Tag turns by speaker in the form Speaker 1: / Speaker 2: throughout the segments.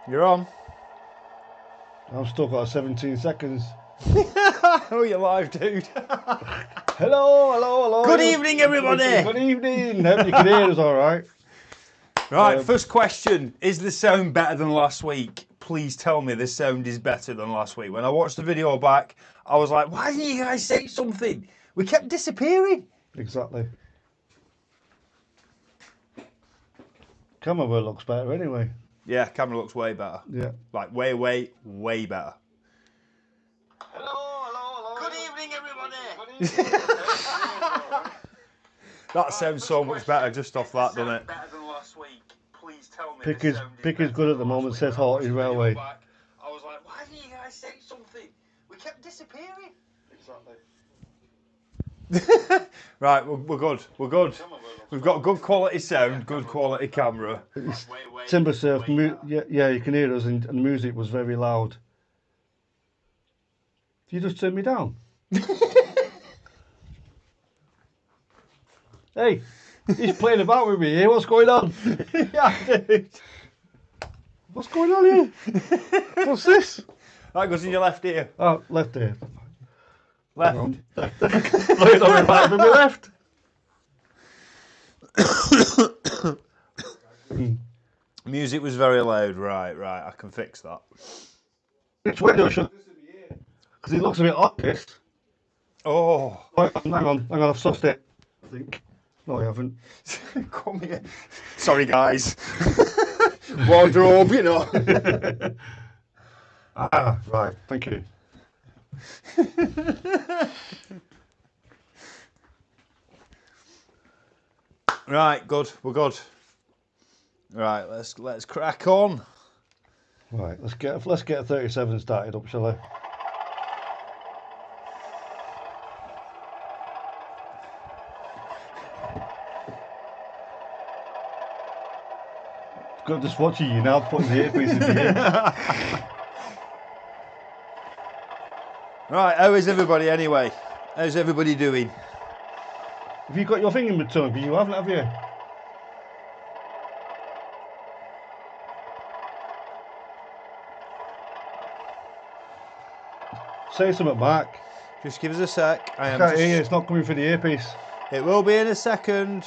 Speaker 1: You're on.
Speaker 2: I've still got 17 seconds.
Speaker 1: Oh, you're live, dude.
Speaker 2: Hello.
Speaker 1: Good evening, everybody.
Speaker 2: Good evening. Hope you can hear us all right.
Speaker 1: Right, first question. Is the sound better than last week? Please tell me the sound is better than last week. When I watched the video back, I was like, why didn't you guys say something? We kept disappearing.
Speaker 2: Exactly. Camera looks better anyway.
Speaker 1: Yeah, camera looks way better.
Speaker 2: Yeah.
Speaker 1: Like, way better.
Speaker 3: Hello.
Speaker 1: Good evening, everybody. That sounds so much better just off that, doesn't it?
Speaker 3: Better than last week. Please tell me.
Speaker 2: Pick is good at the moment, says Horty's Railway.
Speaker 1: I was like, why didn't you guys say something? We kept disappearing.
Speaker 2: Exactly.
Speaker 1: Right, we're good. We're good. We've got good quality sound, good quality camera.
Speaker 2: Timber surf, yeah, you can hear us, and the music was very loud. You just turn me down. Hey, he's playing about with me here. What's going on?
Speaker 1: Yeah, dude.
Speaker 2: What's going on here? What's this?
Speaker 1: That goes in your left ear.
Speaker 2: Oh, left ear.
Speaker 1: Left.
Speaker 2: Playing on my back with my left.
Speaker 1: Music was very loud. Right. I can fix that.
Speaker 2: Which window should? Because he looks a bit hot pissed.
Speaker 1: Oh.
Speaker 2: Hang on, I've sussed it. I think. No, I haven't.
Speaker 1: Come here. Sorry, guys. Wardrobe, you know.
Speaker 2: Right. Thank you.
Speaker 1: Right, good. We're good. Right, let's crack on.
Speaker 2: Right, let's get a 37 started up, shall I? I'm just watching you now, putting the earpiece in the ear.
Speaker 1: Right, how is everybody anyway? How's everybody doing?
Speaker 2: Have you got your thing in the tongue? You haven't, have you? Say something, Mark.
Speaker 1: Just give us a sec.
Speaker 2: I can't hear you, it's not coming through the earpiece.
Speaker 1: It will be in a second.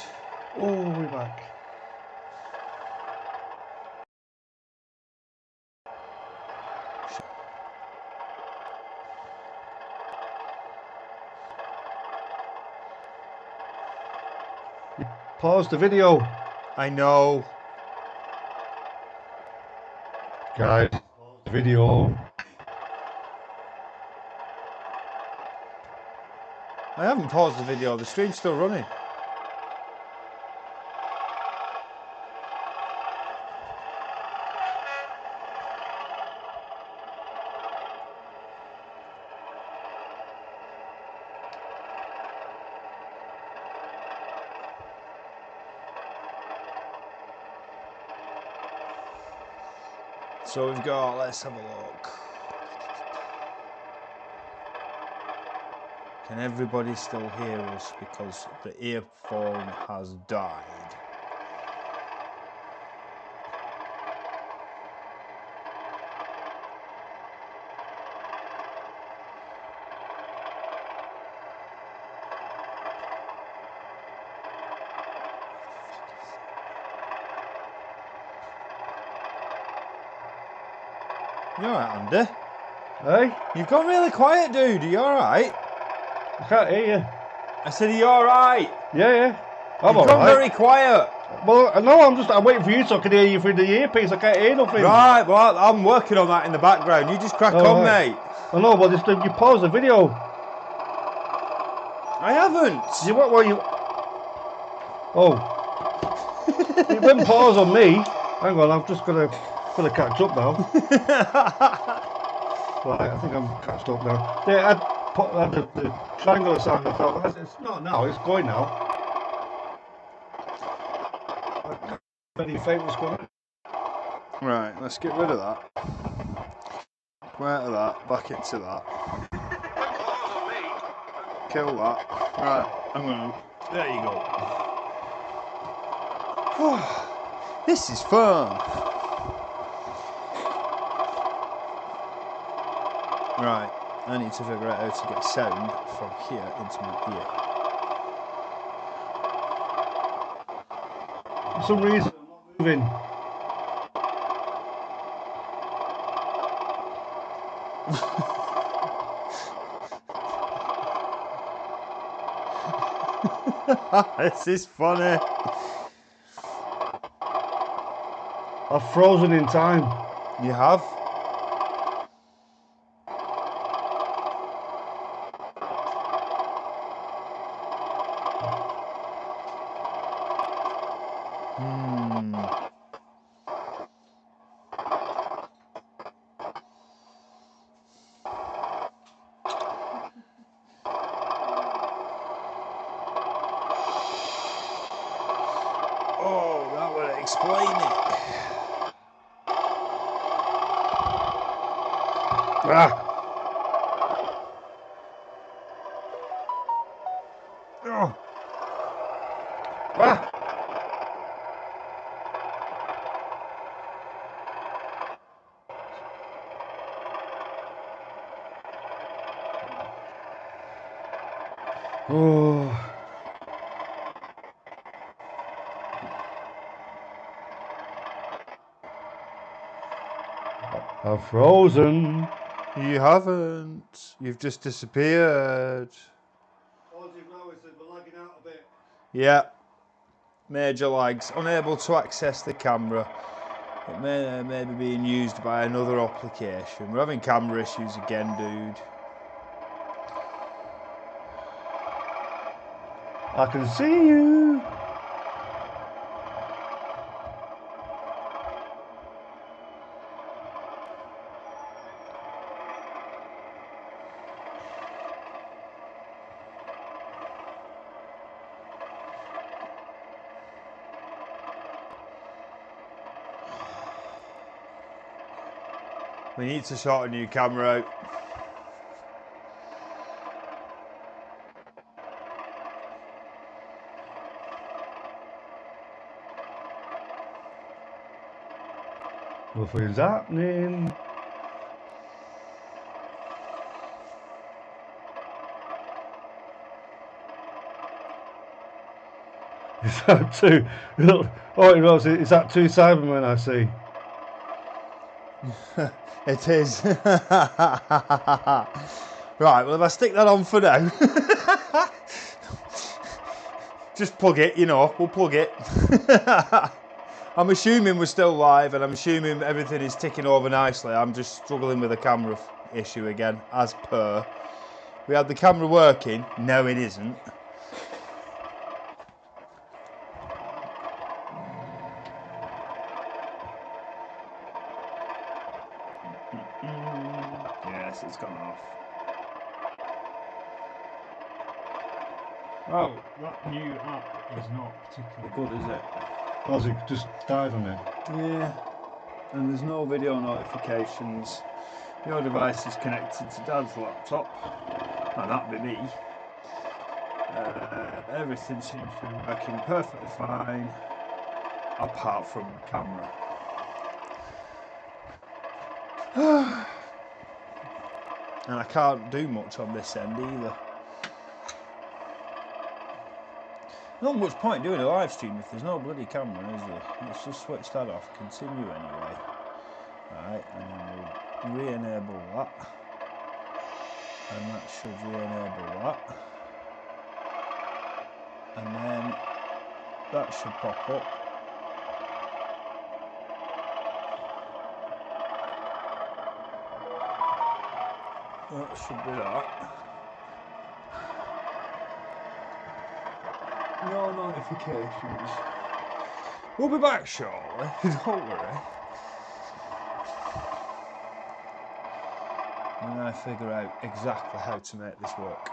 Speaker 2: Oh, we're back. Pause the video.
Speaker 1: I know.
Speaker 2: Guys, the video.
Speaker 1: I haven't paused the video. The stream's still running. So we've got, let's have a look. Can everybody still hear us because the earphone has died? You alright, Andy?
Speaker 2: Hey?
Speaker 1: You've gone really quiet, dude. Are you alright?
Speaker 2: I can't hear you.
Speaker 1: I said, are you alright?
Speaker 2: Yeah. I'm
Speaker 1: You've gone
Speaker 2: alright.
Speaker 1: very quiet.
Speaker 2: Well, no, I'm waiting for you so I can hear you through the earpiece. I can't hear nothing.
Speaker 1: Right, well, I'm working on that in the background. You just crack on,
Speaker 2: right.
Speaker 1: mate.
Speaker 2: I know, but you pause the video.
Speaker 1: I haven't.
Speaker 2: Oh. You went pause on me. Hang on, I'm just gonna catch up now. Right, I think I'm catched up now. Yeah, I had the triangular sound. I thought, it's not now, it's going now. Any fake what's going on?
Speaker 1: Right, let's get rid of that. Come out of that, back into that. Kill that. Right, I'm gonna. There you go. This is fun. Right, I need to figure out how to get sound from here into my ear.
Speaker 2: For some reason, I'm not moving.
Speaker 1: This is funny.
Speaker 2: I've frozen in time.
Speaker 1: You have? Oh, that would explain it.
Speaker 2: Ah.
Speaker 1: Oh.
Speaker 2: Ah. Oh. I've frozen.
Speaker 1: You haven't. You've just disappeared.
Speaker 2: All you know is that we're lagging out a bit.
Speaker 1: Yeah. Major lags. Unable to access the camera. It may be being used by another application. We're having camera issues again, dude.
Speaker 2: I can see you.
Speaker 1: We need to sort a new camera out.
Speaker 2: Nothing's happening. Is that two? Oh, it was. Is that two Cybermen I see?
Speaker 1: It is. Right, well, if I stick that on for now, just plug it, you know, we'll plug it. I'm assuming we're still live and I'm assuming everything is ticking over nicely. I'm just struggling with a camera issue again, as per. We had the camera working. No, it isn't. Yes, it's gone off. Oh, that new app is not particularly good, is it?
Speaker 2: Ozzy just died on it.
Speaker 1: Yeah, and there's no video notifications. Your device is connected to Dad's laptop, and that'd be me. Everything seems to be working perfectly fine, apart from the camera. And I can't do much on this end either. Not much point doing a live stream if there's no bloody camera, is there? Let's just switch that off, continue anyway. Right, and then we'll re-enable that. And that should re-enable that. And then that should pop up. That should be that. No notifications. We'll be back shortly, don't worry. And I figure out exactly how to make this work.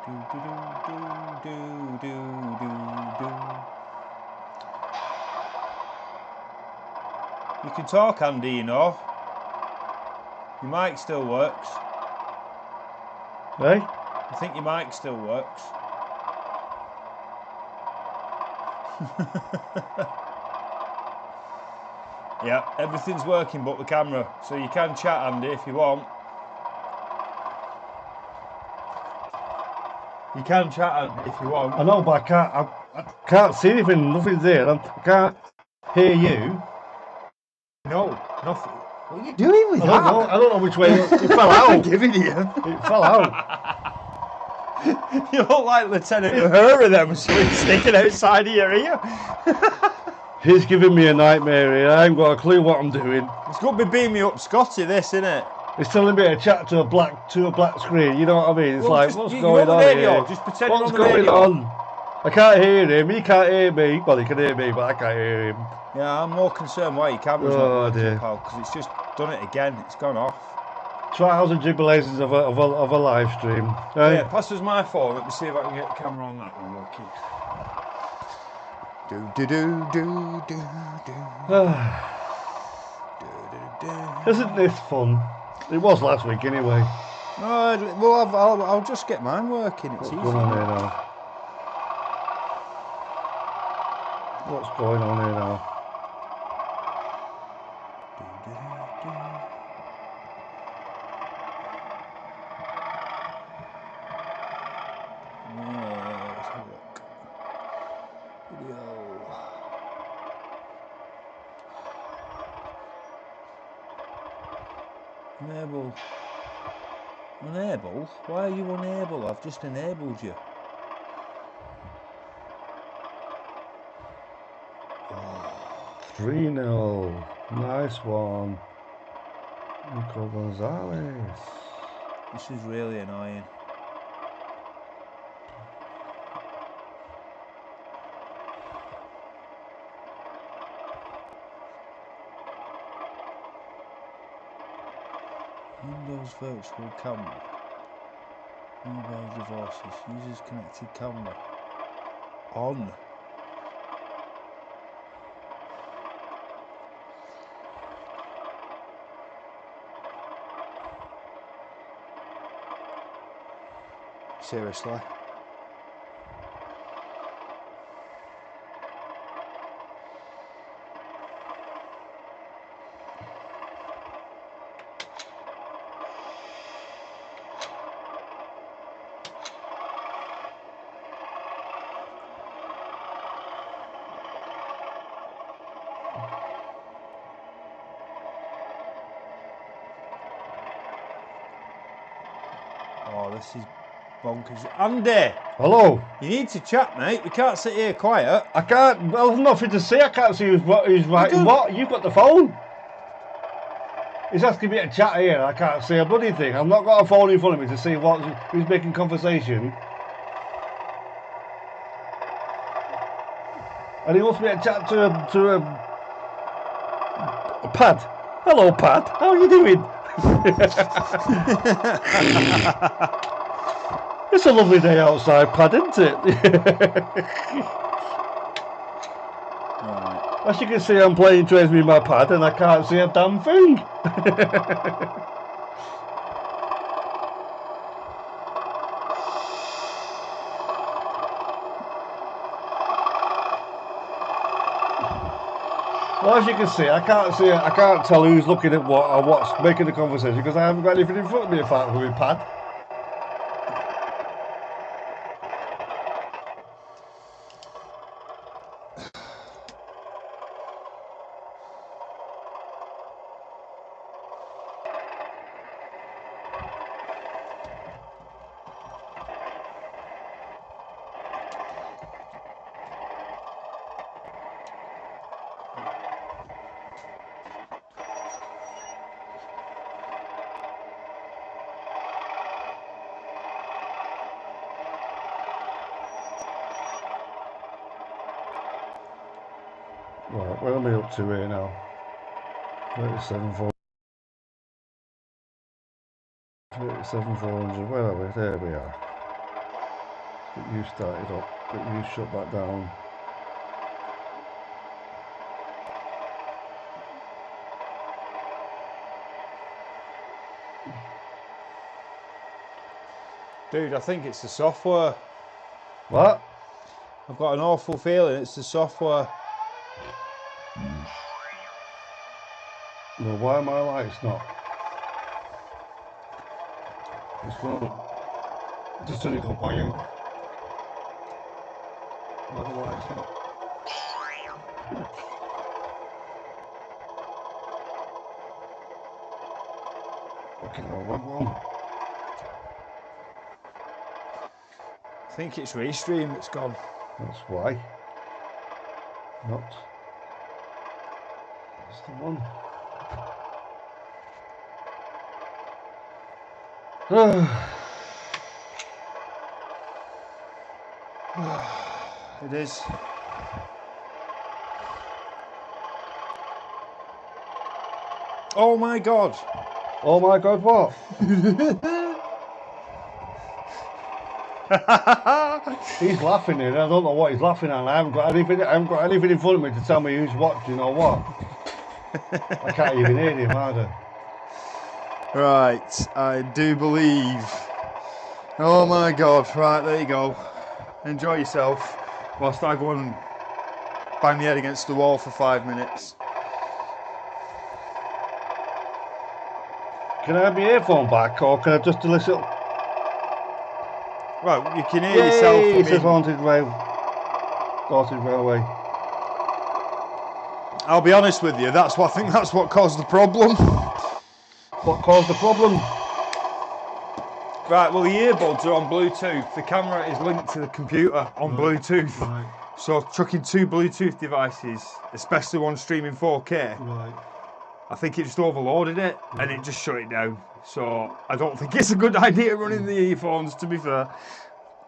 Speaker 1: Do do do do do do do. You can talk, Andy, you know. Your mic still works.
Speaker 2: Hey?
Speaker 1: I think your mic still works. Yeah, everything's working but the camera. So you can chat, Andy, if you want. You can chat, Andy, if you want.
Speaker 2: I know, but I can't see anything. Nothing's there. I can't hear you.
Speaker 1: No, nothing. What are you doing with that?
Speaker 2: I don't know which way it fell out.
Speaker 1: I'm giving you.
Speaker 2: It fell out.
Speaker 1: You look like Lieutenant Uhura then with something sticking outside of your ear.
Speaker 2: He's giving me a nightmare here. I ain't got a clue what I'm doing.
Speaker 1: It's got to be beaming me up Scotty, this, isn't it?
Speaker 2: It's telling me to chat to a black screen. You know what I mean? It's
Speaker 1: Well,
Speaker 2: like,
Speaker 1: just,
Speaker 2: what's
Speaker 1: you
Speaker 2: going
Speaker 1: on
Speaker 2: on
Speaker 1: the radio,
Speaker 2: here?
Speaker 1: just pretend
Speaker 2: What's
Speaker 1: you're on the
Speaker 2: going
Speaker 1: radio.
Speaker 2: on? I can't hear him. He can't hear me. Well, he can hear me, but I can't hear him.
Speaker 1: Yeah, I'm more concerned why your camera's not
Speaker 2: Oh,
Speaker 1: working,
Speaker 2: dear.
Speaker 1: pal, because it's just done it again. It's gone off.
Speaker 2: Trials and tribulations of a live stream. Right?
Speaker 1: Yeah, pass us my phone. Let me see if I can get the camera on that one working.
Speaker 2: Isn't this fun? It was last week anyway.
Speaker 1: No, well, I'll just get mine working. It's
Speaker 2: What's
Speaker 1: easy.
Speaker 2: going on here now? What's going on here now?
Speaker 1: Let's have a look. Video. Enable. Unable? Why are you unable? I've just enabled you.
Speaker 2: Oh, 3-0. Nice one. Nico Gonzalez.
Speaker 1: This is really annoying. Windows virtual camera. Mobile devices. Users connected camera. On. Seriously. Oh, this is bonkers. Andy!
Speaker 2: Hello.
Speaker 1: You need to chat, mate. We can't sit here quiet.
Speaker 2: I can't. Well, there's nothing to see. I can't see who's writing what. You've got the phone. He's asking me to chat here. I can't see a bloody thing. I've not got a phone in front of me to see who's making conversation. And he wants me to chat to a pad. Hello, pad. How are you doing? It's a lovely day outside, pad, isn't it?
Speaker 1: Right.
Speaker 2: As you can see, I'm playing trains with my pad and I can't see a damn thing. Well, as you can see, I can't tell who's looking at what or what's making the conversation because I haven't got anything in front of me apart from my pad. Right, where am I up to here now? 37,400. 37,400. Where are we? There we are. But you started up, but you shut that down.
Speaker 1: Dude, I think it's the software.
Speaker 2: What?
Speaker 1: I've got an awful feeling it's the software.
Speaker 2: Well, why are my lights not? It's not. Just turn it up by you. Why are the lights not? Okay, well, one.
Speaker 1: I think it's Restream that's gone.
Speaker 2: That's why. Not. That's the one.
Speaker 1: It is. Oh my God.
Speaker 2: Oh my God, what? He's laughing here. I don't know what he's laughing at. I haven't got anything in front of me to tell me who's watching or what. I can't even hear him either.
Speaker 1: Right, I do believe. Oh my God, right, there you go. Enjoy yourself whilst I go and bang my head against the wall for 5 minutes.
Speaker 2: Can I have my earphone back or can I just listen?
Speaker 1: Right, you can hear yourself.
Speaker 2: Yay, it says Haunted Railway.
Speaker 1: I'll be honest with you, I think that's what caused the problem.
Speaker 2: What caused the problem?
Speaker 1: Right, well the earbuds are on Bluetooth. The camera is linked to the computer on Bluetooth.
Speaker 2: Right.
Speaker 1: So chucking 2 Bluetooth devices, especially one streaming 4K,
Speaker 2: Right.
Speaker 1: I think it just overloaded it and it just shut it down. So I don't think it's a good idea running the earphones, to be fair.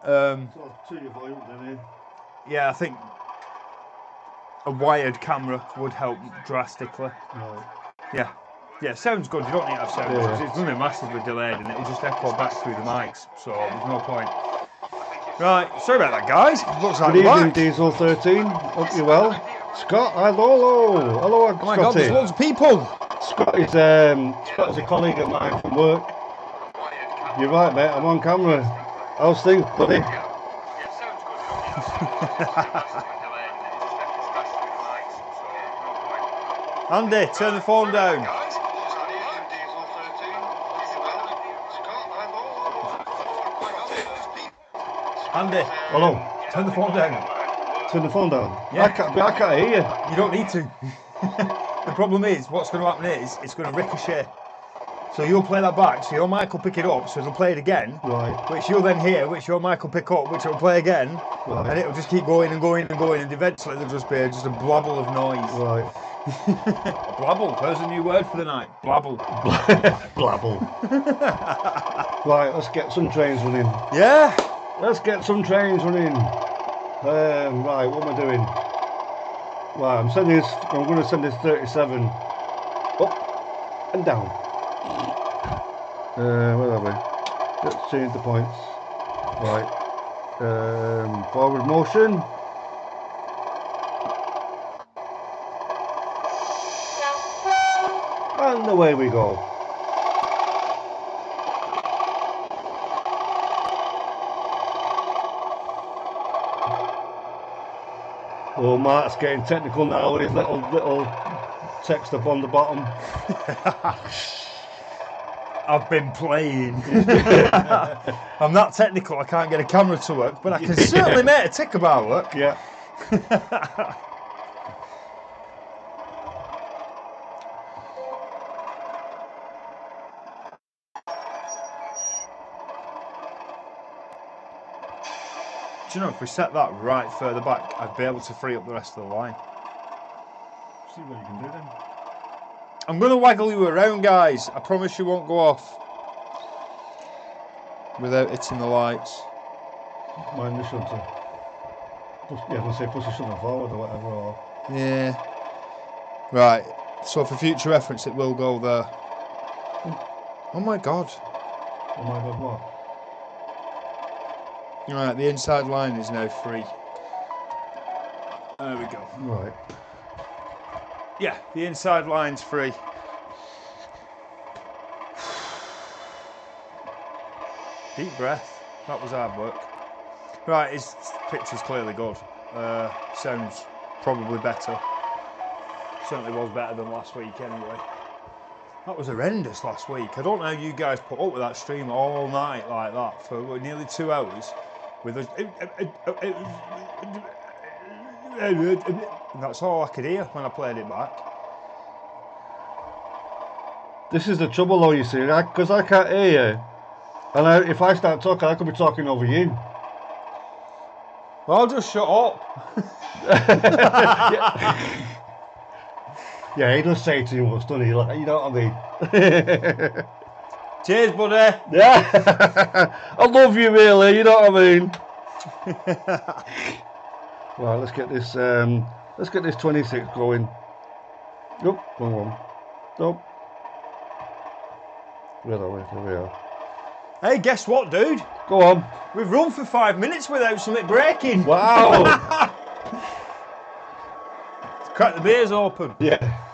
Speaker 2: So turn your volume down here.
Speaker 1: Yeah, I think a wired camera would help drastically.
Speaker 2: Right.
Speaker 1: Yeah, sounds good. You don't need to have sound because it's going to be massively delayed and it'll just echo back through the mics. So there's no point. Right, sorry about that, guys. Looks like
Speaker 2: Good
Speaker 1: we're
Speaker 2: evening,
Speaker 1: back.
Speaker 2: Diesel 13. Hope you're well. Scott, hello. Hello,
Speaker 1: Oh my God, there's loads of people.
Speaker 2: Scott is a colleague of mine from work. You're right, mate. I'm on camera. How's things, buddy?
Speaker 1: Andy, turn the phone down. Andy,
Speaker 2: Hello.
Speaker 1: turn the phone down.
Speaker 2: Turn the phone down.
Speaker 1: Yeah.
Speaker 2: I can't hear you.
Speaker 1: You don't need to. The problem is, what's going to happen is, it's going to ricochet. So you'll play that back, so your mic will pick it up, so it'll play it again.
Speaker 2: Right.
Speaker 1: Which you'll then hear, which your mic will pick up, which it'll play again.
Speaker 2: Right.
Speaker 1: And it'll just keep going and going and going, and eventually there'll just be just a blabble of noise.
Speaker 2: Right.
Speaker 1: Blabble, there's a new word for the night. Blabble.
Speaker 2: Blabble. Right, let's get some trains running.
Speaker 1: Yeah.
Speaker 2: Let's get some trains running. Right, what am I doing? Right, I'm going to send this 37 up and down. Where are we? Let's change the points. Right. Forward motion. And away we go. Oh, Mark's getting technical now with his little text up on the bottom.
Speaker 1: I've been playing. I'm that technical, I can't get a camera to work, but I can certainly make a tick about work.
Speaker 2: Yeah.
Speaker 1: Do you know, if we set that right further back, I'd be able to free up the rest of the line.
Speaker 2: See what you can do then.
Speaker 1: I'm going to waggle you around, guys. I promise you won't go off without hitting the lights.
Speaker 2: Mind the shutter. Yeah, I say push the shutter forward or whatever. Or...
Speaker 1: Yeah. Right. So for future reference, it will go there. Oh my God.
Speaker 2: Oh my God, what?
Speaker 1: Right, the inside line is now free. There we go.
Speaker 2: Right.
Speaker 1: Yeah, the inside line's free. Deep breath. That was hard work. Right, his picture's clearly good. Sounds probably better. Certainly was better than last week anyway. That was horrendous last week. I don't know how you guys put up with that stream all night like that for nearly 2 hours. With a, and that's all I could hear when I played it back.
Speaker 2: This is the trouble though, you see, because I can't hear you. And if I start talking, I could be talking over you.
Speaker 1: Well, I'll just shut up.
Speaker 2: Yeah, he does say too much, doesn't he? Like, you know what I mean?
Speaker 1: Cheers, buddy.
Speaker 2: Yeah. I love you, really. You know what I mean? Right, let's get this 26 going. Nope, wrong one. Nope. Where are we? There we are.
Speaker 1: Hey, guess what, dude?
Speaker 2: Go on.
Speaker 1: We've run for 5 minutes without something breaking.
Speaker 2: Wow.
Speaker 1: Let's crack the beers open.
Speaker 2: Yeah.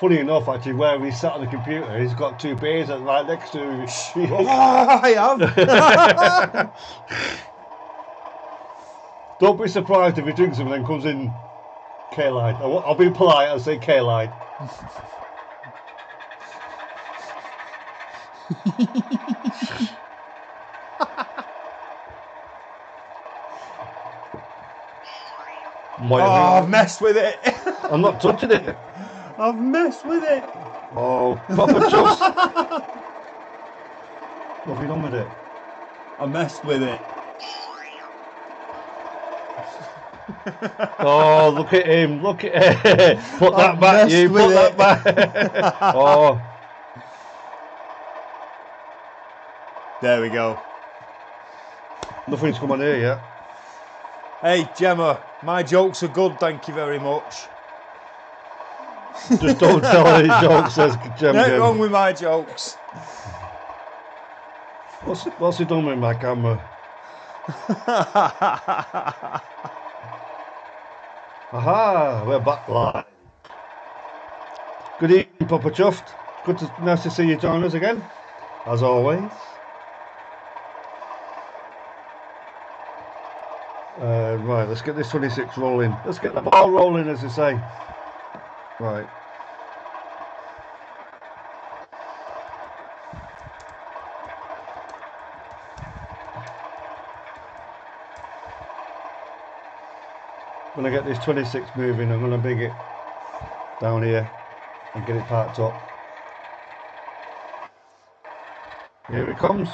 Speaker 2: Funny enough, actually, where we sat on the computer, he's got 2 beers right next to him.
Speaker 1: Oh, I have.
Speaker 2: Don't be surprised if he drinks them and then comes in K-Line. I'll be polite and say K-Line.
Speaker 1: I've messed with it.
Speaker 2: I'm not touching it.
Speaker 1: I've messed with it.
Speaker 2: Oh, proper just. What have you done with it?
Speaker 1: I messed with it.
Speaker 2: Oh, look at him. Look at him. Put that back, you. Put that back. Oh.
Speaker 1: There we go.
Speaker 2: Nothing's come on here yet.
Speaker 1: Hey, Gemma, my jokes are good, thank you very much.
Speaker 2: Just don't tell any jokes, says Gem.
Speaker 1: Nothing wrong with my jokes.
Speaker 2: What's he done with my camera? Aha, we're back live. Good evening, Papa Chuffed. Nice to see you join us again, as always. Right, let's get this 26 rolling. Let's get the ball rolling, as they say. Right. When I get this 26 moving, I'm going to bring it down here and get it parked up. Here it comes.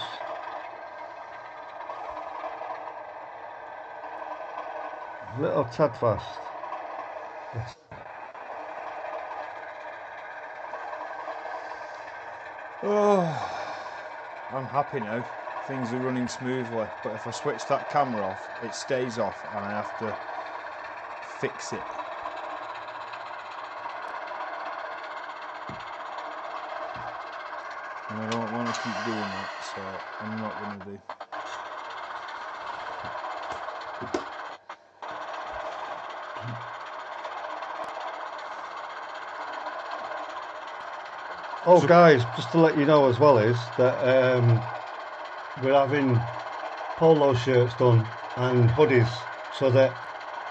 Speaker 2: A little tad fast. Yes.
Speaker 1: Oh, I'm happy now. Things are running smoothly, but if I switch that camera off, it stays off and I have to fix it. And I don't want to keep doing that, so I'm not going to do.
Speaker 2: Oh, guys, just to let you know as well is that we're having polo shirts done and hoodies, so that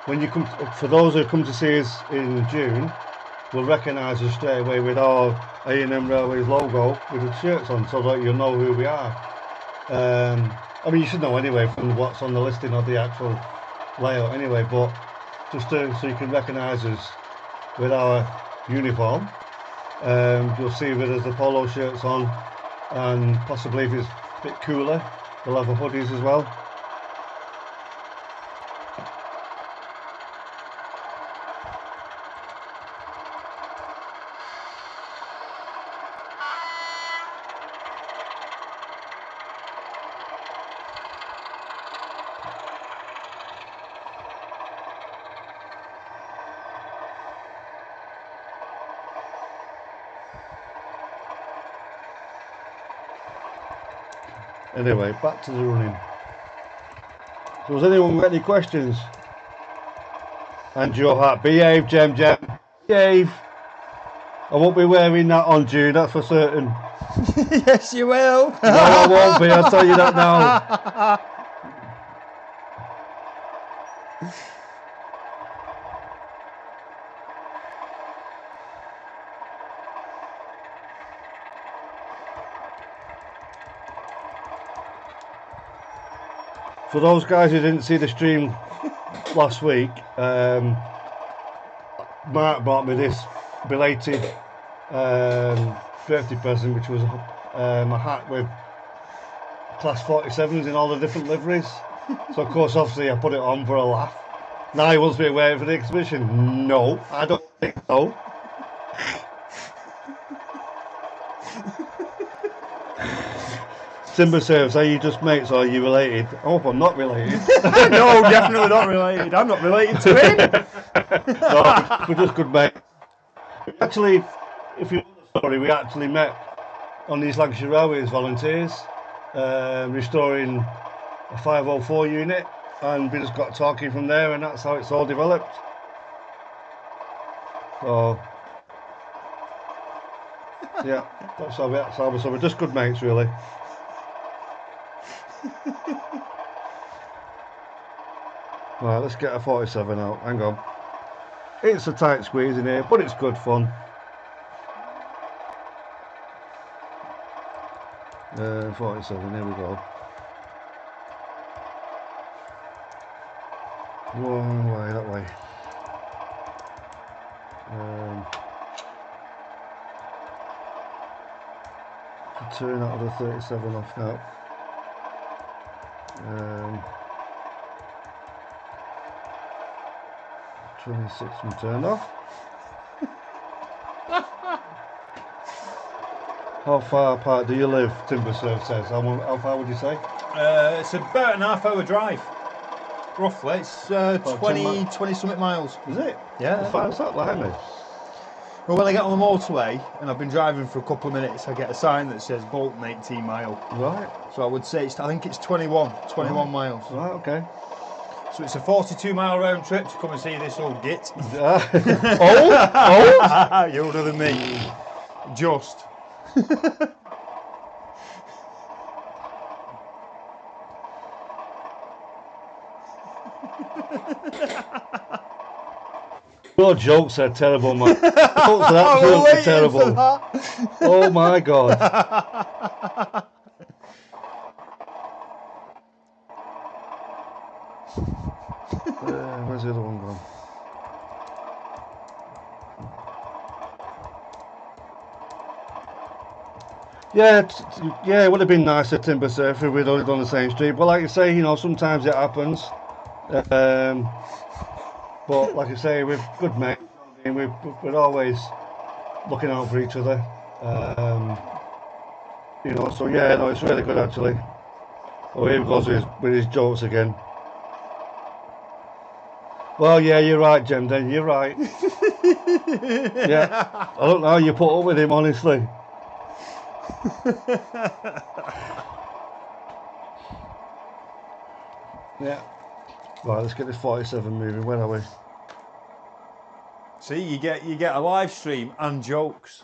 Speaker 2: when you come, for those who come to see us in June, will recognise us straight away with our A&M Railways logo with the shirts on, so that you'll know who we are. I mean, you should know anyway from what's on the listing of the actual layout anyway, but just so you can recognise us with our uniform. You'll see that there's the polo shirts on, and possibly if it's a bit cooler, we'll have the hoodies as well. Anyway, back to the running. So has anyone got any questions? And your hat. Behave, Gem. Behave. I won't be wearing that on June, that's for certain.
Speaker 1: Yes, you will.
Speaker 2: No, I won't be, I'll tell you that now. For those guys who didn't see the stream last week, Mark brought me this belated birthday present, which was a hat with class 47s in all the different liveries. So of course, obviously, I put it on for a laugh. Now he wants me to wear it for the exhibition. No, I don't think so. Timber Surfs, are you just mates or are you related? I hope I'm not related.
Speaker 1: No, definitely not related. I'm not related to him.
Speaker 2: No, we're just good mates. Actually, if you know the story, we actually met on the East Lancashire Railways volunteers, restoring a 504 unit, and we just got talking from there, and that's how it's all developed. So, yeah, that's how we so we're just good mates, really. Right, let's get a 47 out. Hang on. It's a tight squeeze in here, but it's good fun. 47, here we go. One way, that way. Turn out of the 37 off now. 26 and turned off. How far apart do you live, Timber Surf says? How far would you say?
Speaker 1: It's about an half-hour drive, roughly. It's 20 something miles.
Speaker 2: Is it?
Speaker 1: Yeah.
Speaker 2: How far is that, Limey?
Speaker 1: Well, when I get on the motorway and I've been driving for a couple of minutes, I get a sign that says Bolton 18 mile.
Speaker 2: Right.
Speaker 1: So I would say I think it's 21 miles.
Speaker 2: Right, okay.
Speaker 1: So it's a 42-mile round trip to come and see this old git.
Speaker 2: Old?
Speaker 1: You're older than me. Just.
Speaker 2: Your jokes are terrible, man. Jokes are absolutely terrible. Oh my god. Where's the other one gone? Yeah, it would have been nicer, Timber Surf, if we'd only done the same street. But like you say, you know, sometimes it happens. But like I say, we're good mates. I mean, we're always looking out for each other. You know, so yeah, no, it's really good actually. Oh, here he goes with his jokes again. Well, yeah, you're right, Jem, then, you're right. Yeah, I don't know how you put up with him, honestly. Yeah. Right, let's get this 47 moving. Where are we?
Speaker 1: See, you get a live stream and jokes.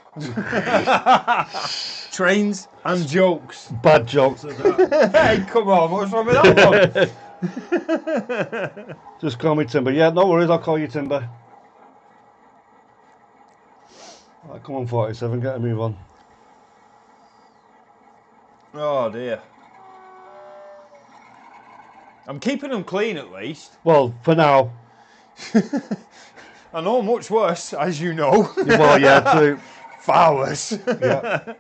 Speaker 1: Trains and jokes.
Speaker 2: Bad jokes.
Speaker 1: Hey, come on, what's wrong with that one?
Speaker 2: Just call me Timber. Yeah, no worries, I'll call you Timber. Right, come on, 47, get a move on.
Speaker 1: Oh dear. I'm keeping them clean at least.
Speaker 2: Well, for now.
Speaker 1: I know much worse, as you know.
Speaker 2: Well, yeah, true.
Speaker 1: Far worse.
Speaker 2: Yeah.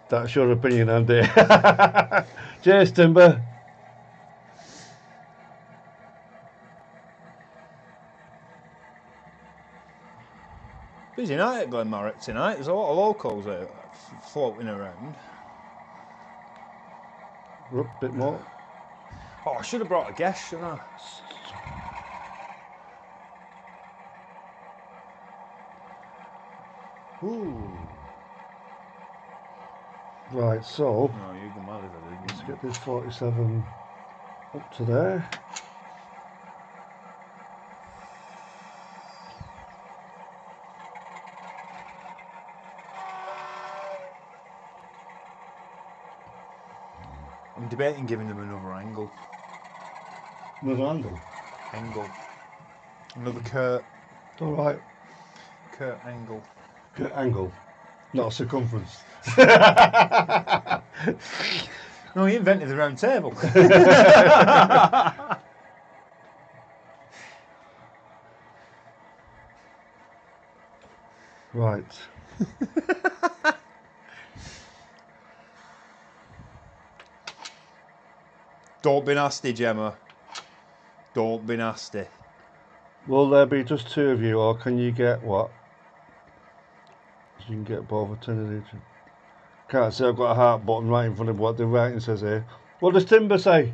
Speaker 2: That's your opinion, Andy. Cheers, Timber.
Speaker 1: Busy night at Glenmaroch tonight. There's a lot of locals out floating around.
Speaker 2: A bit more.
Speaker 1: Oh, I should have brought a guest, shouldn't I?
Speaker 2: Ooh. Right, so
Speaker 1: No, you go mad if I didn't.
Speaker 2: let's get this 47 up to there.
Speaker 1: I'm debating giving them another angle.
Speaker 2: Another angle.
Speaker 1: Angle. Another Kurt.
Speaker 2: All right.
Speaker 1: Kurt angle.
Speaker 2: Good angle. Not a circumference.
Speaker 1: No, he invented the round table.
Speaker 2: Right.
Speaker 1: Don't be nasty, Gemma. Don't be nasty.
Speaker 2: Will there be just two of you, or can you get what? So you can get both attended each. Can't see, I've got a heart button right in front of what the writing says here. What does Timber say?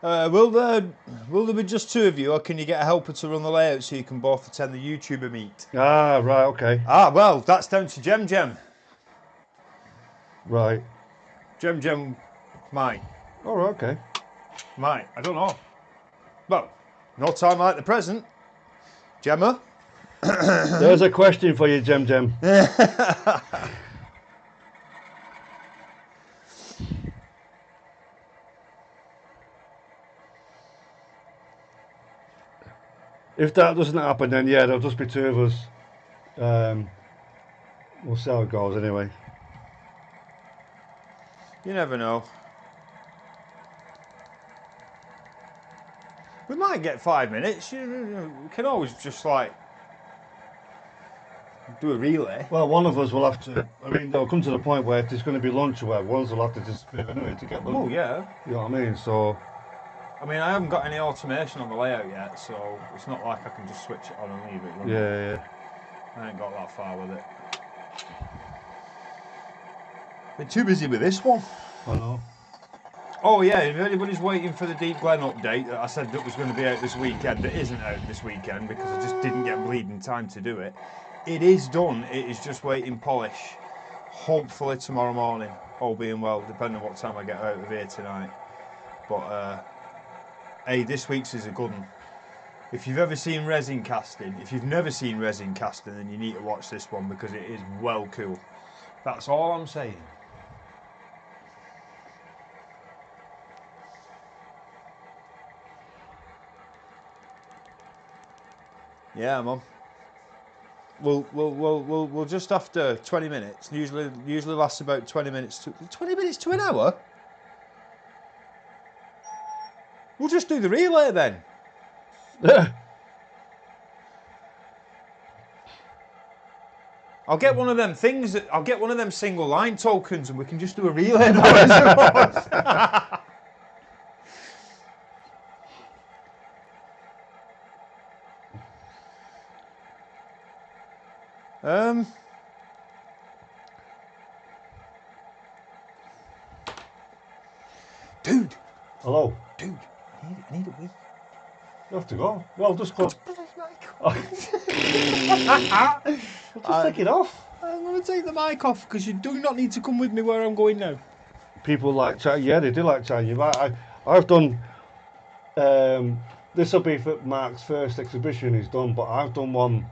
Speaker 1: Will there be just two of you, or can you get a helper to run the layout so you can both attend the YouTuber meet?
Speaker 2: Ah, right, okay.
Speaker 1: Ah, well, that's down to Gem.
Speaker 2: Right.
Speaker 1: Gem might.
Speaker 2: Oh, right, okay.
Speaker 1: Might. I don't know. Well, no time like the present. Gemma?
Speaker 2: There's a question for you, Gem. If that doesn't happen, then yeah, there'll just be two of us. We'll see how it goes anyway.
Speaker 1: You never know. We might get 5 minutes. We can always just like do a relay.
Speaker 2: Well, one of us will have to. I mean, there'll come to the point where if there's going to be lunch or whatever, one will have to disappear anyway to get lunch.
Speaker 1: Oh yeah.
Speaker 2: You know what I mean? So.
Speaker 1: I mean, I haven't got any automation on the layout yet, so it's not like I can just switch it on and leave it running.
Speaker 2: Yeah.
Speaker 1: I ain't got that far with it. Been too busy with this one.
Speaker 2: I know.
Speaker 1: Oh yeah, if anybody's waiting for the Deep Glen update that I said that was going to be out this weekend, it isn't out this weekend because I just didn't get bleeding time to do it. It is done, it is just waiting polish. Hopefully tomorrow morning, all being well, depending on what time I get out of here tonight. But hey, this week's is a good one. If you've ever seen resin casting, if you've never seen resin casting, then you need to watch this one because it is well cool. That's all I'm saying. Yeah, Mum. We'll just after 20 minutes. Usually lasts about 20 minutes to an hour. We'll just do the relay then. I'll get one of them things. I'll get one of them single line tokens, and we can just do a relay. Dude.
Speaker 2: Hello.
Speaker 1: Dude, I need a wee.
Speaker 2: You have to go. Well, just go. Just take it off.
Speaker 1: I'm going to take the mic off because you do not need to come with me where I'm going now.
Speaker 2: People like chatting. Yeah, they do like chatting. You might. I've done. This will be for Mark's first exhibition he's done, but I've done one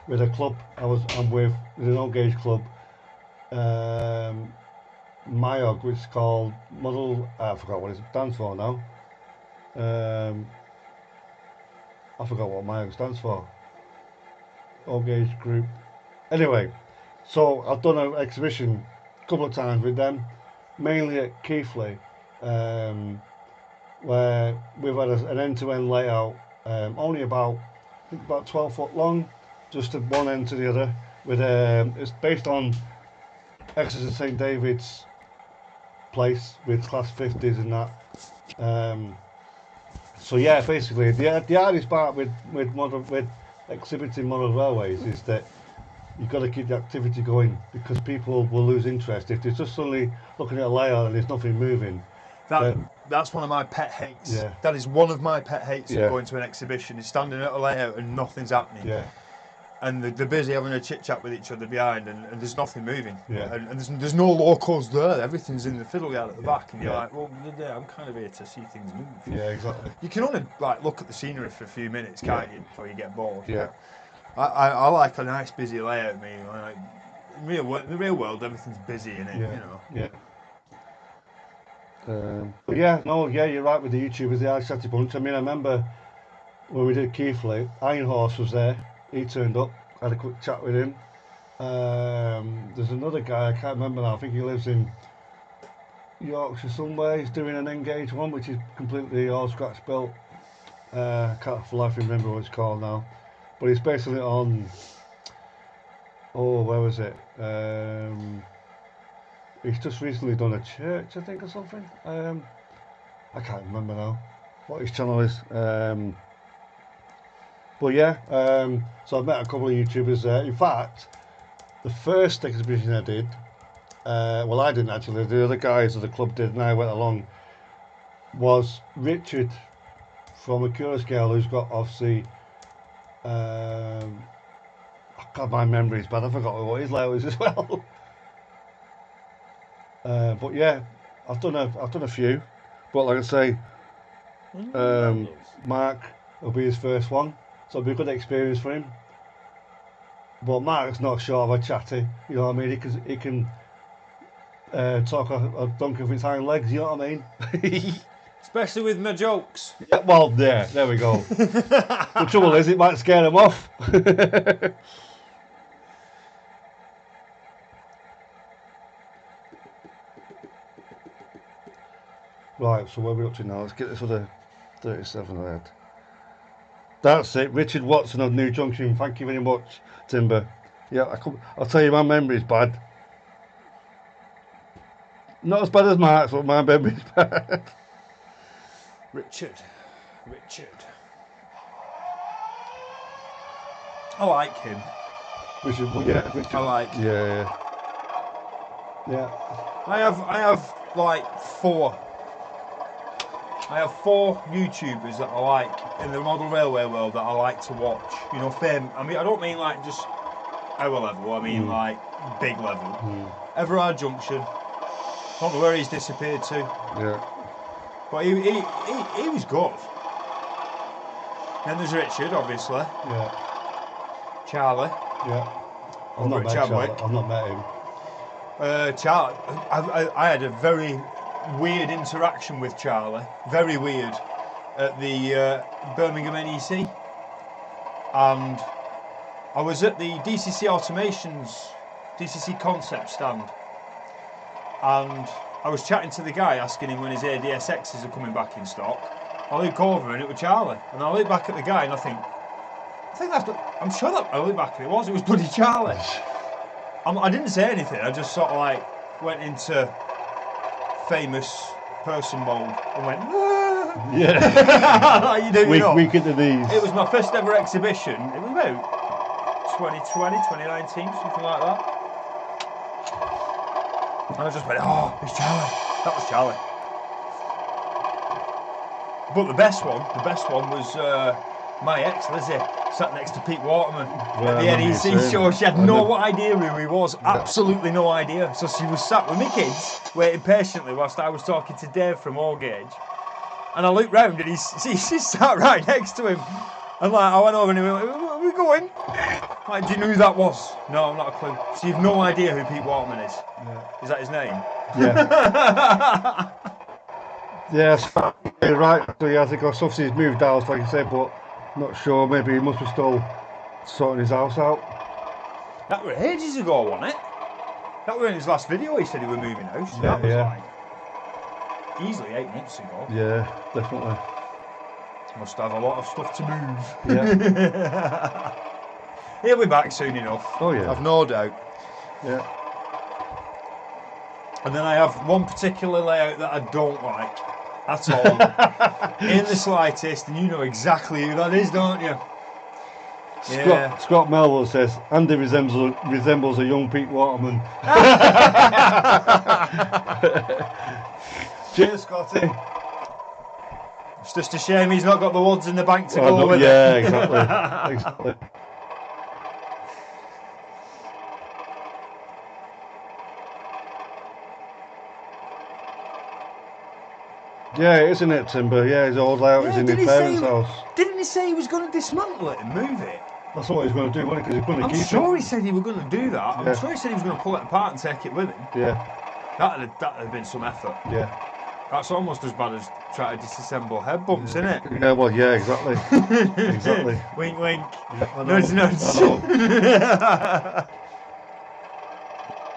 Speaker 2: with a club. I'm with an old gauge club. Myog, which is called Model. I forgot what it stands for now. I forgot what Myog stands for. Old gauge group. Anyway, so I've done an exhibition a couple of times with them, mainly at Keighley, where we've had an end-to-end layout, only about 12 foot long, just at one end to the other. With it's based on Exeter St David's place with class 50s and that. So yeah, basically the hardest part with exhibiting model railways is that you've got to keep the activity going because people will lose interest if they're just suddenly looking at a layout and there's nothing moving.
Speaker 1: That's one of my pet hates.
Speaker 2: Yeah.
Speaker 1: That is one of my pet hates
Speaker 2: Yeah.
Speaker 1: of going to an exhibition is standing at a layout and nothing's happening.
Speaker 2: Yeah.
Speaker 1: And they're busy having a chit chat with each other behind, and there's nothing moving.
Speaker 2: Yeah.
Speaker 1: And there's no locals there. Everything's in the fiddle yard at the back, and you're
Speaker 2: Yeah.
Speaker 1: like, well, yeah, I'm kind of here to see things move.
Speaker 2: Yeah, exactly.
Speaker 1: You can only like look at the scenery for a few minutes, can't you, before you get bored?
Speaker 2: Yeah.
Speaker 1: I like a nice busy layout. Like in the real world, everything's busy in it.
Speaker 2: Yeah.
Speaker 1: You know.
Speaker 2: Yeah. But yeah, no, yeah, you're right with the YouTubers, the Irish Chatty Bunch. I mean, I remember when we did Keighley, Iron Horse was there. He turned up, had a quick chat with him. There's another guy, I can't remember now, I think he lives in Yorkshire somewhere. He's doing an Engage one, which is completely all scratch built. I can't for life remember what it's called now. But it's basically on, oh, where was it? He's just recently done a church, I think, or something. I can't remember now what his channel is. But yeah, so I've met a couple of YouTubers there. In fact, the first exhibition I did, well, I didn't actually, the other guys of the club did, and I went along, was Richard from a Curious Girl, who's got, obviously, God, my memory's bad, I forgot what his level is as well. But yeah, I've done a few, but like I say, Mark will be his first one, so it'll be a good experience for him. But Mark's not short of a chatty, you know what I mean? He can talk a donkey with his hind legs, you know what I mean?
Speaker 1: Especially with my jokes.
Speaker 2: Yeah, well, there we go. The trouble is, it might scare him off. Right, so where are we up to now? Let's get this other 37 ahead. That's it, Richard Watson of New Junction. Thank you very much, Timber. Yeah, I'll tell you, my memory's bad. Not as bad as Mark's, but my memory's bad.
Speaker 1: Richard. I like him.
Speaker 2: Richard.
Speaker 1: I like him.
Speaker 2: Yeah.
Speaker 1: I have like four YouTubers that I like in the model railway world that I like to watch. You know, I mean, I don't mean like just our level. I mean like big level. Everard Junction. Don't know where he's disappeared to.
Speaker 2: Yeah.
Speaker 1: But he was good. Then there's Richard, obviously.
Speaker 2: Yeah.
Speaker 1: Charlie.
Speaker 2: Yeah. I've
Speaker 1: Over
Speaker 2: not
Speaker 1: at
Speaker 2: met
Speaker 1: Chadwick.
Speaker 2: Charlie. I've not met him.
Speaker 1: Charlie, I had a very weird interaction with Charlie, very weird, at the Birmingham NEC, and I was at the DCC Concept stand, and I was chatting to the guy, asking him when his ADSXs are coming back in stock. I look over and it was Charlie, and I look back at the guy and I think I'm sure that I look back and it was bloody Charlie. I didn't say anything, I just sort of like went into famous person mode and went, ah.
Speaker 2: Yeah.
Speaker 1: Like you do, you know.
Speaker 2: Weak at the knees.
Speaker 1: It was my first ever exhibition. It was about 2020, 2019, something like that. And I just went, oh, it's Charlie. That was Charlie. But the best one was my ex, Lizzie, sat next to Pete Waterman at the NEC show. She had no idea who he was, absolutely no idea. So she was sat with me kids, waiting patiently whilst I was talking to Dave from Allgage. And I looked round and she sat right next to him. And like, I went over and he went, where are we going? Like, do you know who that was? No, I've not a clue. So you've no idea who Pete Waterman is?
Speaker 2: Yeah.
Speaker 1: Is that his name?
Speaker 2: Yeah. Yes, you're right. So yeah, I think obviously he's moved house, like you said, but not sure. Maybe he must be still sorting his house out.
Speaker 1: That were ages ago, wasn't it? That were in his last video. He said he were moving house.
Speaker 2: Yeah,
Speaker 1: that was like easily 8 months ago.
Speaker 2: Yeah, definitely.
Speaker 1: Must have a lot of stuff to move.
Speaker 2: Yeah.
Speaker 1: He'll be back soon enough.
Speaker 2: Oh yeah.
Speaker 1: I've no doubt.
Speaker 2: Yeah.
Speaker 1: And then I have one particular layout that I don't like at all, in the slightest, and you know exactly who that is, don't you? Yeah.
Speaker 2: Scott Melville says Andy resembles a young Pete Waterman. Cheers, Scotty.
Speaker 1: It's just a shame he's not got the wads in the bank to go with
Speaker 2: yeah,
Speaker 1: it.
Speaker 2: exactly. Exactly. Yeah, isn't it, Timber? Yeah, his old layout is in his parents' house.
Speaker 1: Didn't he say he was going to dismantle it and move it?
Speaker 2: That's what he's going to do, wasn't he? Because he's going to keep it.
Speaker 1: I'm sure he said he was going to do that.
Speaker 2: Yeah.
Speaker 1: I'm sure he said he was going to pull it apart and take it with him.
Speaker 2: Yeah.
Speaker 1: That'd have been some effort.
Speaker 2: Yeah.
Speaker 1: That's almost as bad as trying to disassemble head bumps, isn't it?
Speaker 2: Yeah, well, yeah, exactly. Exactly.
Speaker 1: Wink, wink.
Speaker 2: Yeah,
Speaker 1: Nudge, nudge.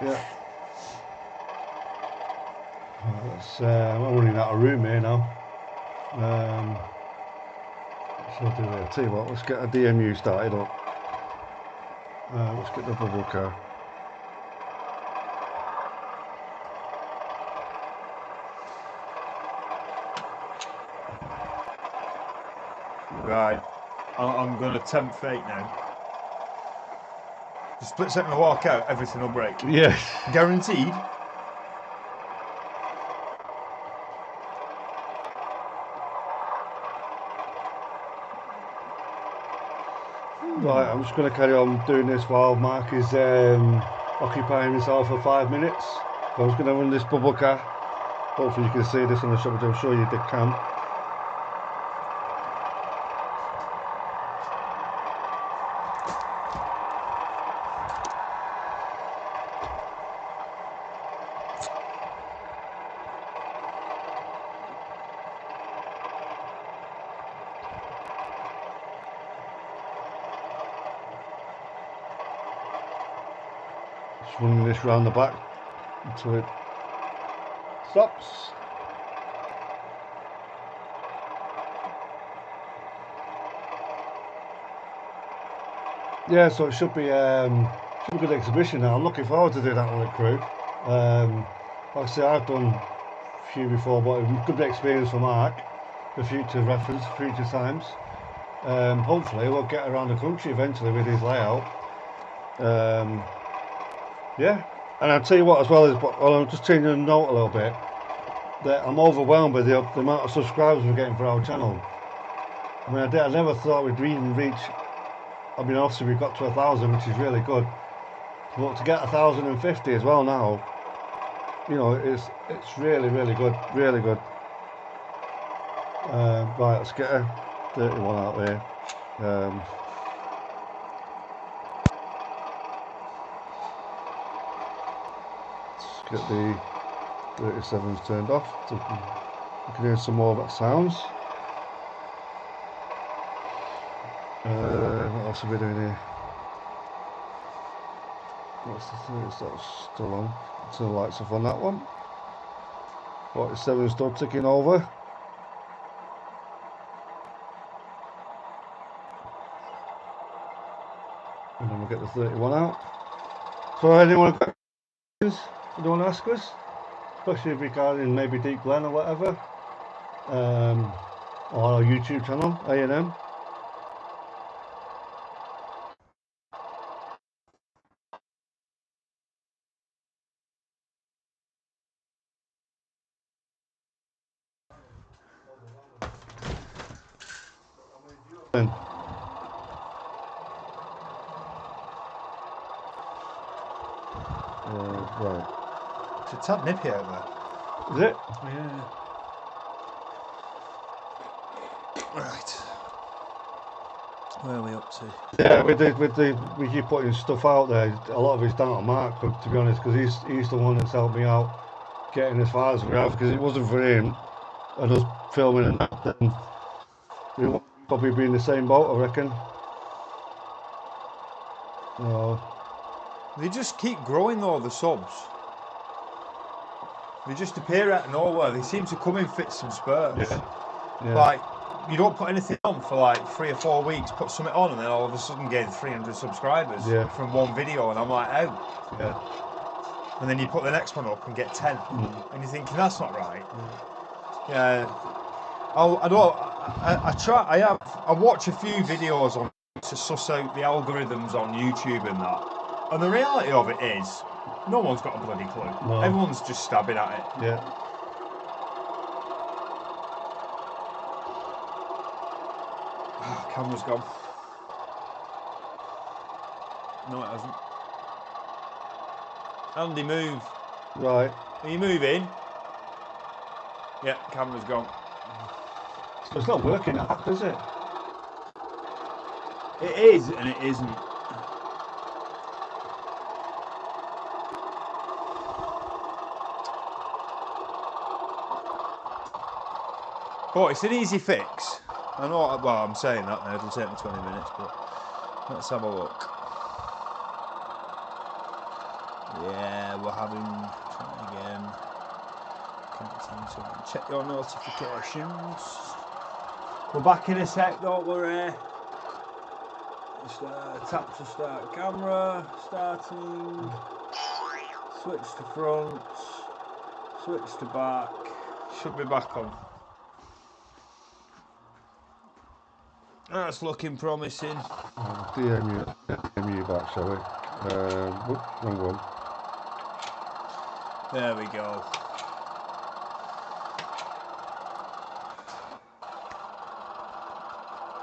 Speaker 2: Yeah. I'm running out of room here now. So I'll do it. I'll tell you what, let's get a DMU started up. Let's get the bubble car.
Speaker 1: Right, I'm going to tempt fate now. The split second I walk out, everything will break.
Speaker 2: Yes.
Speaker 1: Guaranteed.
Speaker 2: Right, I'm just going to carry on doing this while Mark is occupying himself for 5 minutes. So I'm just going to run this bubble car. Hopefully you can see this on the shop, which I'm sure you can. Just running this round the back until it stops. Yeah, so it should be a good exhibition now. I'm looking forward to doing that with the crew. Like I say, I've done a few before, but a good experience for Mark, for future reference, future times. Hopefully we'll get around the country eventually with his layout. Yeah, and I'll tell you what as well is, well, I'm just changing the note a little bit, that I'm overwhelmed by the amount of subscribers we're getting for our channel. I mean, I never thought we'd even reach, I mean, obviously we've got to 1,000, which is really good, but to get 1,050 as well now, you know, it's really, really good, really good. Right, let's get a 31 out there. Let's get the 37s turned off so we can hear some more of that sounds. What else are we doing here? What's the thing? That's still on. Turn the lights off on that one. 47 still ticking over. And then we'll get the 31 out. So anyone got questions you want to ask us? Especially regarding maybe Deep Glen or whatever. Or our YouTube channel, A&M. Right.
Speaker 1: It's a tad nippy out there.
Speaker 2: Is it?
Speaker 1: Yeah. Right. Where are we up to?
Speaker 2: Yeah, we keep putting stuff out there. A lot of it's down to Mark, but to be honest, because he's the one that's helped me out getting as far as we have. Because it wasn't for him and us filming and that, then we would probably be in the same boat, I reckon.
Speaker 1: They just keep growing though, the subs. They just appear out of nowhere. They seem to come in fits and spurts.
Speaker 2: Yeah.
Speaker 1: Like, you don't put anything on for like 3 or 4 weeks, put something on, and then all of a sudden gain 300 subscribers from one video, and I'm like, oh.
Speaker 2: Yeah.
Speaker 1: And then you put the next one up and get 10, and you're thinking that's not right. Yeah. I watch a few videos on to suss out the algorithms on YouTube and that, and the reality of it is, no one's got a bloody clue.
Speaker 2: No.
Speaker 1: Everyone's just stabbing at it.
Speaker 2: Yeah.
Speaker 1: Camera's gone. No, it hasn't. Andy, move.
Speaker 2: Right.
Speaker 1: Are you moving? Yeah, camera's gone.
Speaker 2: So it's not working, is it?
Speaker 1: It is and it isn't. But it's an easy fix. I know, well, I'm saying that now, it'll take me 20 minutes, but let's have a look. Yeah, we're having. Try again. Continue to check your notifications. We're back in a sec, don't worry. Just tap to start camera. Starting. Switch to front. Switch to back. Should be back on. That's looking promising.
Speaker 2: DM you back, shall we? Wrong one.
Speaker 1: There we go.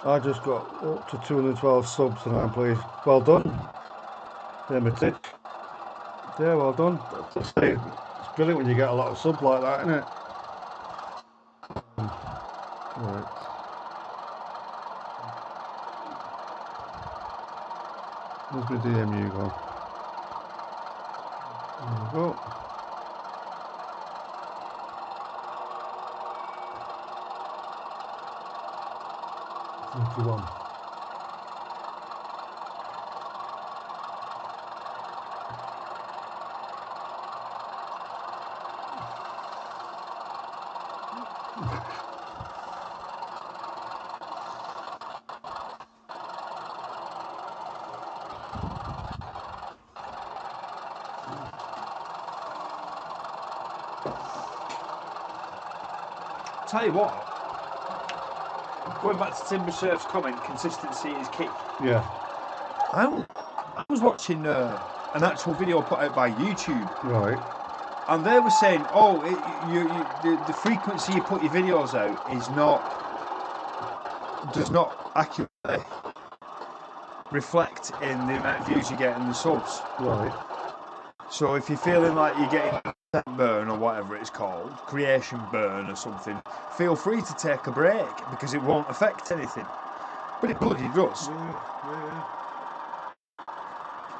Speaker 2: I just got up to 212 subs tonight, please. Well done. Limited. Yeah, well done. It's brilliant when you get a lot of subs like that, isn't it? Right. Where's my DMU gone? There we go. One.
Speaker 1: Tell you what, going back to Timber Surf's comment, consistency is key.
Speaker 2: Yeah.
Speaker 1: I was watching an actual video put out by YouTube.
Speaker 2: Right.
Speaker 1: And they were saying, oh, the frequency you put your videos out does not accurately reflect in the amount of views you get in the subs.
Speaker 2: Right.
Speaker 1: So if you're feeling like you're getting content burn or whatever it's called, creation burn or something, feel free to take a break because it won't affect anything. But it bloody does.
Speaker 2: Yeah.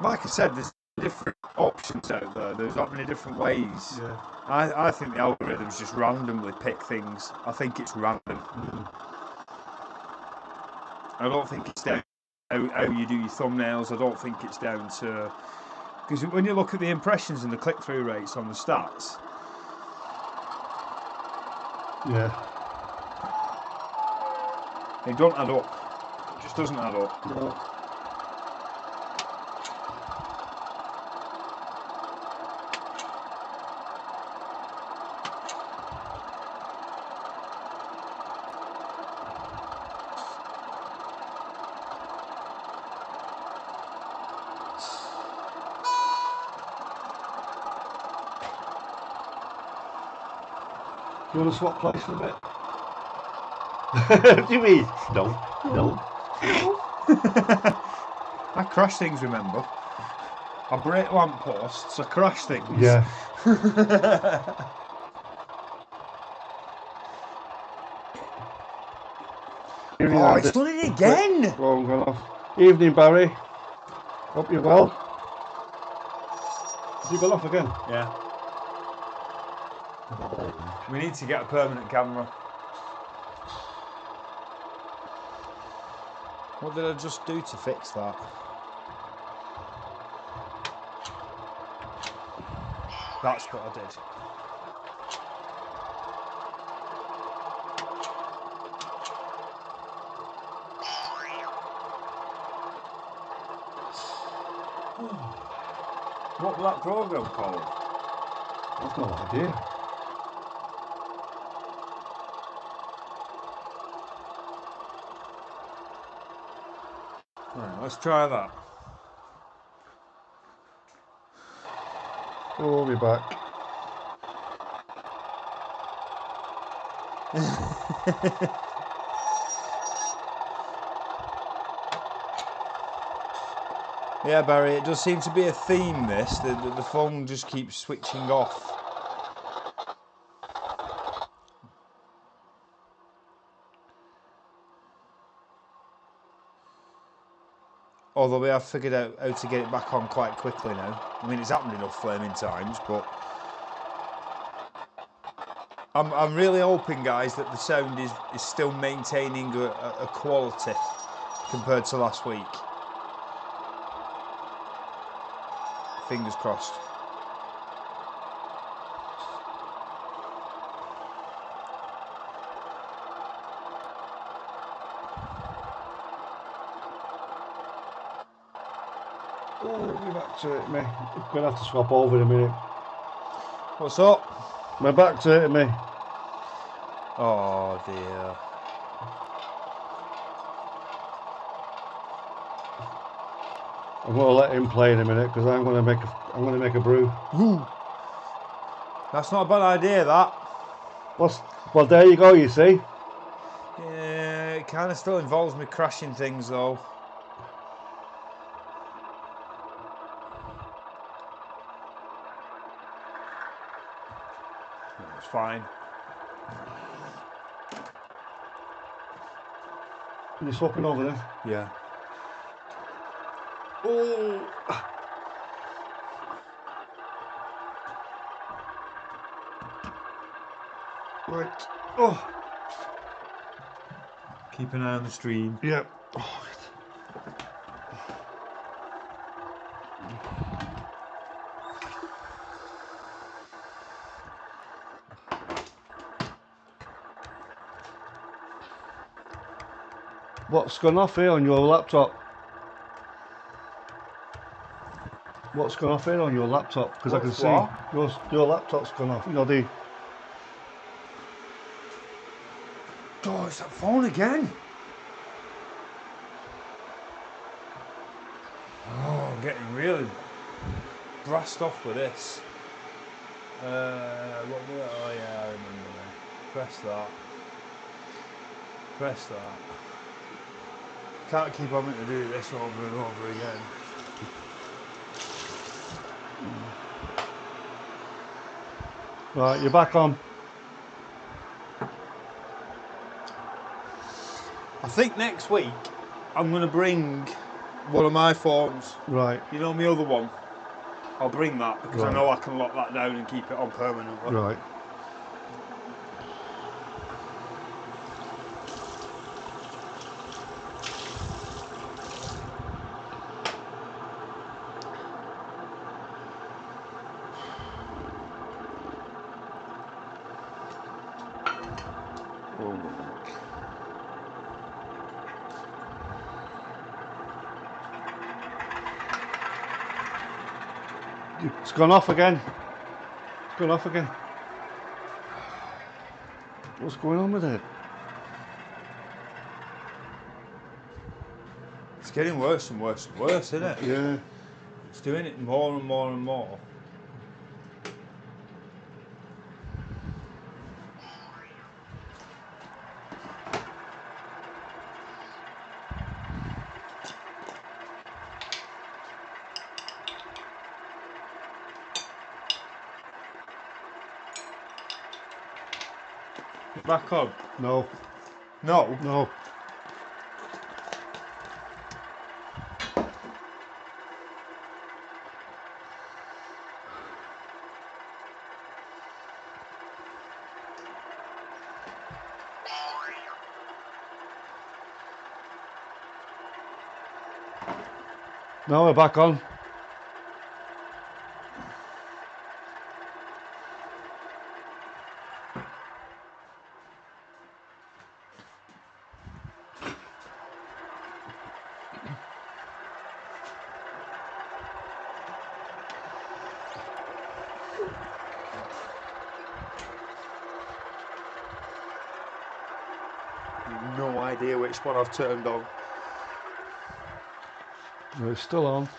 Speaker 1: Like I said, there's different options out there. There's not many different ways.
Speaker 2: Yeah.
Speaker 1: I think the algorithms just randomly pick things. I think it's random. I don't think it's down to how you do your thumbnails. I don't think it's down to... Because when you look at the impressions and the click-through rates on the stats...
Speaker 2: Yeah.
Speaker 1: It don't add up. It just doesn't add up.
Speaker 2: No. You want to swap place for a bit? What do you mean? No.
Speaker 1: I crash things, remember? I break lampposts, I crash things.
Speaker 2: Yeah.
Speaker 1: Oh, it's done it again!
Speaker 2: Phone gone off. Evening, Barry. Hope you're well. Has he gone off again?
Speaker 1: Yeah. We need to get a permanent camera. What did I just do to fix that? That's what I did. What was that program called?
Speaker 2: I've no idea.
Speaker 1: Right, let's try that.
Speaker 2: Oh, we'll be back.
Speaker 1: Yeah, Barry, it does seem to be a theme, this. The phone just keeps switching off. Although we have figured out how to get it back on quite quickly now. I mean, it's happened enough flaming times, but... I'm really hoping, guys, that the sound is still maintaining a quality compared to last week. Fingers crossed.
Speaker 2: My back's hurting me. I'm going to have to swap over in a minute.
Speaker 1: What's up?
Speaker 2: My back's hurting me.
Speaker 1: Oh dear.
Speaker 2: I'm going to let him play in a minute because I'm going to make a brew.
Speaker 1: Ooh. That's not a bad idea, that.
Speaker 2: Well, there you go, you see.
Speaker 1: Yeah, it kind of still involves me crashing things, though. It's fine.
Speaker 2: Are you swapping over there?
Speaker 1: Yeah.
Speaker 2: Oh. Right. Oh.
Speaker 1: Keep an eye on the stream.
Speaker 2: Yeah. Oh. What's gone off here on your laptop? What's gone off here on your laptop? Because I can see your laptop's gone off. You know the.
Speaker 1: Oh, it's that phone again. Oh, I'm getting really brassed off with this. Oh yeah, I remember now. Press that. Press that. Can't keep having to do this over and over again.
Speaker 2: Right, you're back on.
Speaker 1: I think next week I'm going to bring one of my phones.
Speaker 2: Right.
Speaker 1: You know my other one? I'll bring that because
Speaker 2: Right.
Speaker 1: I know I can lock that down and keep it on permanently.
Speaker 2: Right. It's gone off again. It's gone off again. What's going on with it?
Speaker 1: It's getting worse and worse and worse, isn't it?
Speaker 2: Yeah.
Speaker 1: It's doing it more and more and more. Back on.
Speaker 2: No.
Speaker 1: No.
Speaker 2: No. No, we're back on.
Speaker 1: No idea which one I've turned on.
Speaker 2: No, it's still on.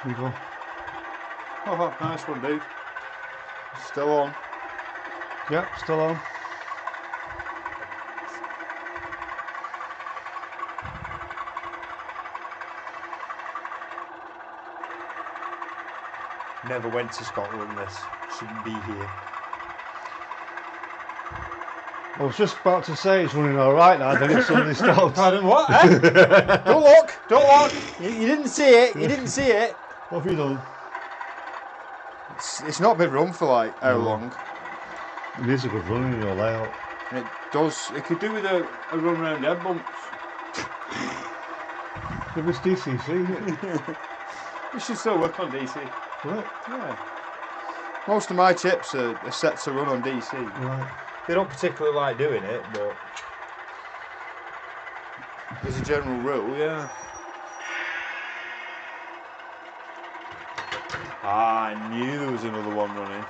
Speaker 2: Here you go.
Speaker 1: Oh, nice one, dude. Still on.
Speaker 2: Yeah, still on.
Speaker 1: Never went to Scotland, this. Shouldn't be here.
Speaker 2: I was just about to say it's running all right now, then it suddenly stops.
Speaker 1: Pardon, what? Eh? Don't look! Don't look! You didn't see it. You didn't see it.
Speaker 2: What have you done?
Speaker 1: It's not been run for like how long?
Speaker 2: It is a good run in your layout.
Speaker 1: It does. It could do with a run round head bumps.
Speaker 2: If it's DCC,
Speaker 1: We should still work on DC.
Speaker 2: right?
Speaker 1: Yeah. Most of my chips are set to run on DC.
Speaker 2: Right.
Speaker 1: They don't particularly like doing it, but as a general rule, yeah. I knew there was another one running.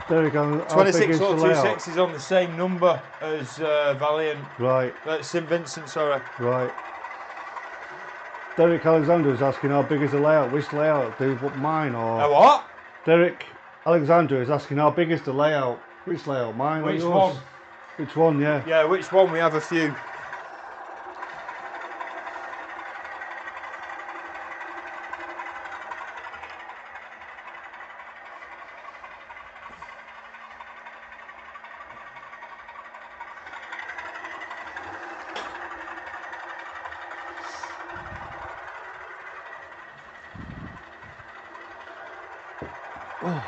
Speaker 2: Derek, how
Speaker 1: 26
Speaker 2: big is
Speaker 1: or
Speaker 2: the layout?
Speaker 1: 26 is on the same number as Valiant.
Speaker 2: Right,
Speaker 1: St Vincent, sorry.
Speaker 2: right. Derek Alexander is asking how big is the layout? Which layout? Mine or?
Speaker 1: A what?
Speaker 2: Derek Alexander is asking how big is the layout? Which layout? Mine or
Speaker 1: Which
Speaker 2: yours?
Speaker 1: one?
Speaker 2: Which one? Yeah.
Speaker 1: Yeah, which one? We have a few.
Speaker 2: Oh.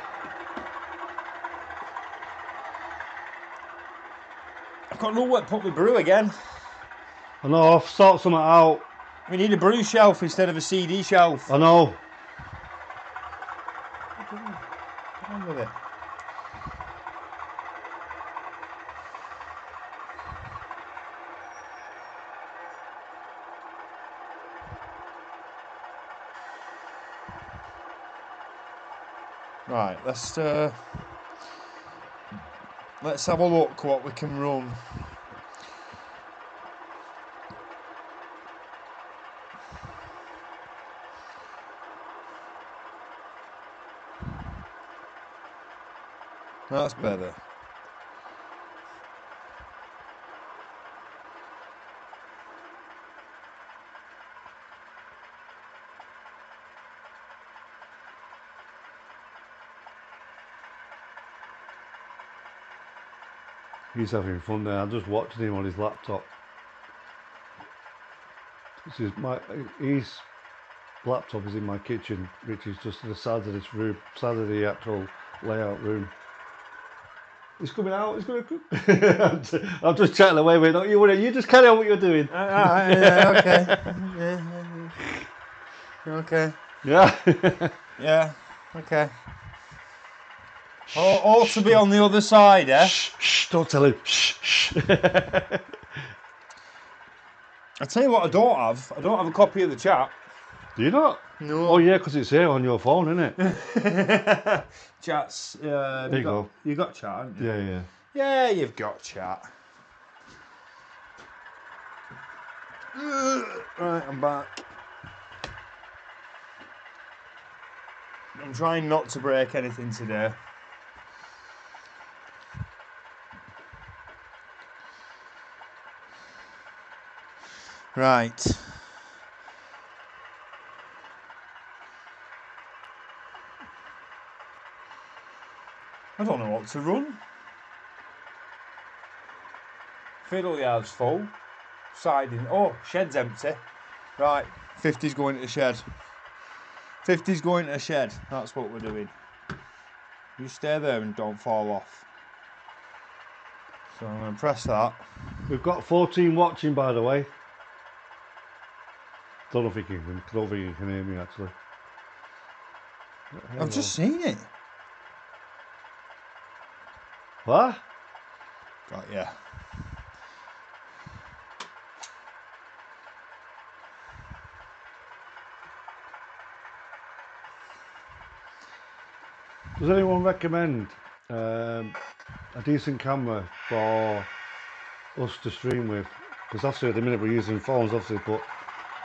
Speaker 1: I've got nowhere to put my brew again.
Speaker 2: I know. I've sorted something out.
Speaker 1: We need a brew shelf instead of a CD shelf.
Speaker 2: I know.
Speaker 1: Get on with it. Right, let's have a look what we can run. That's better.
Speaker 2: He's having fun there. I'm just watching him on his laptop. His laptop is in my kitchen, which is just to the side of this room, side of the actual layout room. He's coming out. He's going to. I'm just chatting away with it. You just carry on what you're doing.
Speaker 1: Yeah, okay. Okay.
Speaker 2: Yeah.
Speaker 1: Yeah. Okay. Or to be on the other side, eh?
Speaker 2: Shh, don't tell him. Shh.
Speaker 1: I tell you what, I don't have a copy of the chat.
Speaker 2: Do you not?
Speaker 1: No.
Speaker 2: Oh yeah, because it's here on your phone, isn't it?
Speaker 1: Chat's.
Speaker 2: There you go.
Speaker 1: You got chat, haven't you?
Speaker 2: Yeah.
Speaker 1: Yeah, you've got chat. Right, I'm back. I'm trying not to break anything today. Right. I don't know what to run. Fiddle yard's full. Siding. Oh, shed's empty. Right, 50's going to the shed. 50's going to the shed. That's what we're doing. You stay there and don't fall off. So I'm going to press that.
Speaker 2: We've got 14 watching, by the way. Don't think you can hear me actually.
Speaker 1: I've just seen it.
Speaker 2: What?
Speaker 1: Got ya.
Speaker 2: Does anyone recommend a decent camera for us to stream with? Because obviously at the minute we're using phones, obviously, but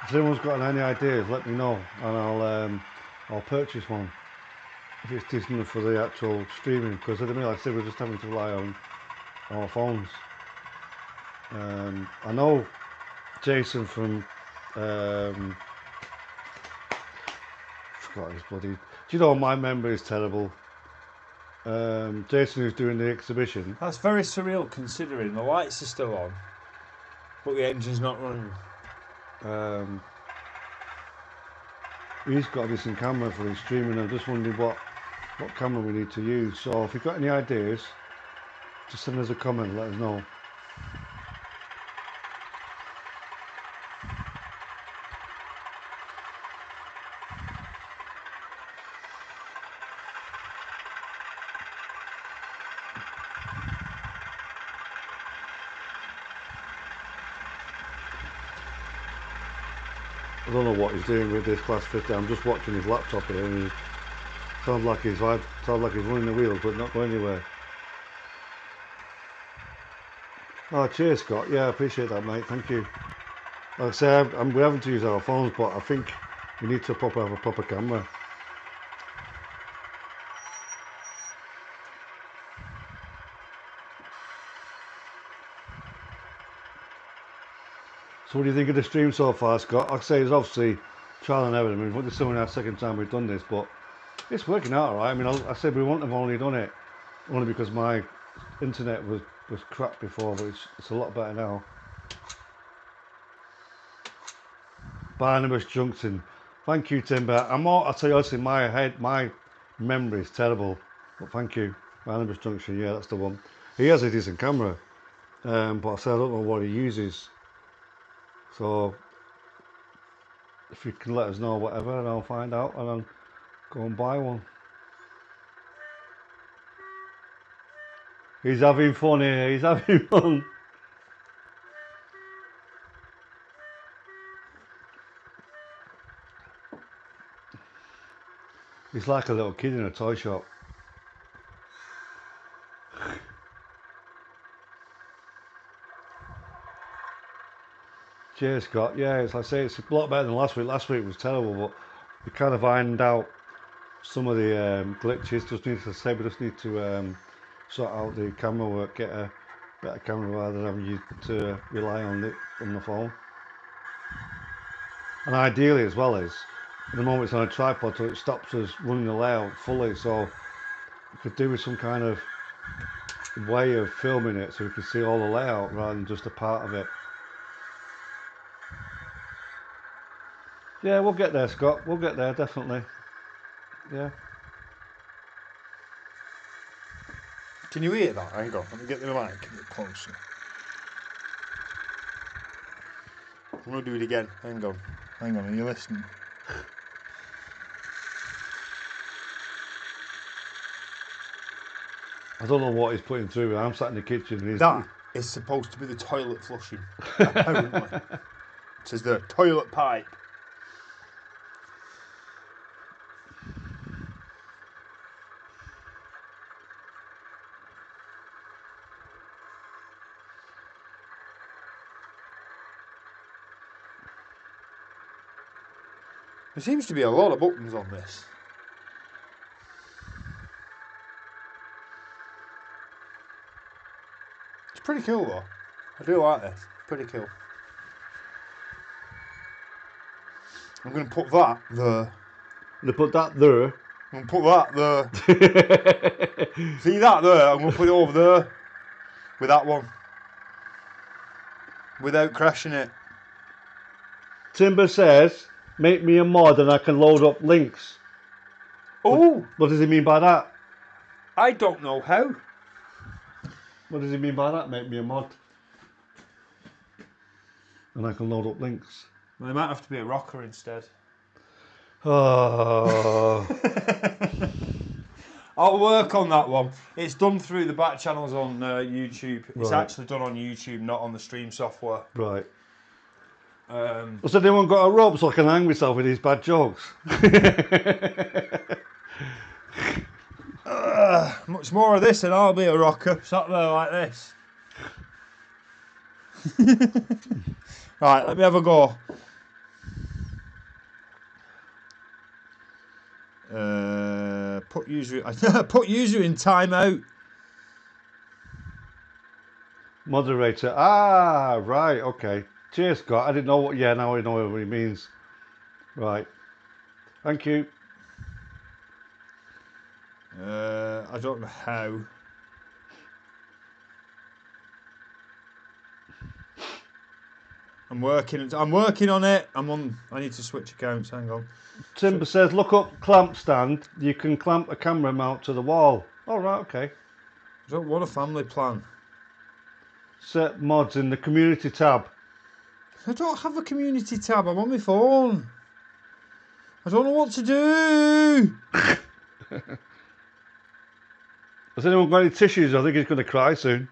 Speaker 2: if anyone's got any ideas, let me know and I'll purchase one if it's decent enough for the actual streaming. Because at the minute, like I said, we're just having to rely on our phones. I know Jason from forgot his bloody. Do you know my memory is terrible? Jason, who's doing the exhibition.
Speaker 1: That's very surreal considering the lights are still on, but the engine's not running.
Speaker 2: He's got a decent camera for his streaming. I'm just wondering what what camera we need to use. So if you've got any ideas, just send us a comment, let us know. I don't know what he's doing with this Class 50. I'm just watching his laptop here, and he sounds like he's running the wheels, but not going anywhere. Oh, cheers, Scott. Yeah, I appreciate that, mate. Thank you. Like I say, we haven't to use our phones, but I think we need to have a proper camera. So what do you think of the stream so far, Scott? Like I say, it's obviously trial and error. I mean, this is only our second time we've done this, but it's working out all right. I mean, I said we wouldn't have only done it only because my internet was crap before, but it's a lot better now. Barnabas Junction. Thank you, Timber. I'll tell you honestly, my memory is terrible, but thank you. Barnabas Junction, yeah, that's the one. He has a decent camera, but I said I don't know what he uses. So if you can let us know whatever, and I'll find out, and I'll go and buy one. He's having fun here, he's having fun. He's like a little kid in a toy shop. Cheers, Scott. Yeah, as I say, it's a lot better than last week. Last week was terrible, but we kind of ironed out some of the glitches. We just need to sort out the camera work, get a better camera rather than having you to rely on it on the phone. And ideally, as well as at the moment it's on a tripod, so it stops us running the layout fully. So we could do with some kind of way of filming it, so we could see all the layout rather than just a part of it. Yeah, we'll get there, Scott. We'll get there, definitely. Yeah.
Speaker 1: Can you hear that? Hang on, let me get the mic a bit closer. I'm going to do it again. Hang on, are you listening?
Speaker 2: I don't know what he's putting through. I'm sat in the kitchen. And
Speaker 1: that is supposed to be the toilet flushing, apparently. It says the toilet pipe. There seems to be a lot of buttons on this. It's pretty cool though. I do like this. Pretty cool. I'm going to put that there.
Speaker 2: They put that there.
Speaker 1: I'm going to put that there. See that there? I'm going to put it over there with that one. Without crashing it.
Speaker 2: Timber says, make me a mod and I can load up links.
Speaker 1: Oh!
Speaker 2: What does he mean by that?
Speaker 1: I don't know how.
Speaker 2: What does he mean by that? Make me a mod. And I can load up links.
Speaker 1: Well, it might have to be a rocker instead.
Speaker 2: Oh.
Speaker 1: I'll work on that one. It's done through the back channels on YouTube. It's
Speaker 2: Right.
Speaker 1: actually done on YouTube, not on the stream software.
Speaker 2: Right. Has anyone got a rope so I can hang myself with these bad jokes?
Speaker 1: Much more of this and I'll be a rocker. Sat there like this. Right, let me have a go. Put user in timeout.
Speaker 2: Moderator. Ah, right, okay. Cheers, Scott. I didn't know what. Yeah, now I know what he means. Right. Thank you.
Speaker 1: I don't know how. I'm working on it. I need to switch accounts. Hang on.
Speaker 2: Timber says, look up clamp stand. You can clamp a camera mount to the wall. All right, okay.
Speaker 1: What a family plan.
Speaker 2: Set mods in the community tab.
Speaker 1: I don't have a community tab. I'm on my phone. I don't know what to do.
Speaker 2: Has anyone got any tissues? I think he's going to cry soon.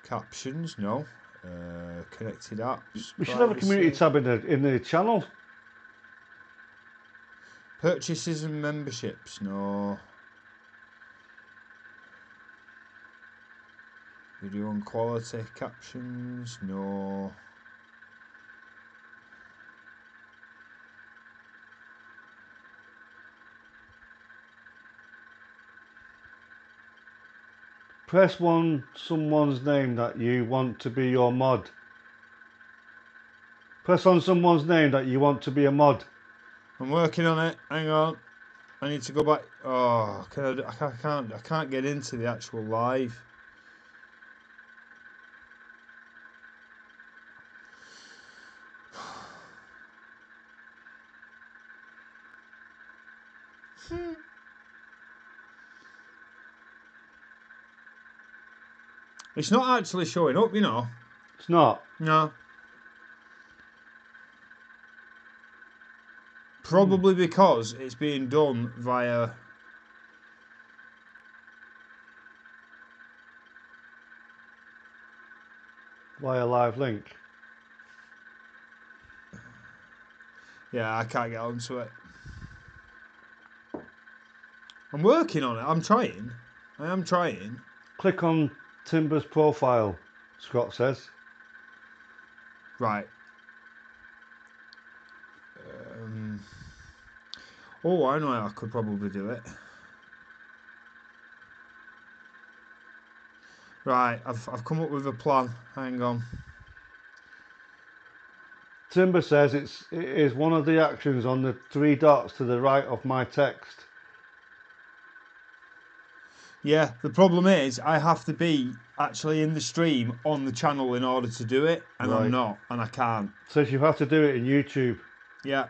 Speaker 1: Captions, no. Connected apps.
Speaker 2: We should have a community tab in the channel.
Speaker 1: Purchases and memberships, no. Video and quality, captions, no.
Speaker 2: Press someone's name that you want to be your mod. Press on someone's name that you want to be a mod.
Speaker 1: I'm working on it. Hang on. I need to go back. Oh, I can't get into the actual live. It's not actually showing up, you know.
Speaker 2: It's not?
Speaker 1: No. Probably because it's being done via...
Speaker 2: Via live link.
Speaker 1: Yeah, I can't get onto it. I'm working on it. I'm trying. I am trying.
Speaker 2: Click on Timber's profile, Scott says.
Speaker 1: Right. Oh, I know how I could probably do it. Right, I've come up with a plan. Hang on.
Speaker 2: Timber says it is one of the actions on the 3 dots to the right of my text.
Speaker 1: Yeah, the problem is I have to be actually in the stream on the channel in order to do it, and I'm not, and I can't.
Speaker 2: Says you have to do it in YouTube.
Speaker 1: Yeah.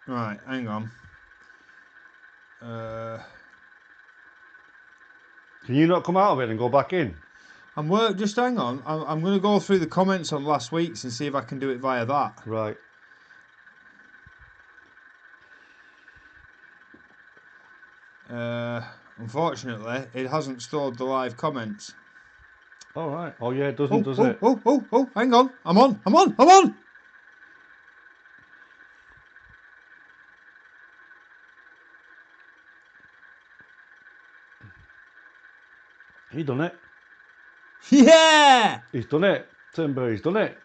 Speaker 1: Right, hang on.
Speaker 2: Can you not come out of it and go back in?
Speaker 1: Just hang on. I'm going to go through the comments on last week's and see if I can do it via that.
Speaker 2: Right.
Speaker 1: Unfortunately, it hasn't stored the live comments.
Speaker 2: All right. Oh yeah, it doesn't, does it?
Speaker 1: Oh, hang on. I'm on.
Speaker 2: He done it.
Speaker 1: Yeah!
Speaker 2: He's done it. Timber, he's done it.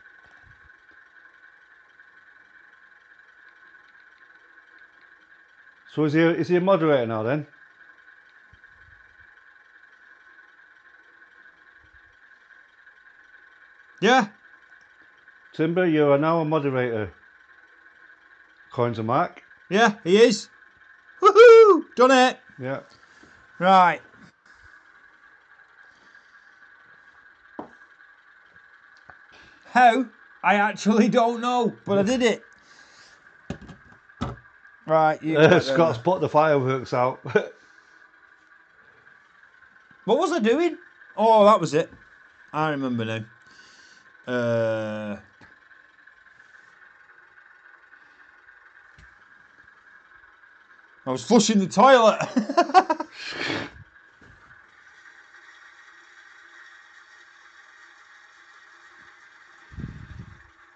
Speaker 2: So is he a moderator now then?
Speaker 1: Yeah.
Speaker 2: Timber, you are now a moderator. According to Mark.
Speaker 1: Yeah, he is. Woohoo! Done it.
Speaker 2: Yeah.
Speaker 1: Right. How? I actually don't know, but I did it. Right,
Speaker 2: Scott's put the fireworks out.
Speaker 1: What was I doing? Oh, that was it. I remember now. I was flushing the toilet.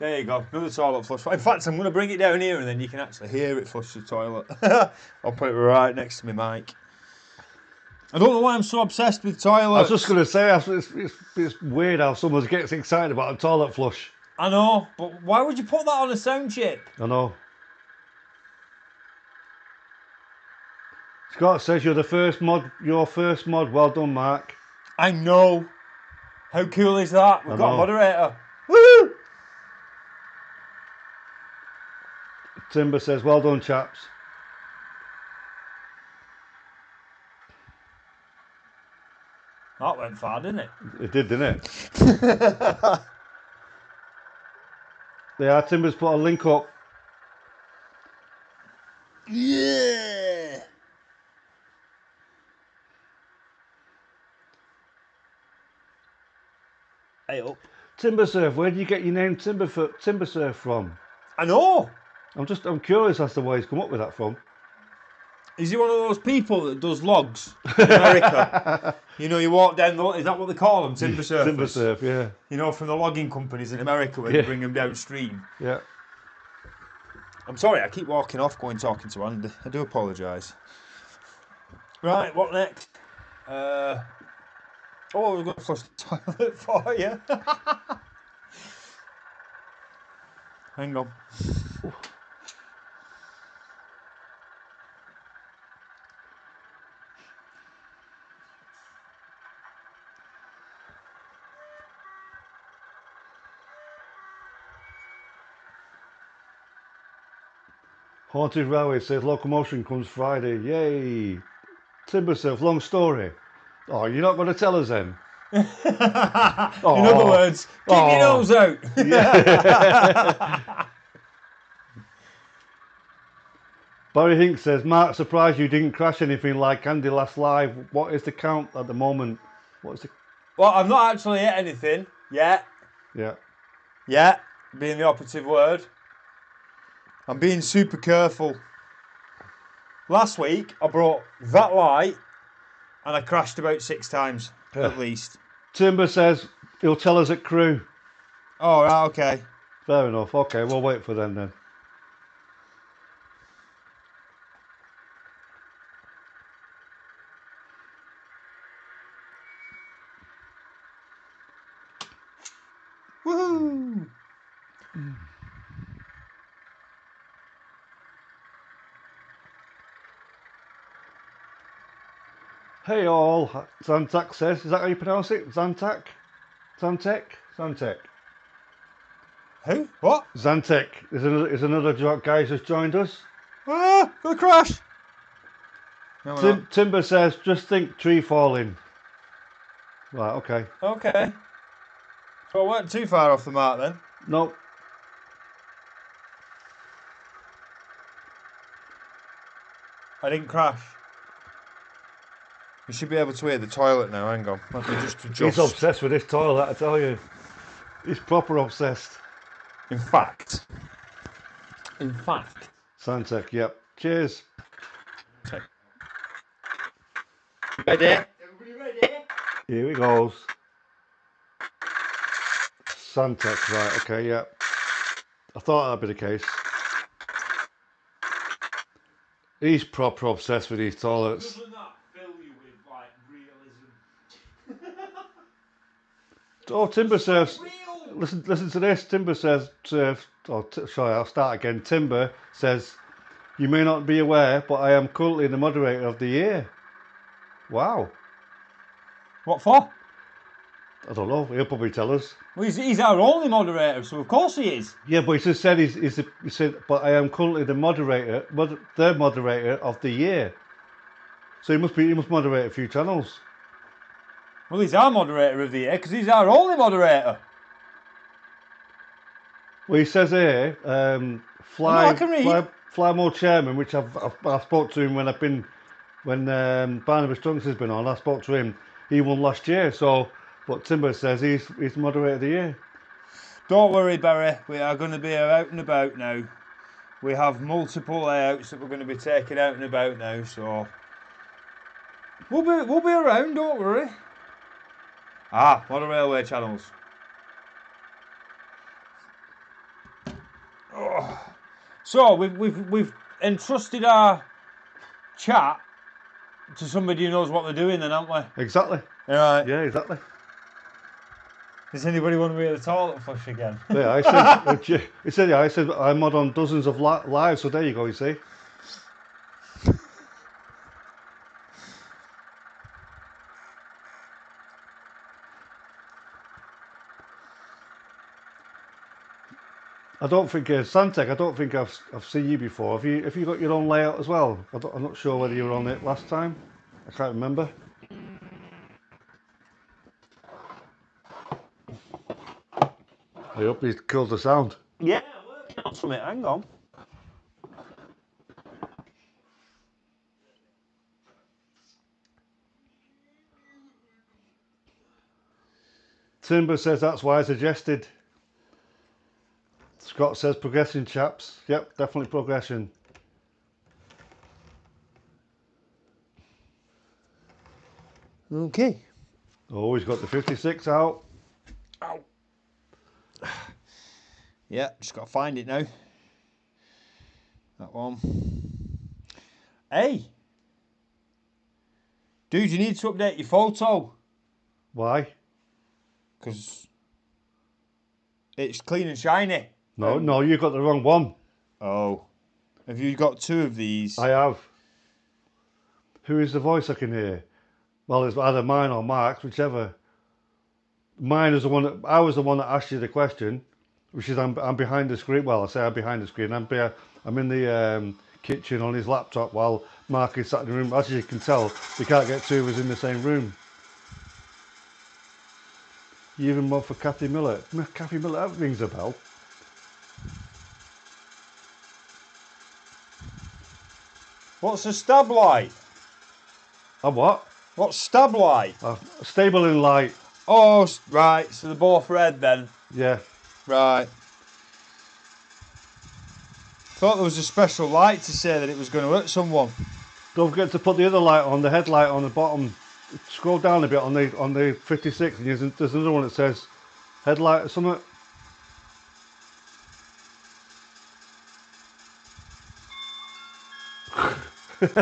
Speaker 1: There you go, another toilet flush. In fact, I'm going to bring it down here and then you can actually hear it flush the toilet. I'll put it right next to my mic. I don't know why I'm so obsessed with toilets.
Speaker 2: I was just going to say, it's weird how someone gets excited about a toilet flush.
Speaker 1: I know, but why would you put that on a sound chip?
Speaker 2: I know. Scott says you're the first mod. Your first mod. Well done, Mark.
Speaker 1: I know. How cool is that? We've
Speaker 2: I
Speaker 1: got a
Speaker 2: know.
Speaker 1: moderator. Woo!
Speaker 2: Timber says, well done, chaps.
Speaker 1: That went far, didn't it?
Speaker 2: It did, didn't it? Yeah, Timber's put a link up.
Speaker 1: Yeah. Hey up.
Speaker 2: Timber Surf, where do you get your name Timber Surf from?
Speaker 1: I know.
Speaker 2: I'm curious as to where he's come up with that from.
Speaker 1: Is he one of those people that does logs in America? You know, you walk down the... Is that what they call them? Timber surfers?
Speaker 2: Timber Surf, yeah.
Speaker 1: You know, from the logging companies in America where
Speaker 2: Yeah.
Speaker 1: they bring them downstream.
Speaker 2: Yeah.
Speaker 1: I'm sorry, I keep walking off going talking to Andy. I do apologise. Right, what next? Oh, we're going to flush the toilet for you. Hang on.
Speaker 2: Haunted Railway says locomotion comes Friday. Yay. Timber Surf, long story. Oh, you're not going to tell us then?
Speaker 1: In other words, keep your nose out.
Speaker 2: Barry Hink says, Mark, surprised you didn't crash anything like Andy last live. What is the count at the moment? What is the...
Speaker 1: Well, I've not actually hit anything yet.
Speaker 2: Yeah.
Speaker 1: Yet, being the operative word. I'm being super careful. Last week, I brought that light and I crashed about 6 times, at least.
Speaker 2: Timber says he'll tell us at crew.
Speaker 1: Oh, right, okay.
Speaker 2: Fair enough. Okay, we'll wait for them then.
Speaker 1: Woohoo!
Speaker 2: Hey all, Zantac says, is that how you pronounce it? Zantac? Zantec? Zantec.
Speaker 1: Who? What?
Speaker 2: Zantec is another guy who's just joined us.
Speaker 1: Ah, gonna crash. No,
Speaker 2: Timber says, just think tree falling. Right, okay.
Speaker 1: Okay. So I weren't too far off the mark then.
Speaker 2: Nope.
Speaker 1: I didn't crash. You should be able to hear the toilet now. Hang on. Let me just adjust.
Speaker 2: He's obsessed with this toilet, I tell you. He's proper obsessed.
Speaker 1: In fact.
Speaker 2: Zantec, yep. Cheers.
Speaker 1: Ready? Everybody ready?
Speaker 2: Here he goes. Zantec, right, okay, yeah. I thought that'd be the case. He's proper obsessed with these toilets.
Speaker 1: Doesn't that fill you with, like, realism?
Speaker 2: Oh, Timber says, listen to this. Timber says, sorry, I'll start again. Timber says, you may not be aware, but I am currently the moderator of the year. Wow.
Speaker 1: What for?
Speaker 2: I don't know. He'll probably tell us.
Speaker 1: Well, he's our only moderator, so of course he is.
Speaker 2: Yeah, but he just said he said, but I am currently the moderator of the year. So he must moderate a few channels.
Speaker 1: Well, he's our moderator of the year because he's our only moderator.
Speaker 2: Well, he says here, Fly More Chairman, which I've spoke to him when Barnabas Trunks has been on. I spoke to him. He won last year, so. But Timber says he's moderator of the year.
Speaker 1: Don't worry, Barry. We are going to be out and about now. We have multiple layouts that we're going to be taking out and about now, so we'll be around. Don't worry. Ah, what are railway channels? Oh. So we've entrusted our chat to somebody who knows what they're doing, then, haven't we?
Speaker 2: Exactly.
Speaker 1: Right.
Speaker 2: Yeah, exactly.
Speaker 1: Does anybody want to be at the toilet flush again?
Speaker 2: Yeah, I said, he said, yeah, I said, I'm mod on dozens of lives, so there you go, you see. I don't think, Santec, I don't think I've seen you before. Have you got your own layout as well? I'm not sure whether you were on it last time. I can't remember. I hope he's killed the sound.
Speaker 1: Yeah, working on something. Hang on.
Speaker 2: Timber says that's why I suggested. Scott says progression, chaps. Yep, definitely progression.
Speaker 1: Okay.
Speaker 2: Oh, he's got the 56 out.
Speaker 1: Ow. Yeah, just got to find it now. That one. Hey. Dude, you need to update your photo.
Speaker 2: Why?
Speaker 1: Because it's clean and shiny.
Speaker 2: No, no, you got the wrong one.
Speaker 1: Oh. Have you got two of these?
Speaker 2: I have. Who is the voice I can hear? Well, it's either mine or Mark's, whichever. Mine is the one that I was the one that asked you the question, which is I'm behind the screen. Well, I say I'm behind the screen. I'm in the kitchen on his laptop while Mark is sat in the room. As you can tell, we can't get two of us in the same room. You even mod for Kathy Miller. Kathy Miller, that rings a bell.
Speaker 1: What's a stab light?
Speaker 2: A what?
Speaker 1: What's stab light?
Speaker 2: A stabling light.
Speaker 1: Oh, right. So they're both red then.
Speaker 2: Yeah.
Speaker 1: Right. Thought there was a special light to say that it was going to hurt someone.
Speaker 2: Don't forget to put the other light on, the headlight on the bottom. Scroll down a bit on the 56, and there's another one that says headlight or something.
Speaker 1: I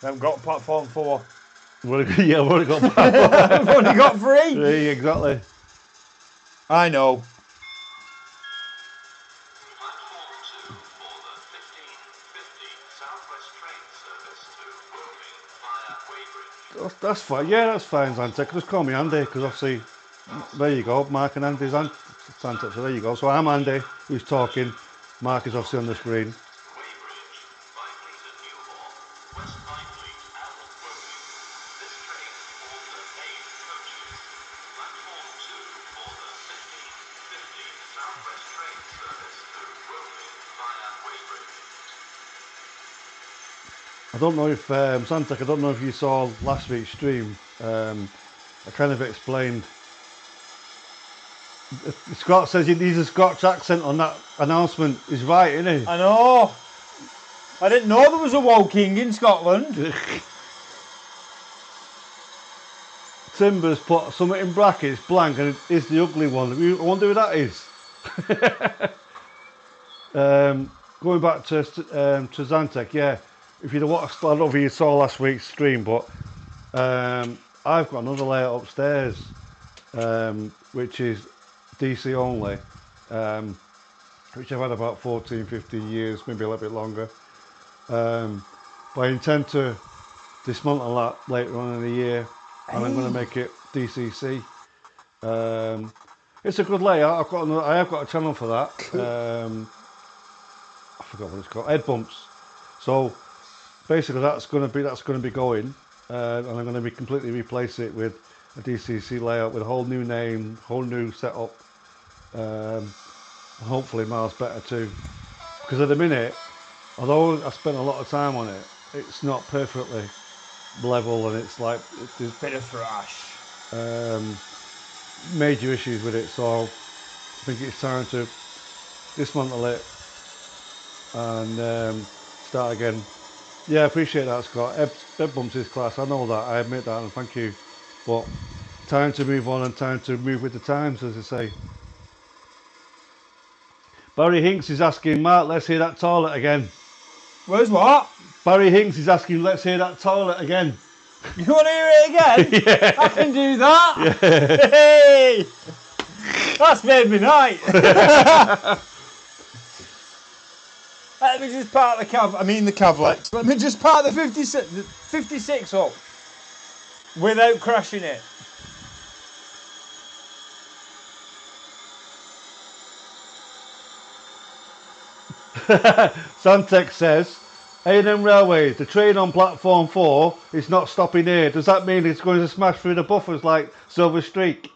Speaker 1: haven't got platform 4.
Speaker 2: Yeah, we've already got
Speaker 1: I've only got 3.
Speaker 2: Yeah, exactly.
Speaker 1: I know.
Speaker 2: That's fine. Yeah, that's fine, Zantec. Just call me Andy, because obviously, there you go. Mark and Andy's Zantec. So there you go. So I'm Andy, who's talking. Mark is obviously on the screen. I don't know if, Santec, I don't know if you saw last week's stream. I kind of explained. Scott says he needs a Scotch accent on that announcement. He's right, isn't he?
Speaker 1: I know. I didn't know there was a Woking in Scotland.
Speaker 2: Timbers put something in brackets, blank, and it's the ugly one. I wonder who that is. Going back to Zantec, yeah. If you'd watched, I don't know if you saw last week's stream, but I've got another layout upstairs, which is DC only, which I've had about 14, 15 years, maybe a little bit longer. But I intend to dismantle that later on in the year, and I'm going to make it DCC. It's a good layout. I have got a channel for that. I forgot what it's called. Head bumps. So basically, that's going to be going, and I'm going to be completely replace it with a DCC layout with a whole new name, whole new setup. Hopefully miles better too, because at the minute, although I spent a lot of time on it, it's not perfectly level, and it's like there's
Speaker 1: Bit of thrash.
Speaker 2: major issues with it. So I think it's time to dismantle it and start again. Yeah, I appreciate that, Scott. Head bumps is class. I know that. I admit that, and thank you. But time to move on and time to move with the times, as I say. Barry Hinks is asking, Mark, let's hear that toilet again.
Speaker 1: Where's what?
Speaker 2: Barry Hinks is asking, let's hear that toilet again.
Speaker 1: You want to hear it again?
Speaker 2: Yeah.
Speaker 1: I can do that.
Speaker 2: Yeah.
Speaker 1: Hey! That's made me night. Let me just park the Cavlex. Let me just park the 56 up without crashing it.
Speaker 2: Santex says, A&M Railways, the train on platform 4 is not stopping here. Does that mean it's going to smash through the buffers like Silver Streak?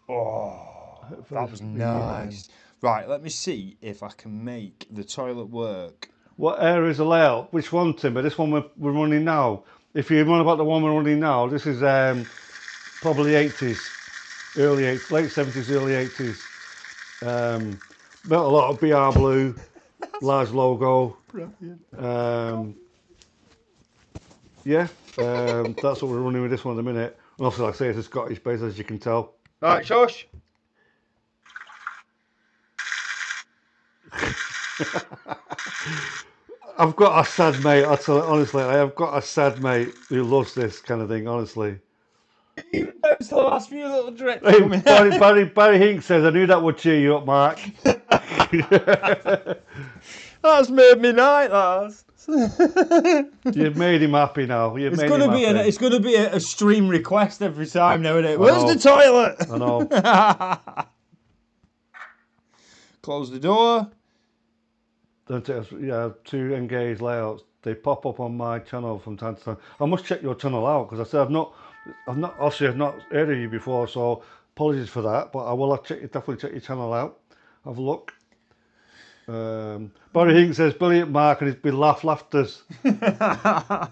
Speaker 1: Oh, that was nice. Right, let me see if I can make the toilet work.
Speaker 2: What area is allowed? Which one, Timber? This one we're running now. If you're on about the one we're running now, this is probably 80s, late 70s, early 80s. Built a lot of BR blue, large logo.
Speaker 1: Brilliant.
Speaker 2: Yeah, that's what we're running with this one at the minute. And obviously, like I say, it's a Scottish base, as you can tell.
Speaker 1: Right, shush.
Speaker 2: I've got a sad mate, I tell you, honestly, I have got a sad mate who loves this kind of thing, honestly.
Speaker 1: It's the last few little drips
Speaker 2: Hey,
Speaker 1: coming out.
Speaker 2: Barry Hinks says, I knew that would cheer you up, Mark.
Speaker 1: That's made me night, that's.
Speaker 2: You've made him happy now.
Speaker 1: It's gonna be a stream request every time now, isn't it? Where's the toilet?
Speaker 2: I know.
Speaker 1: Close the door.
Speaker 2: Yeah, to engage layouts. They pop up on my channel from time to time. I must check your channel out because I said I've not heard of you before, so apologies for that. But I will definitely check your channel out. Have a look. Barry Hinks says, "Brilliant, Mark," and it's been laughters. Typical.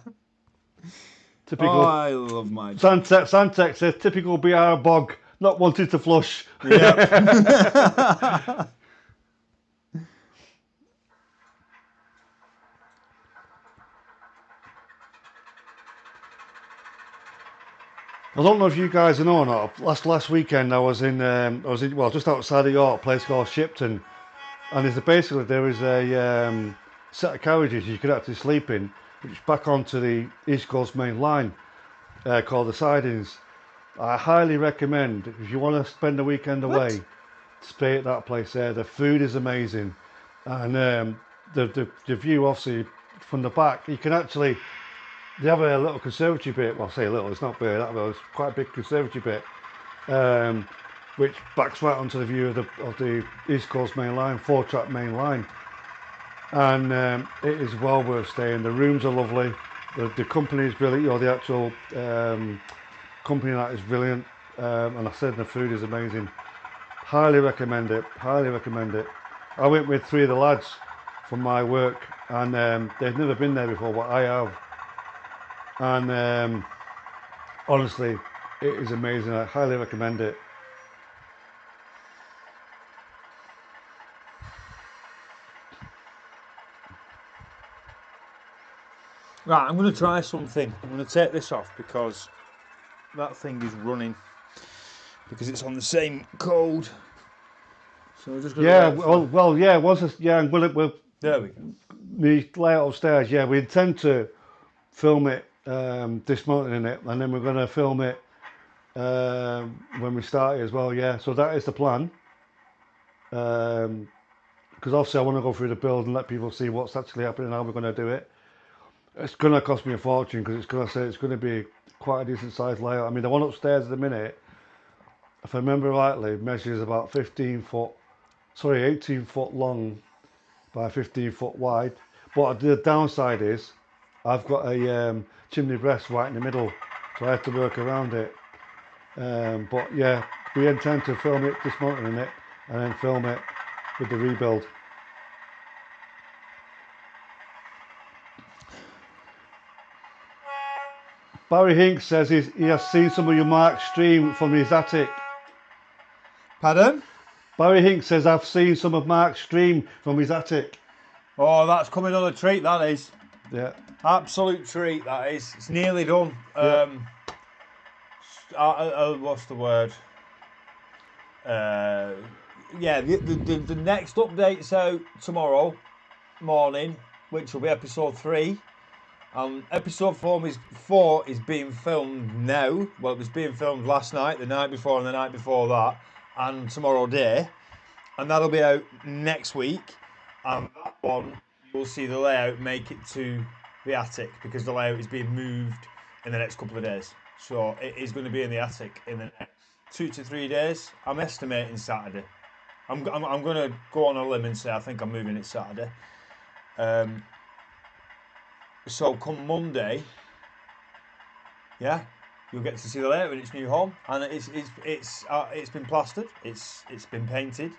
Speaker 1: Oh, I love my.
Speaker 2: Santex says, "Typical BR bog, not wanting to flush."
Speaker 1: Yep.
Speaker 2: I don't know if you guys know or not. Last weekend I was in well, just outside of York, a place called Shipton, and there is a set of carriages you could actually sleep in, which is back onto the East Coast Main Line, called the Sidings. I highly recommend, if you want to spend a weekend away, stay at that place there. The food is amazing, and the view, obviously, from the back, you can actually. They have a little conservatory bit. Well, I say a little, it's not big, it's quite a big conservatory bit, which backs right onto the view of the East Coast Main Line, 4-track main line. And it is well worth staying. The rooms are lovely. The company is brilliant. The actual company that is brilliant. And I said the food is amazing. Highly recommend it. Highly recommend it. I went with 3 of the lads from my work, and they've never been there before, but I have. And honestly, it is amazing. I highly recommend it.
Speaker 1: Right, I'm going to try something. I'm going to take this off because that thing is running because it's on the same code. So we're just going
Speaker 2: Yeah,
Speaker 1: to
Speaker 2: yeah. And we'll
Speaker 1: there we go.
Speaker 2: The layout upstairs. Yeah, we intend to film it this morning in it, and then we're going to film it when we start it as well. Yeah, so that is the plan. Because obviously I want to go through the build and let people see what's actually happening and how we're going to do it. It's going to cost me a fortune because it's going to be quite a decent sized layout. I mean, the one upstairs at the minute, if I remember rightly, measures about 18 foot long by 15 foot wide. But the downside is I've got a chimney breast right in the middle, so I have to work around it. But yeah, we intend to film it this morning in it, and then film it with the rebuild. Barry Hinks says he has seen some of your Mark's stream from his attic.
Speaker 1: Pardon?
Speaker 2: Barry Hinks says, I've seen some of Mark's stream from his attic.
Speaker 1: Oh, that's coming on a treat, that is.
Speaker 2: Yeah.
Speaker 1: Absolute treat, that is. It's nearly done.
Speaker 2: Yeah.
Speaker 1: What's the word? yeah, the next update's out tomorrow morning, which will be episode 3. Episode 4 is being filmed now. Well, it was being filmed last night, the night before, and the night before that, and tomorrow day. And that'll be out next week. And that one, you'll see the layout make it to the attic because the layout is being moved in the next couple of days. So it is going to be in the attic in the next 2 to 3 days. I'm estimating Saturday. I'm going to go on a limb and say I think I'm moving it Saturday. So come Monday, yeah, you'll get to see the layout in its new home, and it's been plastered, it's been painted.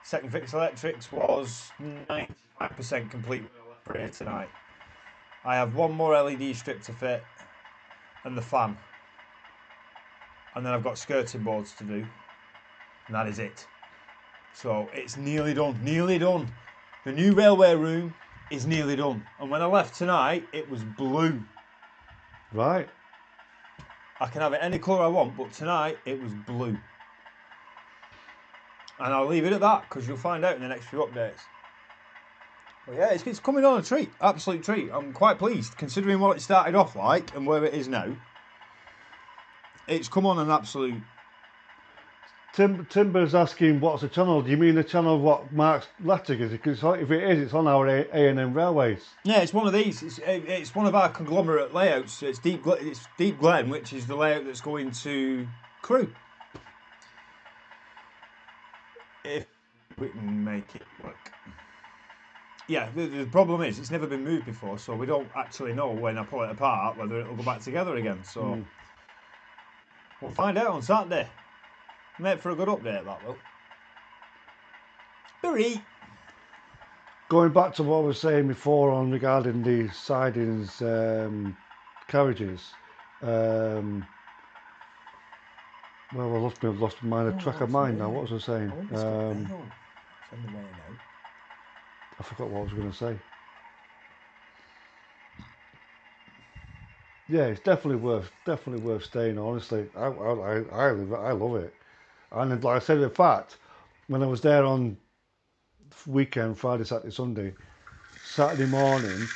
Speaker 1: Second Fix Electrics was 95% complete when I left for here tonight. I have one more LED strip to fit, and the fan, and then I've got skirting boards to do, and that is it. So it's nearly done, nearly done. The new railway room is nearly done. And when I left tonight, it was blue.
Speaker 2: Right.
Speaker 1: I can have it any colour I want, but tonight it was blue. And I'll leave it at that, because you'll find out in the next few updates. But yeah, it's coming on a treat, absolute treat. I'm quite pleased, considering what it started off like and where it is now. It's come on an absolute...
Speaker 2: Timber's asking what's the channel. Do you mean the channel of what Mark's Electric is? Because if it is, it's on our A&M Railways.
Speaker 1: Yeah, it's one of these. It's one of our conglomerate layouts. It's Deep Glen, which is the layout that's going to Crewe. If we can make it work. Yeah, the problem is it's never been moved before, so we don't actually know when I pull it apart whether it'll go back together again. So we'll find out on Saturday. Made for a good update, that will. Barry.
Speaker 2: Going back to what I was saying before on regarding the sidings, carriages. Well, I've lost my track of mind now. What was I saying? I forgot what I was going to say. Yeah, it's definitely worth staying. Honestly, I love it. And like I said, in fact, when I was there on weekend, Friday, Saturday, Sunday, Saturday morning,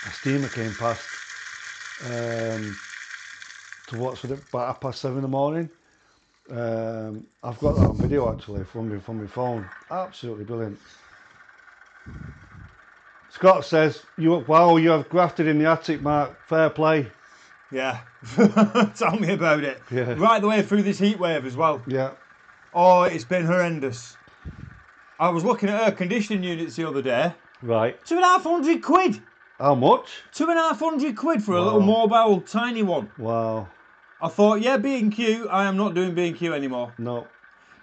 Speaker 2: a steamer came past to watch with it about 7:30 in the morning. I've got that on video actually from my phone. Absolutely brilliant. Scott says, you have grafted in the attic, Mark. Fair play.
Speaker 1: Yeah. Tell me about it.
Speaker 2: Yeah.
Speaker 1: Right the way through this heat wave as well.
Speaker 2: Yeah.
Speaker 1: Oh, it's been horrendous. I was looking at air conditioning units the other day.
Speaker 2: Right.
Speaker 1: £250.
Speaker 2: How much?
Speaker 1: £250 for a little mobile tiny one.
Speaker 2: Wow.
Speaker 1: I thought, yeah, B&Q. I am not doing B&Q anymore.
Speaker 2: No.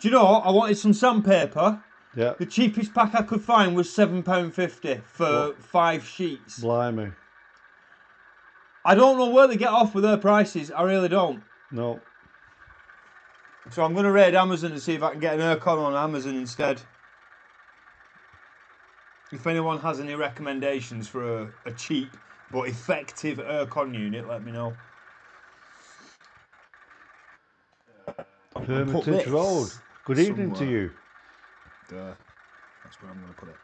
Speaker 1: Do you know, I wanted some sandpaper.
Speaker 2: Yeah.
Speaker 1: The cheapest pack I could find was £7.50 for 5 sheets.
Speaker 2: Blimey.
Speaker 1: I don't know where they get off with their prices. I really don't.
Speaker 2: No.
Speaker 1: So I'm going to raid Amazon and see if I can get an aircon on Amazon instead. If anyone has any recommendations for a cheap but effective aircon unit, let me know.
Speaker 2: Hermitage Road. Good evening to you.
Speaker 1: That's where I'm going to put it.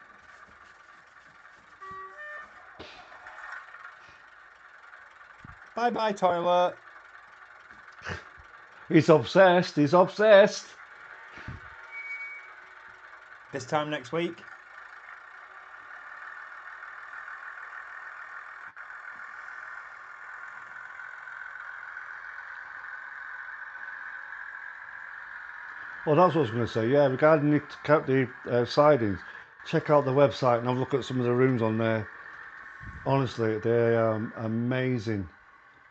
Speaker 1: Bye bye, toilet.
Speaker 2: He's obsessed. He's obsessed.
Speaker 1: This time next week.
Speaker 2: Well, that's what I was going to say. Yeah, regarding the sidings, check out the website and have a look at some of the rooms on there. Honestly, they are amazing,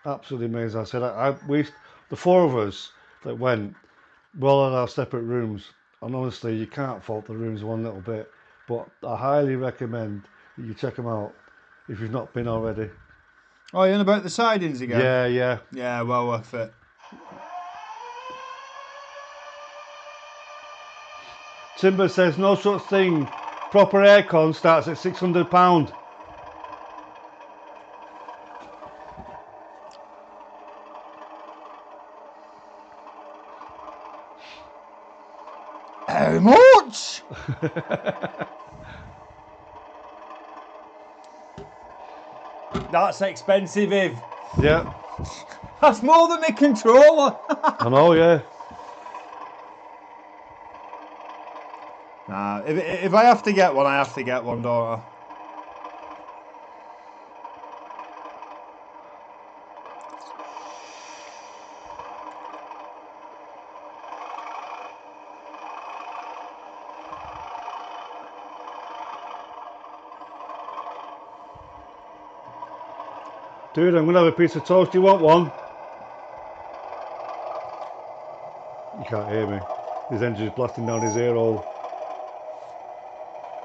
Speaker 2: absolutely amazing. I said, the 4 of us that went, we all had our separate rooms, and honestly, you can't fault the rooms one little bit. But I highly recommend that you check them out if you've not been already.
Speaker 1: Oh, you're on about the sidings again?
Speaker 2: Yeah, yeah.
Speaker 1: Yeah, well worth it.
Speaker 2: Timber says no such thing. Proper aircon starts at £600.
Speaker 1: How much? That's expensive, Iv.
Speaker 2: Yeah.
Speaker 1: That's more than my controller.
Speaker 2: I know, yeah.
Speaker 1: Nah, if I have to get one, I have to get one, don't I?
Speaker 2: Dude, I'm going to have a piece of toast. Do you want one? You can't hear me. His engine's blasting down his ear hole.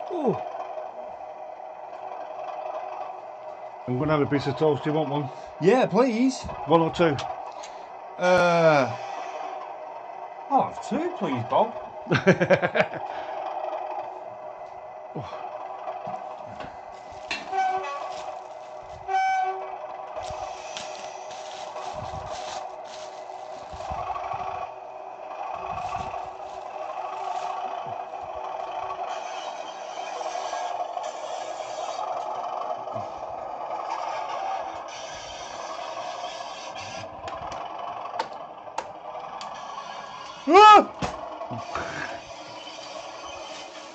Speaker 2: Oh. I'm going to have a piece of toast. Do you want one?
Speaker 1: Yeah, please.
Speaker 2: One or two?
Speaker 1: I'll have two, please, Bob.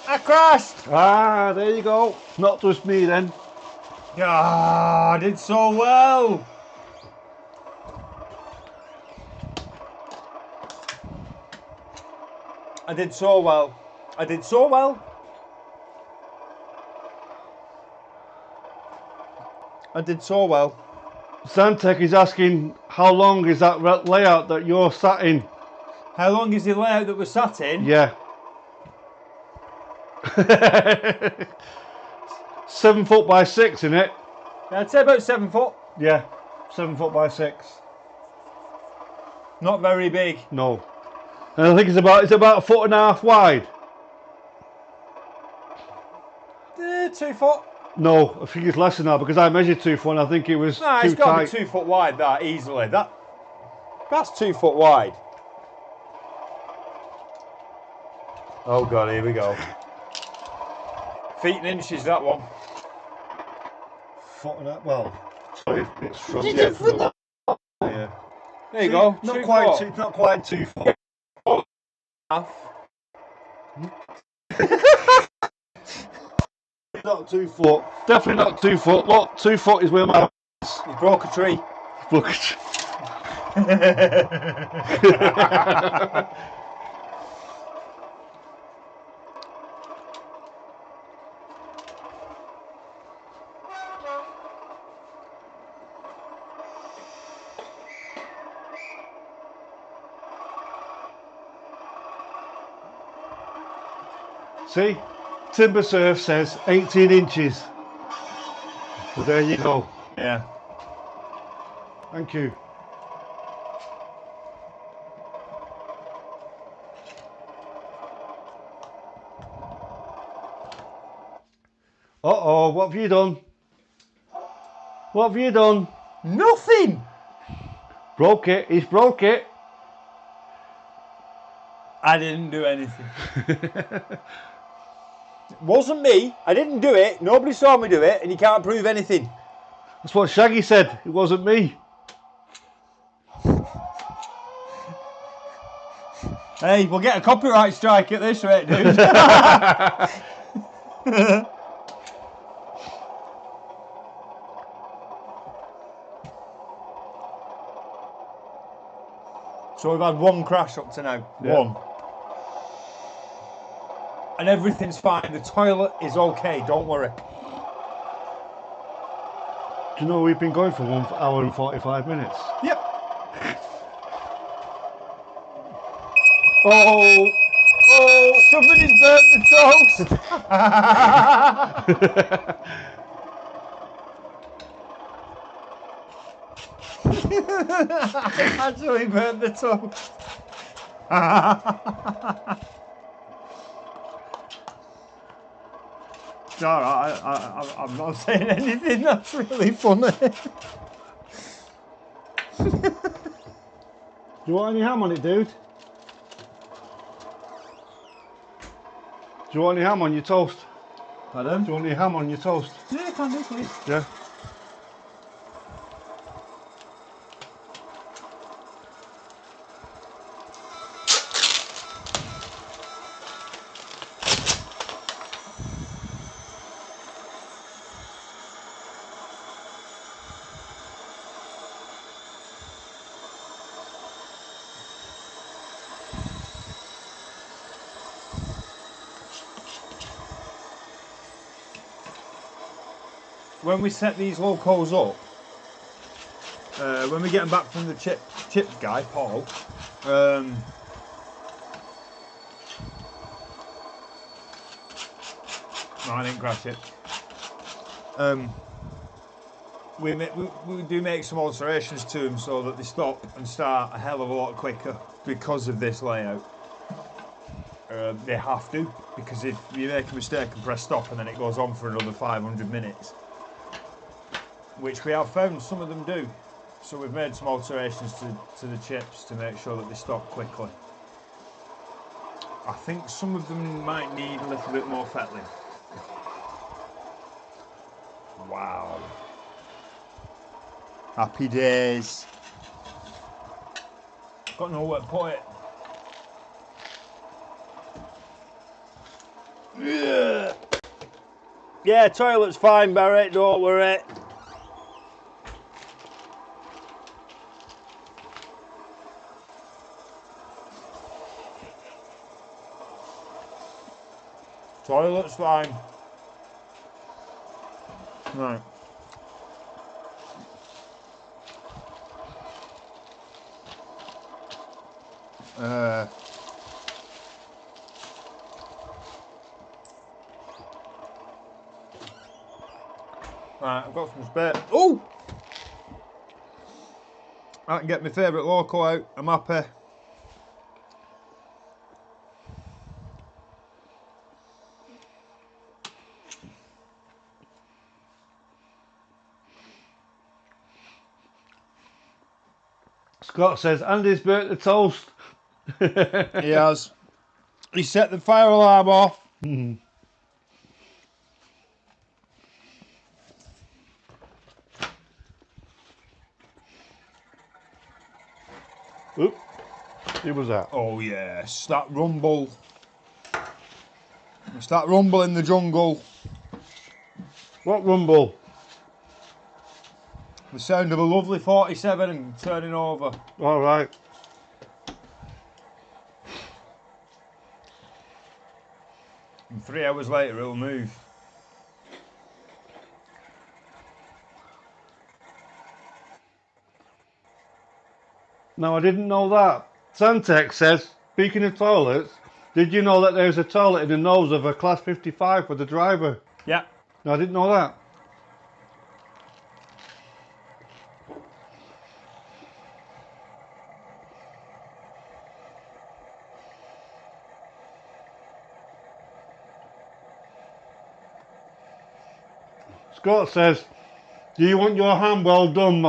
Speaker 1: I crashed!
Speaker 2: Ah, there you go. Not just me then.
Speaker 1: Ah, I did so well. I did so well. I did so well. I did so well.
Speaker 2: Zantec is asking how long is that layout that you're sat in?
Speaker 1: How long is the layout that we're sat in?
Speaker 2: Yeah. 7 foot by 6 in it.
Speaker 1: I'd say about 7 foot.
Speaker 2: Yeah, 7 foot by 6.
Speaker 1: Not very big.
Speaker 2: No. And I think it's about 1.5 foot wide.
Speaker 1: 2 foot.
Speaker 2: No, I think it's less than that because I measured 2 foot and I think it was
Speaker 1: Nah,
Speaker 2: too
Speaker 1: it's got
Speaker 2: tight.
Speaker 1: to be 2 foot wide, that, easily. That's 2 foot wide. Oh God, here we go. Feet and inches, that one.
Speaker 2: Foot and a, well, it's from
Speaker 1: You
Speaker 2: yeah,
Speaker 1: did for that.
Speaker 2: yeah.
Speaker 1: There you go.
Speaker 2: Not
Speaker 1: 2
Speaker 2: quite,
Speaker 1: foot.
Speaker 2: not quite 2 foot.
Speaker 1: Half.
Speaker 2: Not 2 foot. Definitely not 2 foot. Look, 2 foot is where my
Speaker 1: You broke a tree.
Speaker 2: look. See, Timber Surf says 18 inches. So there you go.
Speaker 1: Yeah.
Speaker 2: Thank you. Uh-oh, what have you done? What have you done?
Speaker 1: Nothing.
Speaker 2: Broke it, he's broke it.
Speaker 1: I didn't do anything. It wasn't me. I didn't do it. Nobody saw me do it, and you can't prove anything.
Speaker 2: That's what Shaggy said, it wasn't me.
Speaker 1: Hey, we'll get a copyright strike at this rate, dude. So we've had one crash up to now.
Speaker 2: Yeah.
Speaker 1: One. And everything's fine. The toilet is okay. Don't worry.
Speaker 2: Do you know we've been going for 1 hour and 45 minutes?
Speaker 1: Yep.
Speaker 2: Oh!
Speaker 1: Oh, somebody's burnt the toast. Actually burnt the toast. It's alright, I'm not saying anything. That's really funny.
Speaker 2: You want any ham on it, dude? Do you want any ham on your toast?
Speaker 1: Pardon?
Speaker 2: Do you want any ham on your toast?
Speaker 1: Yeah, you can do, please.
Speaker 2: Yeah.
Speaker 1: When we set these locos up, when we get them back from the chip guy, Paul, no, I didn't crash it. We do make some alterations to them so that they stop and start a hell of a lot quicker because of this layout. They have to, because if you make a mistake and press stop and then it goes on for another 500 minutes, which we have found some of them do. So we've made some alterations to the chips to make sure that they stop quickly. I think some of them might need a little bit more fettling. Wow. Happy days. Got nowhere to put it. Yeah, toilet's fine, Barrett, don't worry. Toilet's fine. Right. Right, I've got some spare. Oh! I can get my favourite loco out. I'm happy.
Speaker 2: Scott says, Andy's burnt the toast.
Speaker 1: He has. He set the fire alarm off.
Speaker 2: Oop. Who was that?
Speaker 1: Oh yes, that rumble. It's that rumble in the jungle.
Speaker 2: What rumble?
Speaker 1: The sound of a lovely 47 and turning over.
Speaker 2: All right.
Speaker 1: And 3 hours later it'll move.
Speaker 2: No, I didn't know that. Santex says, speaking of toilets, did you know that there's a toilet in the nose of a Class 55 for the driver?
Speaker 1: Yeah.
Speaker 2: No, I didn't know that. Scott says, do you want your ham well done,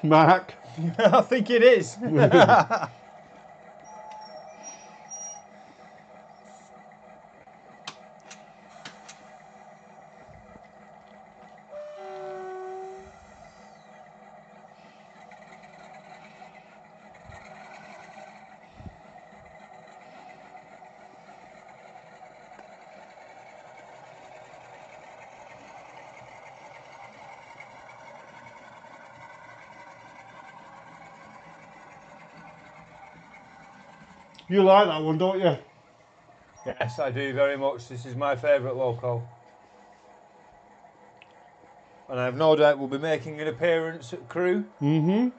Speaker 2: Mark?
Speaker 1: I think it is.
Speaker 2: You like that one, don't you?
Speaker 1: Yes, I do very much. This is my favourite loco. And I have no doubt we'll be making an appearance at Crew.
Speaker 2: Mm-hmm.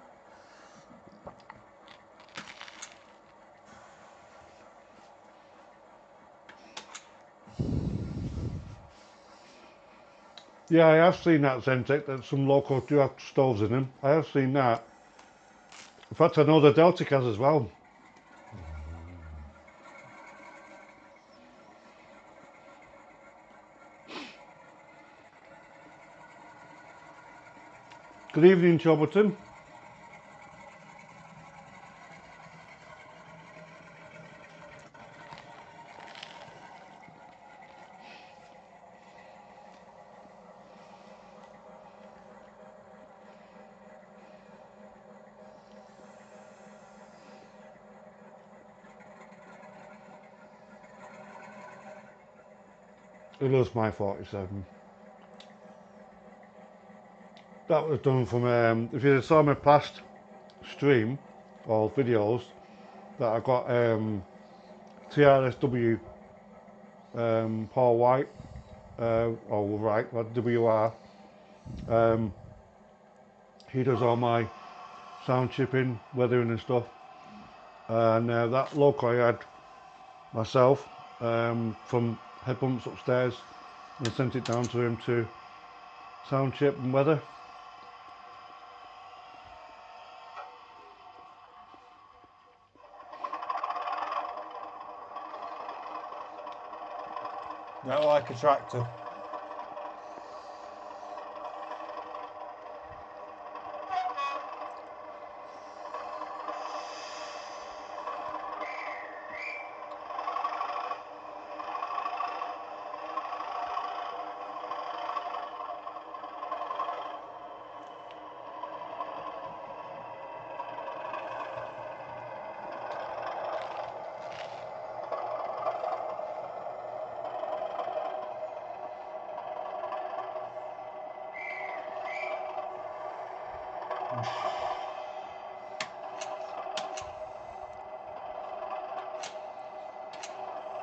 Speaker 2: Yeah, I have seen that, Zentec, that some locals do have stoves in them. I have seen that. In fact, I know the Deltic has as well. Good evening, Choberton. It was my 47. That was done from, if you saw my past stream or videos, that I got TRSW Paul White, or Wright, WR. He does all my sound chipping, weathering and stuff. And that local I had myself from head pumps upstairs, and I sent it down to him to sound chip and weather.
Speaker 1: Not like a tractor.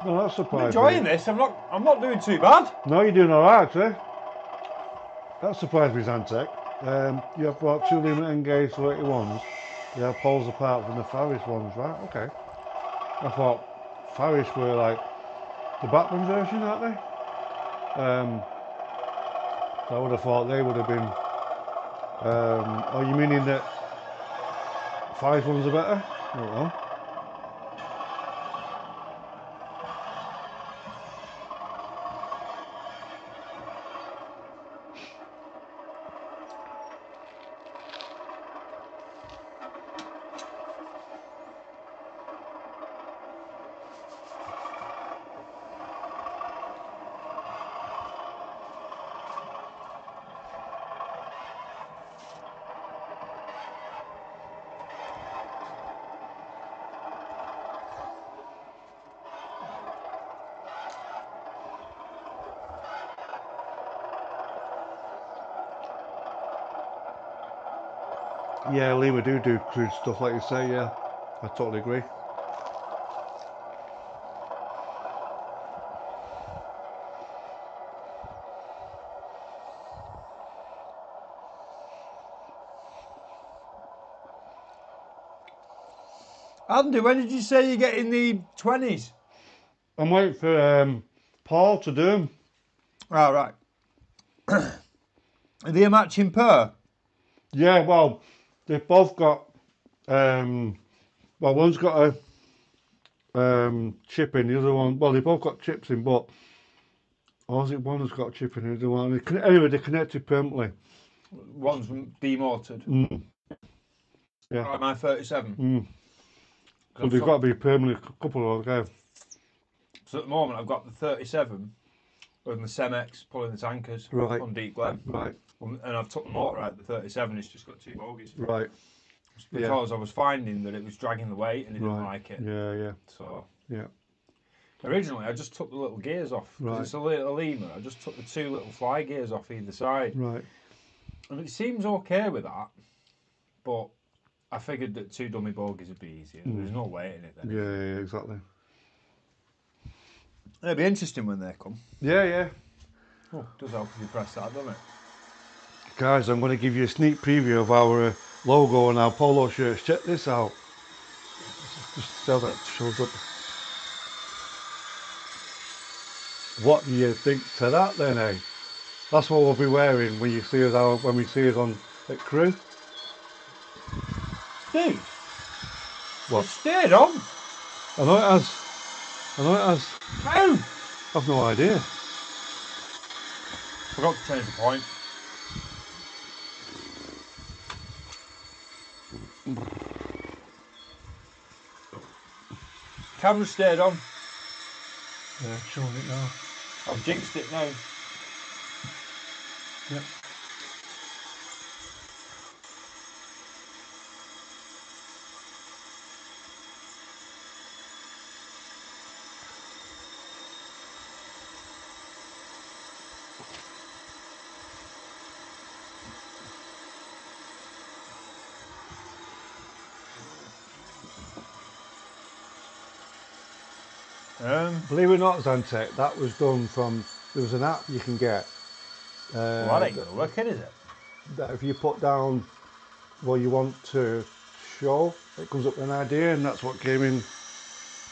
Speaker 2: No, that's
Speaker 1: I'm
Speaker 2: surprised
Speaker 1: enjoying
Speaker 2: me.
Speaker 1: this. I'm not doing too bad.
Speaker 2: No, you're doing all right, actually. That surprised me, Zantec. You have brought 2 limit engaged 31s. They are poles apart from the Farish ones, right? Okay. I thought Farish were like the Batman version, aren't they? So I would have thought they would have been. Are you meaning that Farish ones are better? I don't know. Yeah, Lima do crude stuff like you say, yeah. I totally agree.
Speaker 1: Andy, when did you say you're getting the 20s?
Speaker 2: I'm waiting for Paul to do them.
Speaker 1: Oh, right. Are they a matching pair?
Speaker 2: Yeah, well, they've both got, well, one's got a chip in, the other one, well, they both got chips in, but, or is it one that's got a chip in, the other one? Anyway, they're connected permanently.
Speaker 1: One's demotored.
Speaker 2: Yeah.
Speaker 1: Like my 37.
Speaker 2: So they've got to be permanently coupled together.
Speaker 1: So at the moment, I've got the 37 with the Cemex pulling the tankers on deep Glen.
Speaker 2: Right.
Speaker 1: And I've took the motor out. The 37 has just got 2 bogies.
Speaker 2: Right.
Speaker 1: Because I was finding that it was dragging the weight and I didn't like it.
Speaker 2: Yeah.
Speaker 1: So
Speaker 2: Yeah.
Speaker 1: originally, I just took the little gears off. Because it's a little Lima. I just took the 2 little fly gears off either side.
Speaker 2: Right.
Speaker 1: And it seems okay with that. But I figured that 2 dummy bogies would be easier. There's no weight in it then.
Speaker 2: Yeah, exactly.
Speaker 1: It'll be interesting when they come.
Speaker 2: Yeah.
Speaker 1: Oh, does help if you press that, doesn't it?
Speaker 2: Guys, I'm going to give you a sneak preview of our logo and our polo shirts. Check this out. Just so that shows up. What do you think to that then, eh? That's what we'll be wearing when you see us out, when we see us on at crew.
Speaker 1: Dude,
Speaker 2: What?
Speaker 1: it stayed on.
Speaker 2: I know it has.
Speaker 1: How?
Speaker 2: I've no idea.
Speaker 1: Forgot to change the point. Camera stayed on.
Speaker 2: Yeah, showing it now.
Speaker 1: I've jinxed it now.
Speaker 2: Yep. Believe it or not, Zantec, that was done from, there was an app you can get.
Speaker 1: Well, that ain't gonna work, is it?
Speaker 2: That if you put down what you want to show, it comes up with an idea, and that's what came in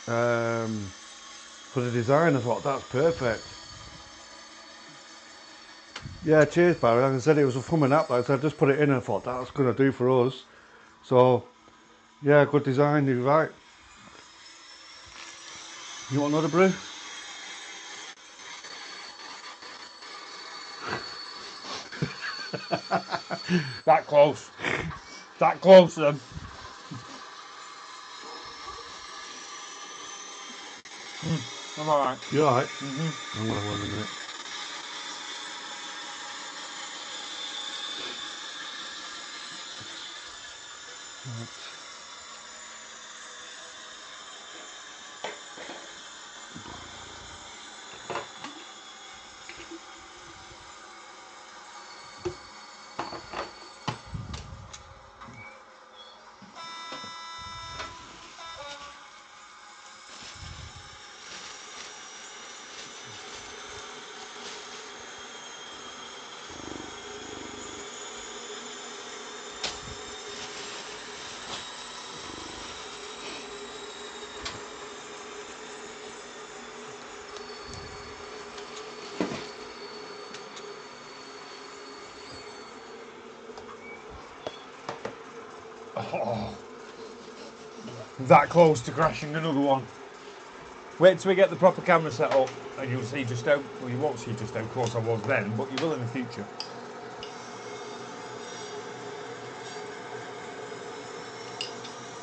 Speaker 2: for the design. I thought, that's perfect. Yeah, cheers, Barry. Like I said, it was from an app. Like I said, I just put it in and I thought, that's going to do for us. So, yeah, good design, you're right. You want another brew?
Speaker 1: That close. That close then. I'm alright.
Speaker 2: You're alright?
Speaker 1: Mm-hmm.
Speaker 2: I'm going to have one in a minute. Right.
Speaker 1: Oh, that close to crashing another one. Wait till we get the proper camera set up and you'll see just how, well, you won't see just how close I was then, but you will in the future.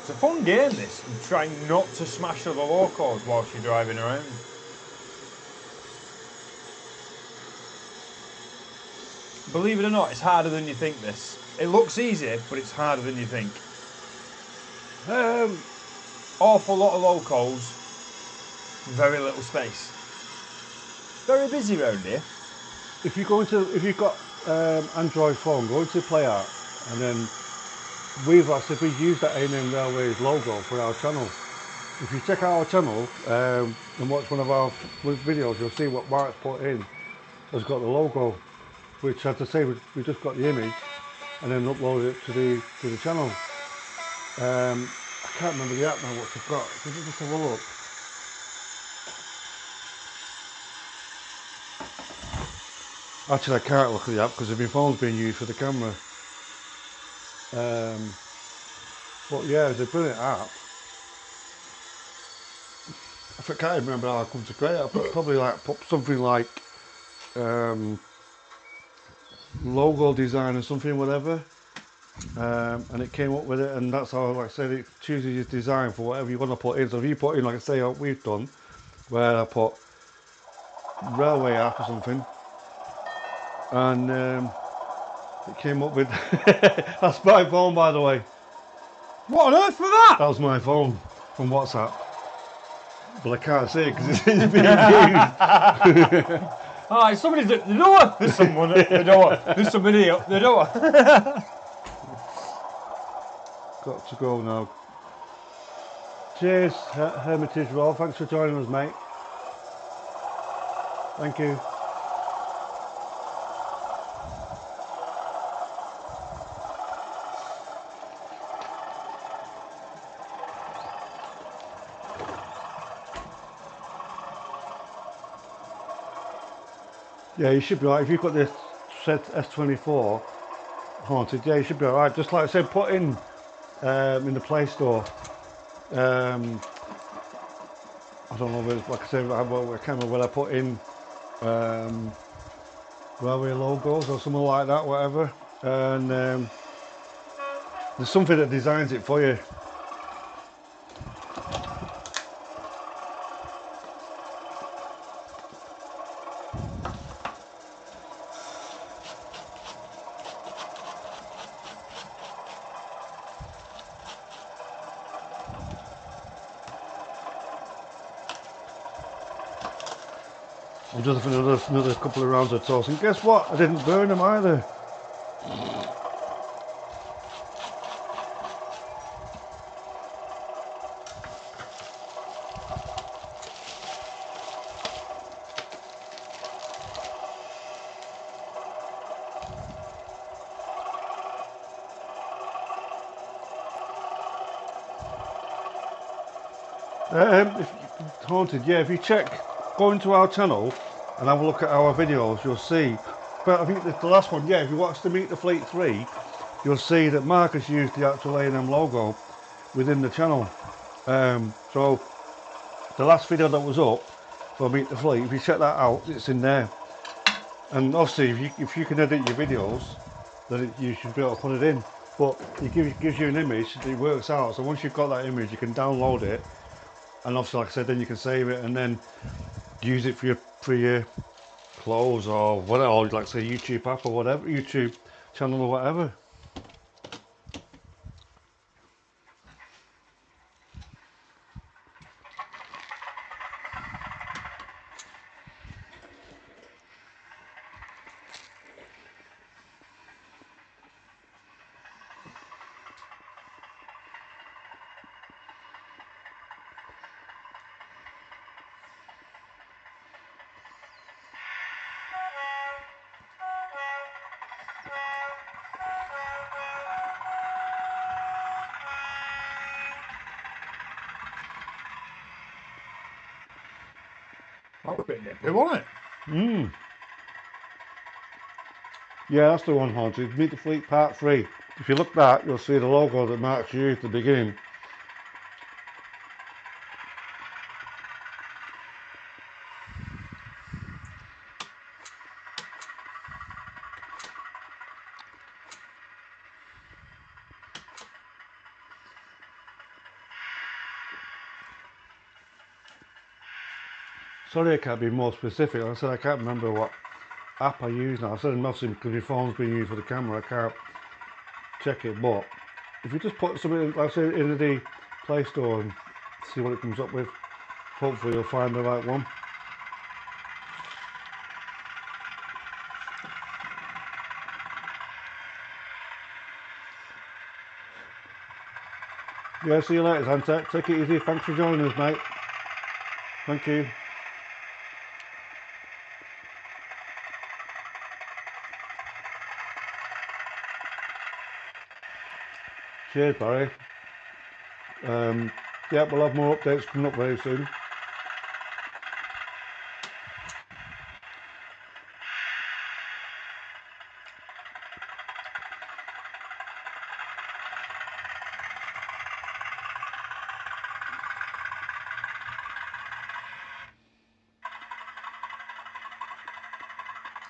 Speaker 1: It's a fun game, this, and trying not to smash other locals whilst you're driving around. Believe it or not, it's harder than you think, this. It looks easy, but it's harder than you think. Awful lot of locals, very little space. Very busy around here.
Speaker 2: If you go into, if you've got Android phone, go into Play Art, and then we've actually used that A&M Railways logo for our channel. If you check out our channel and watch one of our videos, you'll see what Mark's put in has got the logo, which, as I say, we just got the image and then uploaded it to the channel. I can't remember the app now, what I've got. Let me just have a look. Actually, I can't look at the app because my phone's being used for the camera. But yeah, it's a brilliant app. I can't remember how I come to create it. I probably like put something like logo design or something, whatever. And it came up with it, and that's how, like I said, it chooses your design for whatever you want to put in. So if you put in, like I say, what we've done, where I put railway app or something, and it came up with that's my phone, by the way.
Speaker 1: What on earth was that?
Speaker 2: That was my phone from WhatsApp, but I can't see it because it's being used.
Speaker 1: Oh, somebody's at the door. There's someone at the door. There's somebody at the door.
Speaker 2: Got to go now. Cheers, Hermitage Roll. Thanks for joining us, mate. Thank you. Yeah, you should be alright. If you've got this set S24 haunted, yeah, you should be alright. Just like I said, put in the Play Store. I don't know, but like I said, I can't remember whether I put in railway logos or something like that, whatever. And there's something that designs it for you. I'm just having another couple of rounds of toast, and guess what? I didn't burn them either. If Haunted, yeah, if you go into our channel and have a look at our videos, you'll see. But I think the last one, yeah, if you watch the Meet the Fleet 3, you'll see that Marcus used the actual A&M logo within the channel. So the last video that was up for Meet the Fleet, if you check that out, it's in there. And obviously, if you can edit your videos, then you should be able to put it in. But it gives you an image, it works out. So once you've got that image, you can download it. And obviously, like I said, then you can save it and then use it for your clothes or whatever, or like say YouTube app or whatever, YouTube channel or whatever.
Speaker 1: That was a bit nippy, wasn't it?
Speaker 2: Yeah, that's the one, Haunted. Meet the Fleet Part 3. If you look back, you'll see the logo that Mark's used at the beginning. Sorry I can't be more specific. Like I said I can't remember what app I use now. I said mostly because my phone's being used for the camera, I can't check it. But if you just put something, like I say, into the Play Store and see what it comes up with, hopefully you'll find the right one. Yeah, see you later, Zantec. Take it easy. Thanks for joining us, mate. Thank you. Cheers, Barry. Yeah, we'll have more updates coming up very soon.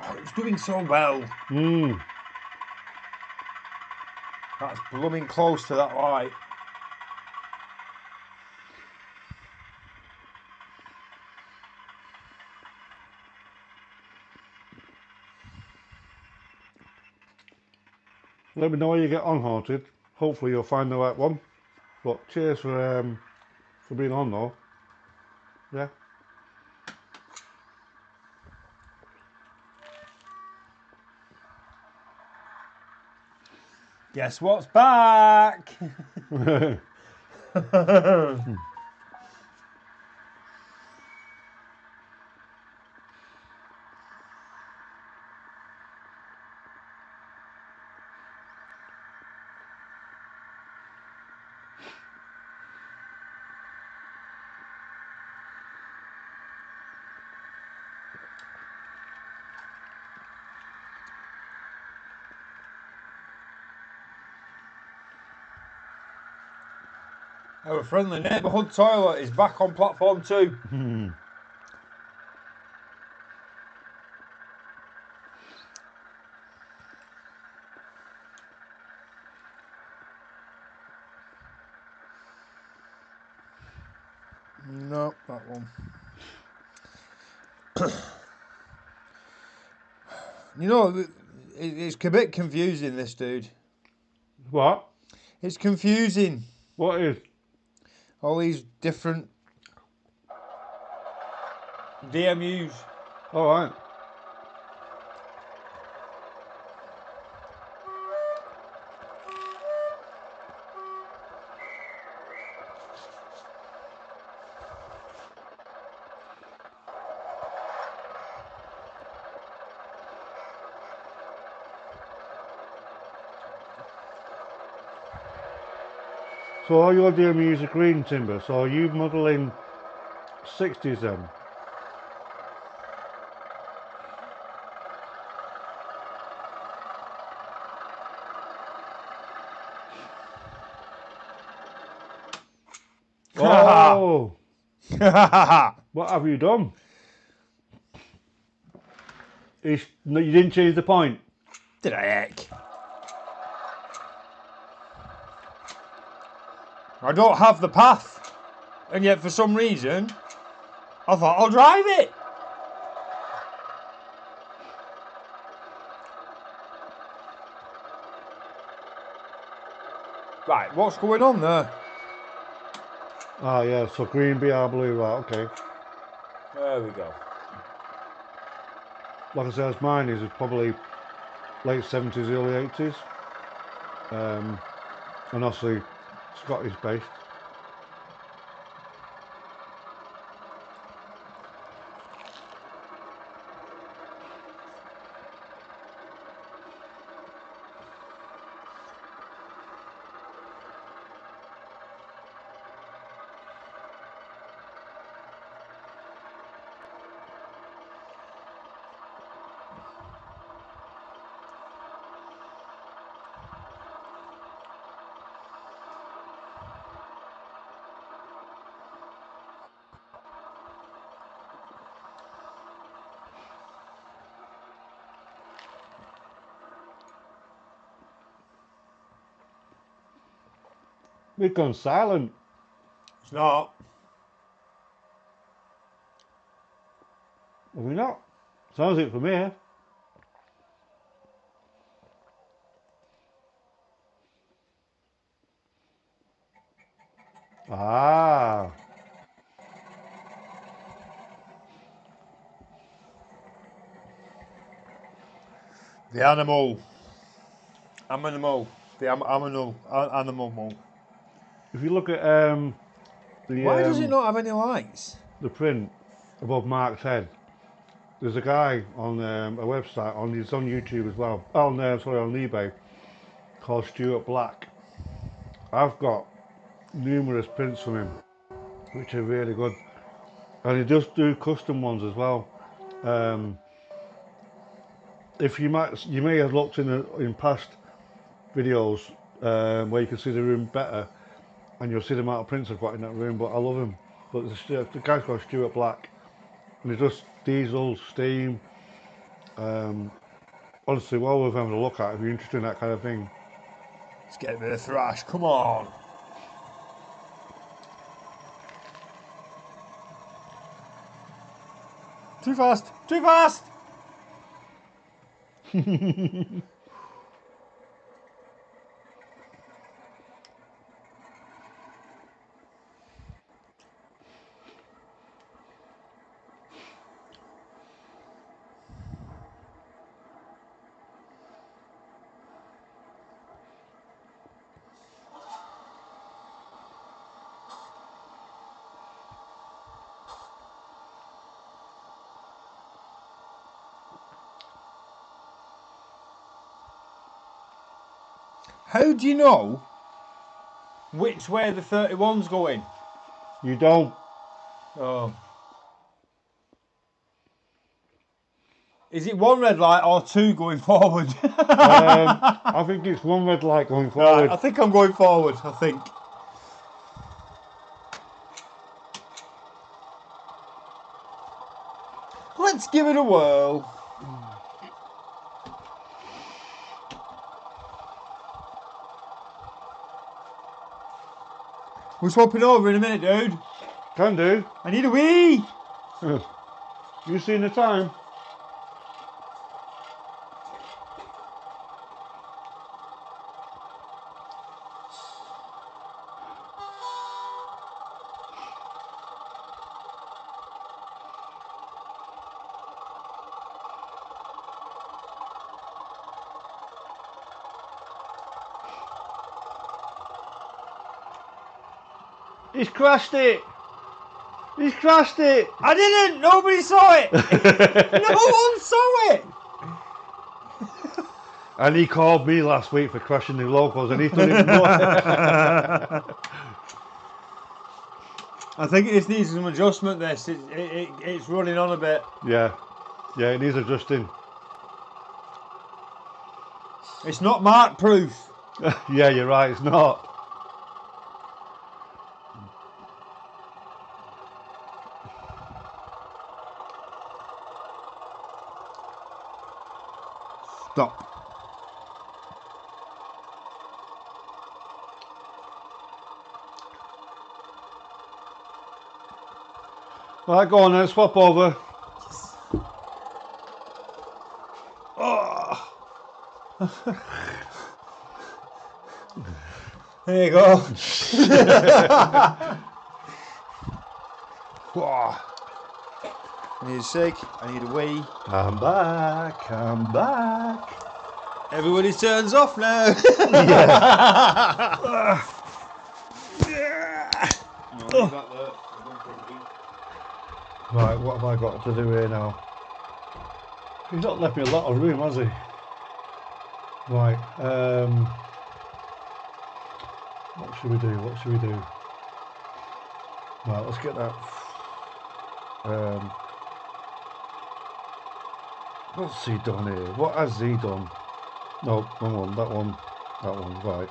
Speaker 1: Oh, it was doing so well. That's blooming close to that light.
Speaker 2: Let me know how you get on, Haunted. Hopefully you'll find the right one. But cheers for being on though. Yeah.
Speaker 1: Guess what's back? Our friendly neighbourhood toilet is back on platform 2. No, that one. You know, it's a bit confusing, this dude.
Speaker 2: What?
Speaker 1: It's confusing.
Speaker 2: What is?
Speaker 1: All these different DMUs.
Speaker 2: Alright. So all you're doing is a green timber. So are you modelling 60s then? Oh! What have you done? No, you didn't change the point.
Speaker 1: Did I heck? I don't have the path, and yet for some reason, I thought I'll drive it. Right, what's going on there?
Speaker 2: Ah, yeah, so green, BR, blue, right, okay.
Speaker 1: There we go.
Speaker 2: Like I said, mine is probably late 70s, early 80s. And obviously Scottish based. We've gone silent.
Speaker 1: It's not.
Speaker 2: Have we not? Sounds it for me. Ah.
Speaker 1: The animal. Animal.
Speaker 2: If you look at
Speaker 1: Why does it not have any lights?
Speaker 2: the print above Mark's head, there's a guy on a website, it's on YouTube as well, on eBay, called Stuart Black. I've got numerous prints from him, which are really good. And he does do custom ones as well. If you may have looked in past videos where you can see the room better, and you'll see the amount of prints I've got in that room. But I love him. But the guy's called Stuart Black, and he does diesel, steam. Honestly, well worth having a look at if you're interested in that kind of thing.
Speaker 1: Let's get a bit of thrash. Come on. Too fast. Too fast. How do you know which way the 31's going?
Speaker 2: You don't.
Speaker 1: Oh. Is it one red light or two going forward?
Speaker 2: I think it's one red light going forward.
Speaker 1: Right, I think I'm going forward, I think. Let's give it a whirl. We're swapping over in a minute, dude.
Speaker 2: Can do.
Speaker 1: I need a wee.
Speaker 2: You seen the time? He's crashed it. He's crashed it.
Speaker 1: I didn't. Nobody saw it. No one saw it.
Speaker 2: And he called me last week for crashing the locals, and he didn't even know.
Speaker 1: I think it needs some adjustment. It's running on a bit.
Speaker 2: Yeah, yeah, it needs adjusting.
Speaker 1: It's not mark proof.
Speaker 2: Yeah, you're right, it's not. Stop. Right, go on then, swap over.
Speaker 1: Oh. There you go. I need a shake, I need a wee.
Speaker 2: I'm back, I'm back.
Speaker 1: Everybody turns off now.
Speaker 2: Right, what have I got to do here now? He's not left me a lot of room, has he? Right, what should we do? What should we do? Right, let's get that. What's he done here? What has he done? No, wrong one, that one, right.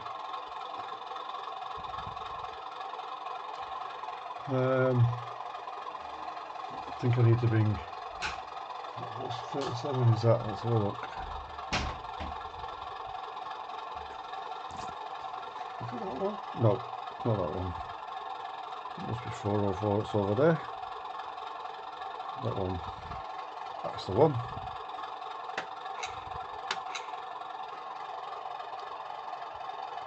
Speaker 2: I think I need to bring. What's 37 is that? Let's have a look. Is it that one? No, not that one. It must be 404, it's over there. That one. That's the one.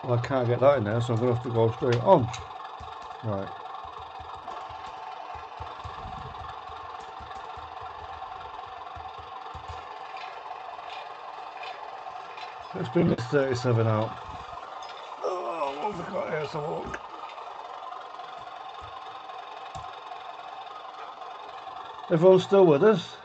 Speaker 2: Well, I can't get that in there, so I'm going to have to go straight on. Right. Let's bring this 37 out. Oh, what have we got here? Let's have a look. Everyone's still with us?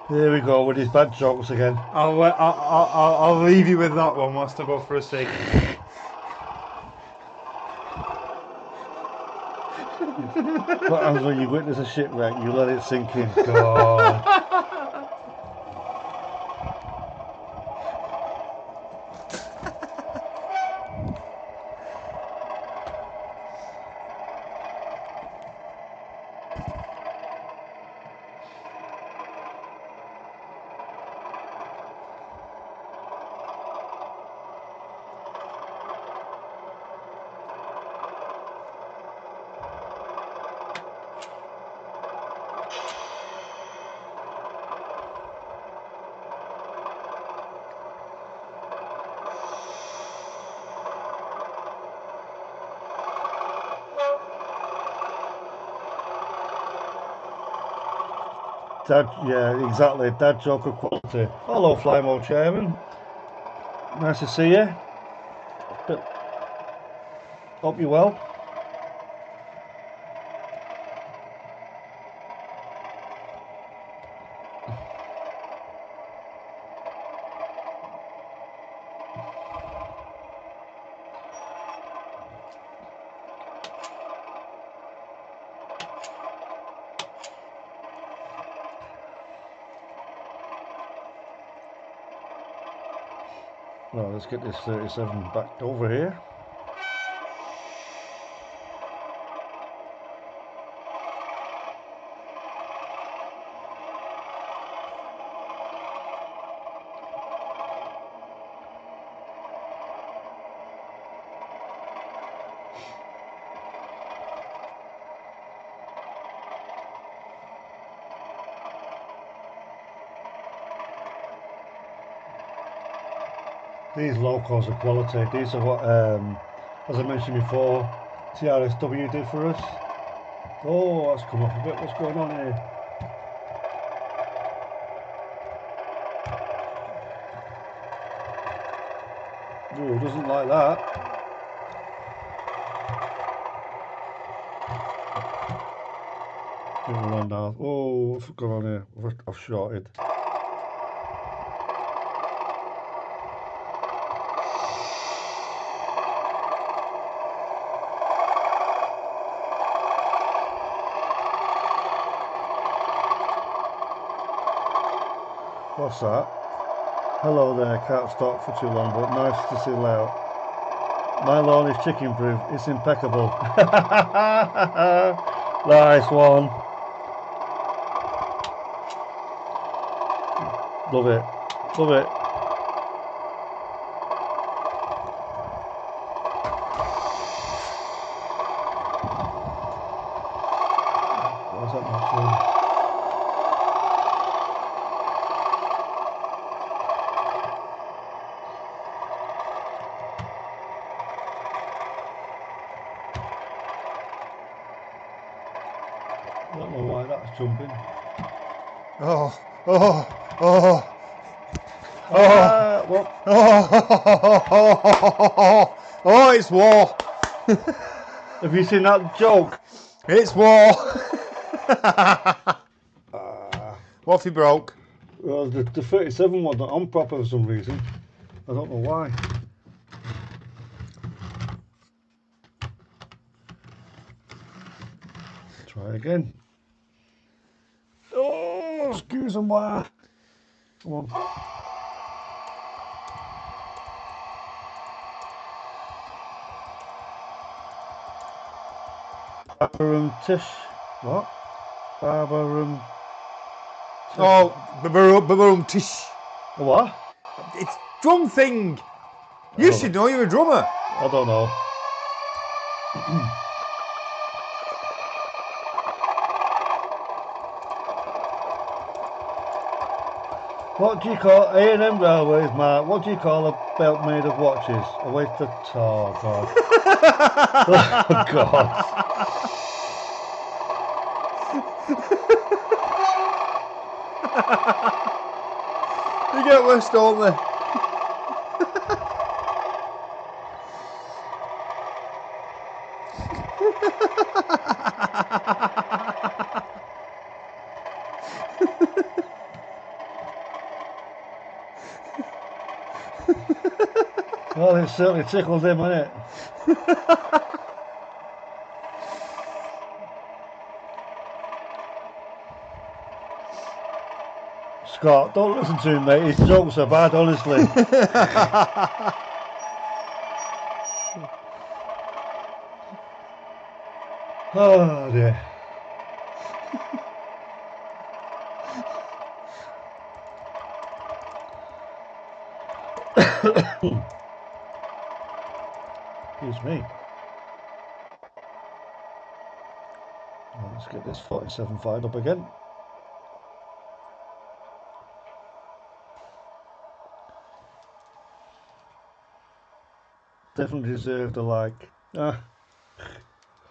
Speaker 2: Here we go with his bad jokes again.
Speaker 1: I'll leave you with that one whilst I go for a cig.
Speaker 2: What happens when you witness a shipwreck? You let it sink in. God. Dad, yeah, exactly. Dad joke of quality. Hello, Flymo Chairman. Nice to see you. Hope you're well. Well, let's get this 37 backed over here. These locos are quality. These are what, as I mentioned before, TRSW did for us. Oh, that's come off a bit. What's going on here? Oh, doesn't like that. Run now. Oh, what's going on here? I've shorted. What's that? Hello there, can't stop for too long, but nice to see layout. My lawn is chicken proof, it's impeccable. Nice one. Love it, love it. What's that not true? I don't know why that's jumping.
Speaker 1: Oh.
Speaker 2: Well,
Speaker 1: Oh, it's war.
Speaker 2: have you seen that joke?
Speaker 1: It's war. What if he broke?
Speaker 2: Well, the 37 one not on proper for some reason. I don't know why. Try again. Oh, excuse me. Come on. Tish. What? Barbarum.
Speaker 1: Oh, babarum tish.
Speaker 2: What?
Speaker 1: It's drum thing. You should know, you're a drummer.
Speaker 2: I don't know. What do you call A&M Railways, Mark? What do you call a belt made of watches? A waste of... Oh, God. Oh, God.
Speaker 1: You get worse, don't they?
Speaker 2: Well, it certainly tickled him, hasn't it? Scott, don't listen to him, mate. His jokes are bad, honestly. Oh, dear. Excuse me. Well, let's get this 47 fired up again. Definitely deserved a like.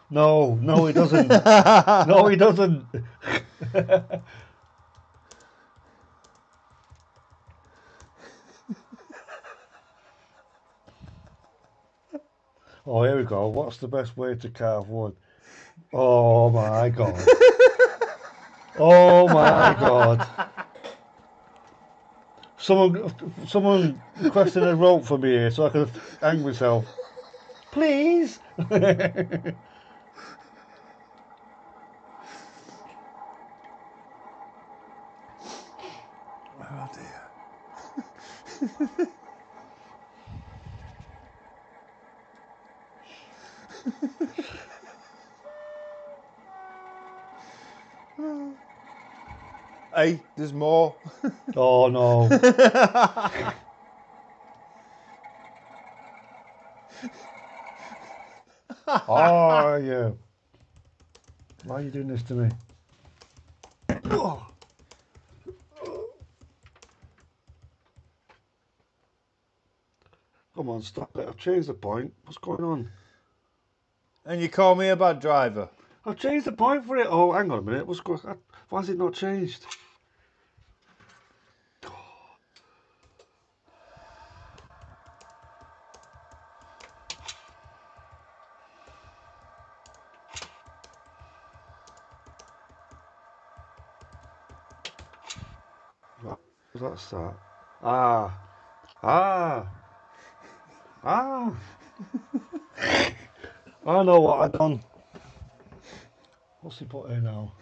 Speaker 2: No, he doesn't. No, he doesn't. Oh, here we go. What's the best way to carve wood? Oh my God. Oh my God. Someone requested a rope for me here so I could hang myself. Please.
Speaker 1: Oh dear. Hey, there's more.
Speaker 2: Oh no. Oh yeah. Why are you doing this to me? Oh. Come on, stop it. I've changed the point. What's going on?
Speaker 1: And you call me a bad driver?
Speaker 2: I've changed the point for it. Oh, hang on a minute. What's going on? Why has it not changed? What's that? Ah. Ah. Ah. I know what I've done. What's he put here now?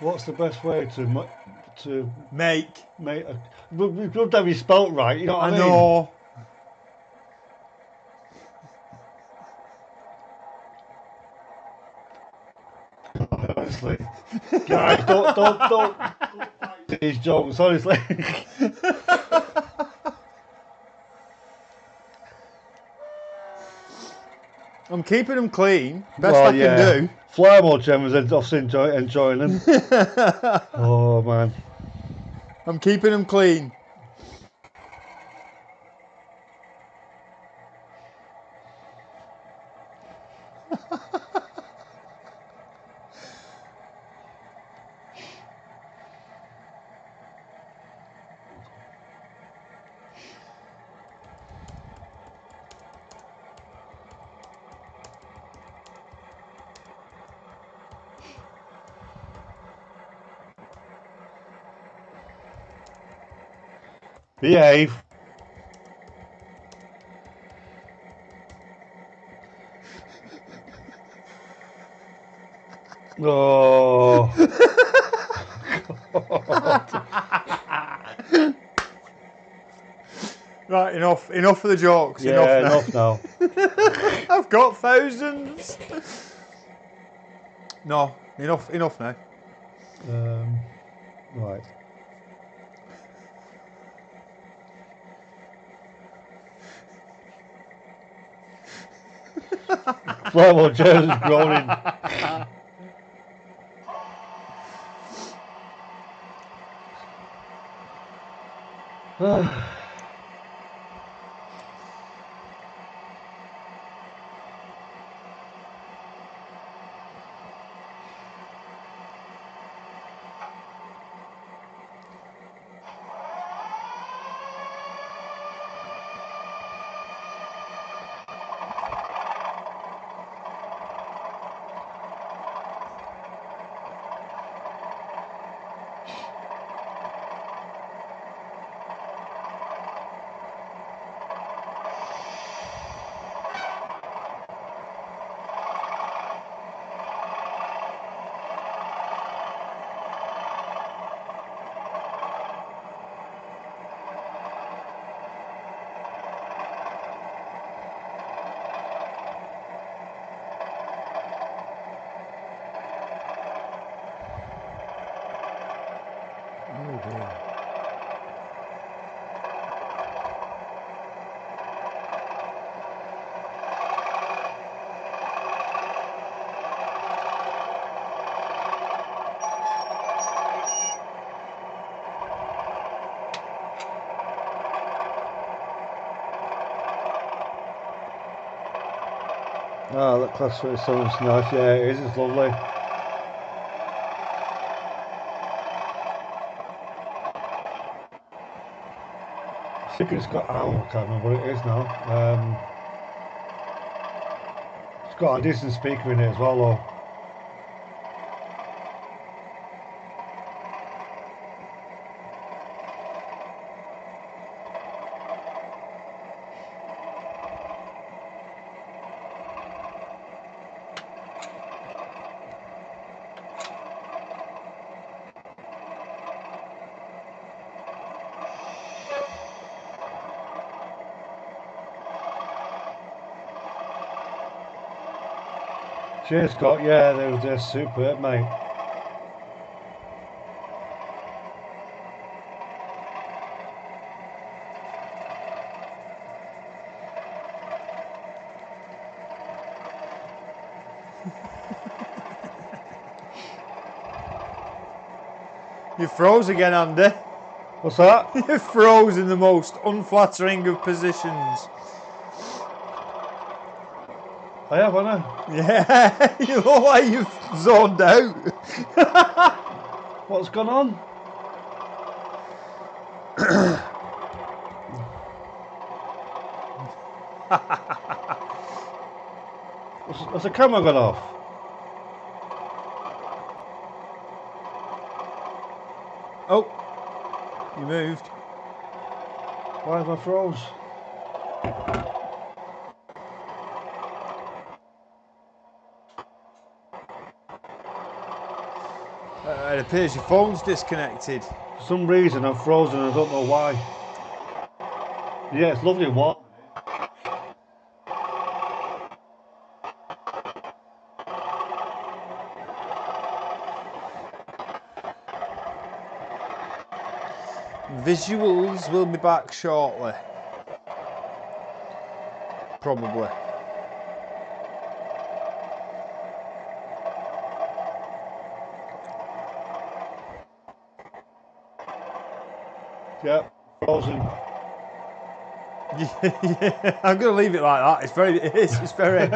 Speaker 2: What's the best way to
Speaker 1: make
Speaker 2: a... We've got to have you spelt right, you know what I mean?
Speaker 1: know.
Speaker 2: Honestly. Guys, don't these jokes, honestly.
Speaker 1: I'm keeping them clean. Best I can do.
Speaker 2: Fly more Gemma's enjoying them. Oh man.
Speaker 1: I'm keeping them clean.
Speaker 2: Behave. Oh.
Speaker 1: Right, enough of the jokes.
Speaker 2: Yeah,
Speaker 1: enough
Speaker 2: now.
Speaker 1: I've got thousands. No, enough now.
Speaker 2: Right. Well, Joe's groaning.
Speaker 1: Oh dear.
Speaker 2: Ah, that class 37's nice. Yeah, it is. It's lovely. I think it's got, I can't remember what it is now. It's got a decent speaker in it as well, though. Cheers, Scott. Yeah, they're superb, mate.
Speaker 1: You froze again, Andy.
Speaker 2: What's that?
Speaker 1: You froze in the most unflattering of positions.
Speaker 2: I have, haven't I?
Speaker 1: Yeah, you look like you've zoned out.
Speaker 2: What's gone on? Has the camera gone off?
Speaker 1: Oh, you moved.
Speaker 2: Why have I froze?
Speaker 1: It appears your phone's disconnected.
Speaker 2: For some reason I've frozen and I don't know why. Yeah, it's lovely and warm.
Speaker 1: Visuals will be back shortly. Probably.
Speaker 2: Yeah, frozen.
Speaker 1: Yeah, I'm going to leave it like that. It's very.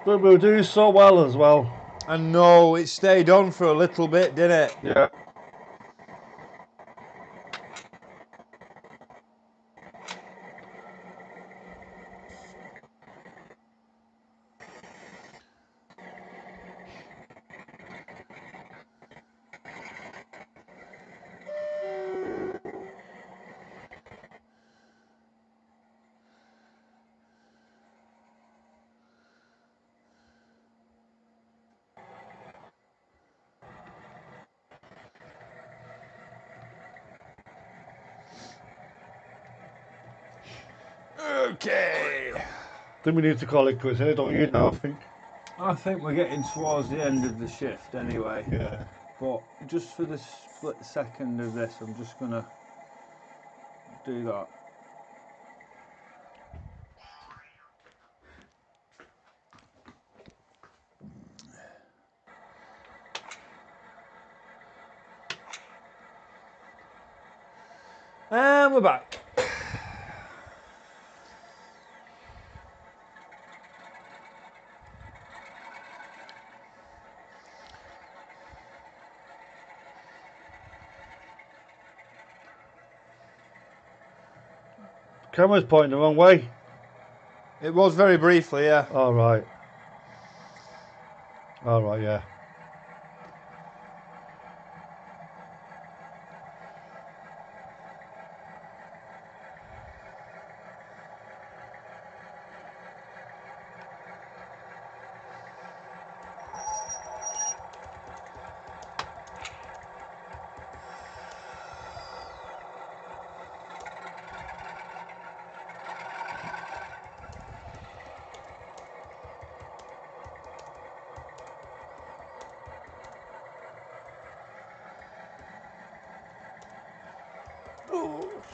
Speaker 2: But we were doing so well as well.
Speaker 1: I know, it stayed on for a little bit, didn't it?
Speaker 2: Yeah.
Speaker 1: Okay.
Speaker 2: Then we need to call it quits here, don't you now, I think?
Speaker 1: I think we're getting towards the end of the shift anyway.
Speaker 2: Yeah.
Speaker 1: But just for the split second of this, I'm just going to do that. And we're back.
Speaker 2: Camera's pointing the wrong way.
Speaker 1: It was very briefly, yeah.
Speaker 2: All right. All right, yeah.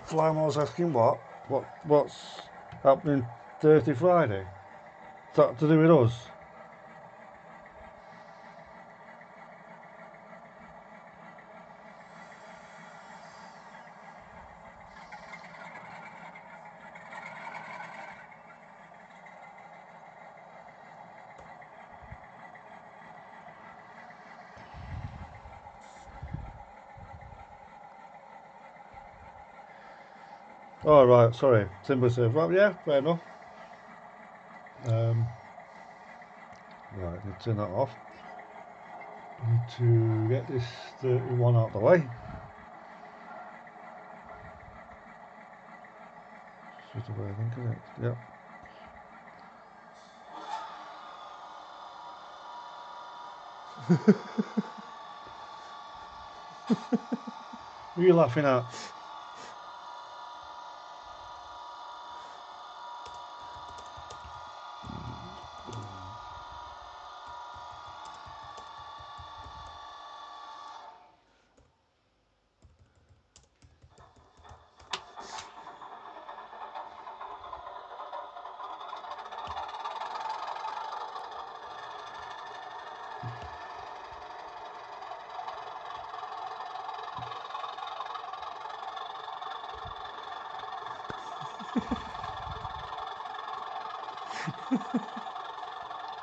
Speaker 2: Flymo's asking what's happening Thursday, Friday? Is that to do with us? All right, sorry. Timber says, well, yeah, fair enough. Right, need to turn that off. Need to get this 31 out of the way. Straight away, I think, isn't it? Yep. What are you laughing at?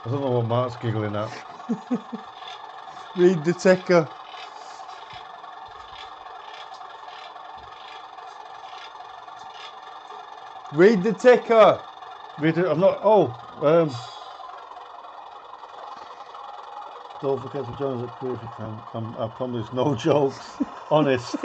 Speaker 2: I don't know what Mark's giggling at.
Speaker 1: Read the ticker. Read the ticker.
Speaker 2: Read it. I'm not. Oh. Don't forget to join us at Crew if you can. I promise no jokes. Honest.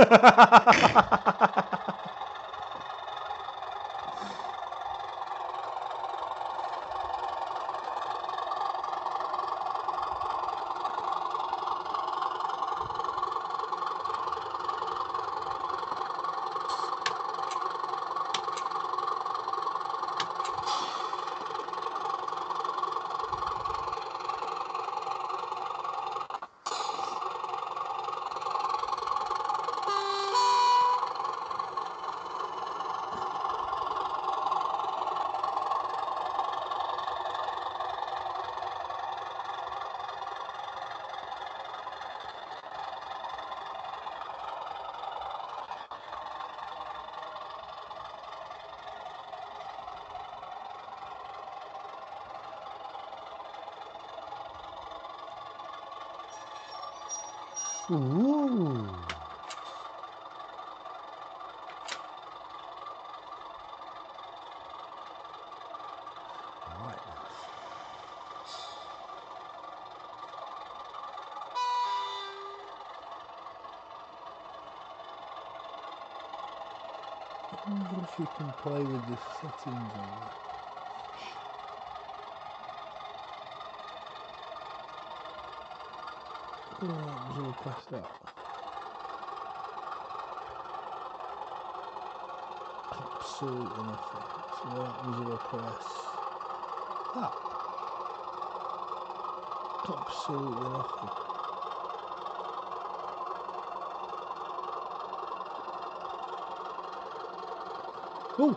Speaker 2: Ooh. Right.
Speaker 4: I wonder if you can play with the settings on it. Oh, that was all pressed up. Absolutely nothing. So that was all press. That. Absolutely nothing. Oh!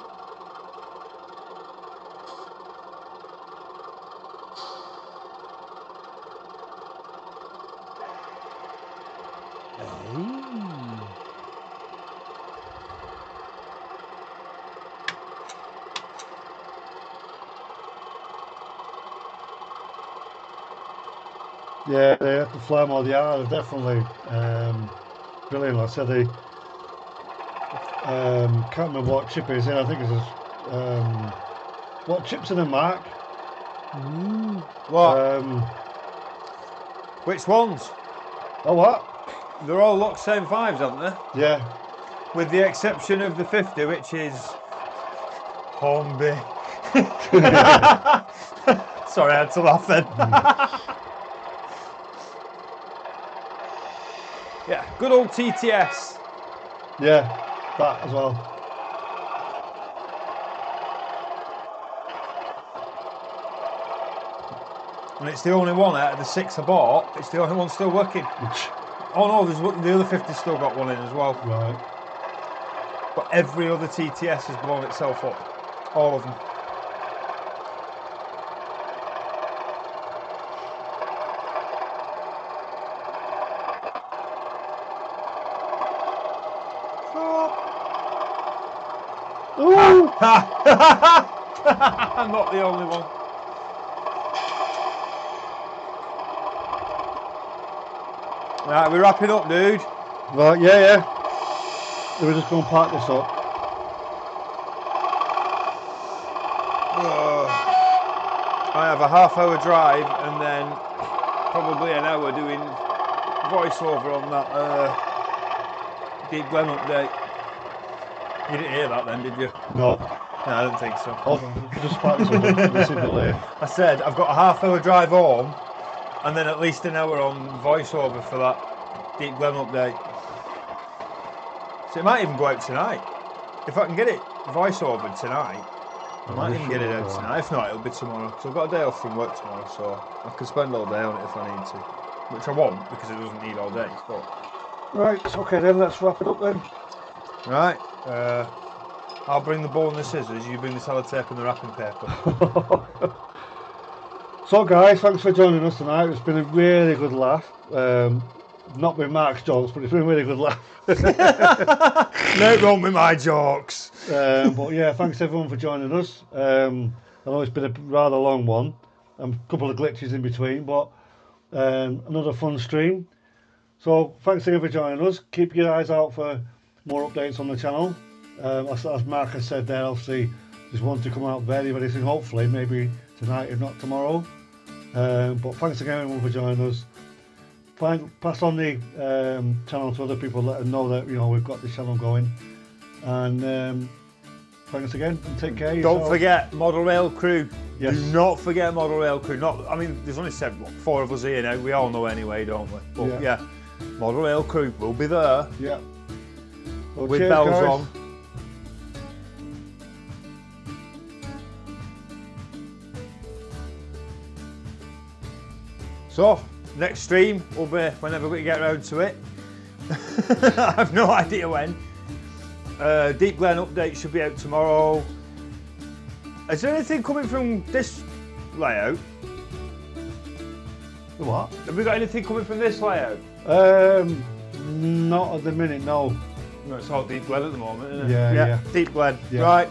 Speaker 2: Yeah, they have to fly more. They are definitely brilliant. Like I said, they can't remember what chip it is in. I think it's what chip's in a Mark?
Speaker 1: What? Which ones?
Speaker 2: Oh, what?
Speaker 1: They're all locked same 5s, aren't they?
Speaker 2: Yeah.
Speaker 1: With the exception of the 50, which is Hornby. Sorry, I had to laugh then. Yeah, good old TTS.
Speaker 2: Yeah, that as well.
Speaker 1: And it's the only one out of the 6 I bought. It's the only one still working. Oh no, there's the other 50's still got one in as well.
Speaker 2: Right.
Speaker 1: But every other TTS has blown itself up. All of them.
Speaker 2: Ooh!
Speaker 1: I'm not the only one. Right, we're wrapping up, dude.
Speaker 2: Right, yeah. We're just going to park this up.
Speaker 1: I have a half-hour drive and then probably an hour doing voiceover on that Deep Glen update. You didn't hear that then, did you?
Speaker 2: No.
Speaker 1: No, I don't think so.
Speaker 2: Hold on, just park this up. We'll see it later.
Speaker 1: I said I've got a half-hour drive home and then at least an hour on voiceover for that Deep Glen update. So it might even go out tonight. If I can get it voiceover tonight, I might even get it out tonight. If not, it'll be tomorrow. So I've got a day off from work tomorrow, so I can spend all day on it if I need to. Which I won't, because it doesn't need all day. But...
Speaker 2: Right, okay then, let's wrap it up then.
Speaker 1: Right. I'll bring the bowl and the scissors, you bring the sellotape and the wrapping paper.
Speaker 2: So guys, thanks for joining us tonight. It's been a really good laugh. Not with Mark's jokes, but it's been a really good laugh.
Speaker 1: No wrong with my jokes.
Speaker 2: But yeah, thanks everyone for joining us. I know it's been a rather long one, and a couple of glitches in between, but another fun stream. So thanks again for joining us. Keep your eyes out for more updates on the channel. As Mark has said there, obviously There's one to come out very, very soon, hopefully, maybe tonight, if not tomorrow. But thanks again, everyone, for joining us. Pass on the channel to other people, let them know that, you know, we've got this channel going. And thanks again, and take care of yourself.
Speaker 1: Don't forget, Model Rail Crew.
Speaker 2: Yes.
Speaker 1: Do not forget Model Rail Crew. I mean, there's only 4 of us here now. We all know anyway, don't we? But yeah, Model Rail Crew will be there.
Speaker 2: Yeah. Well,
Speaker 1: with
Speaker 2: cheers,
Speaker 1: bells
Speaker 2: guys.
Speaker 1: on. So, next stream will be whenever we get around to it. I have no idea when. Deep Glen update should be out tomorrow. Is there anything coming from this layout?
Speaker 2: The what?
Speaker 1: Have we got anything coming from this layout?
Speaker 2: Not at the minute, no.
Speaker 1: No, it's all Deep Glen at the moment, isn't it?
Speaker 2: Yeah.
Speaker 1: Deep Glen.
Speaker 2: Yeah.
Speaker 1: Right.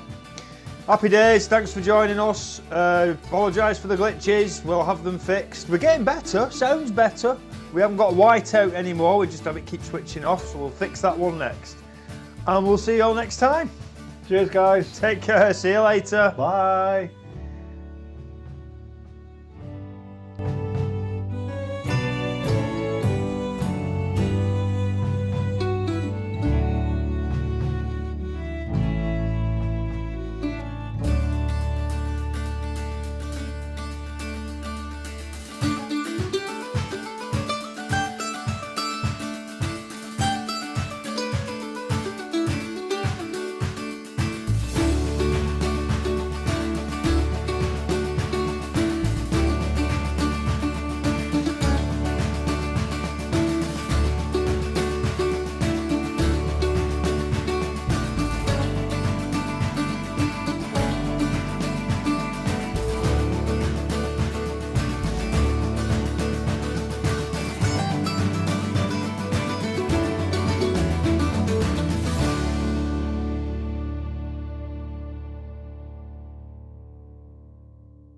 Speaker 1: Happy days. Thanks for joining us. Apologise for the glitches. We'll have them fixed. We're getting better. Sounds better. We haven't got white out anymore. We just have it keep switching off. So we'll fix that one next. And we'll see you all next time.
Speaker 2: Cheers, guys.
Speaker 1: Take care. See you later.
Speaker 2: Bye.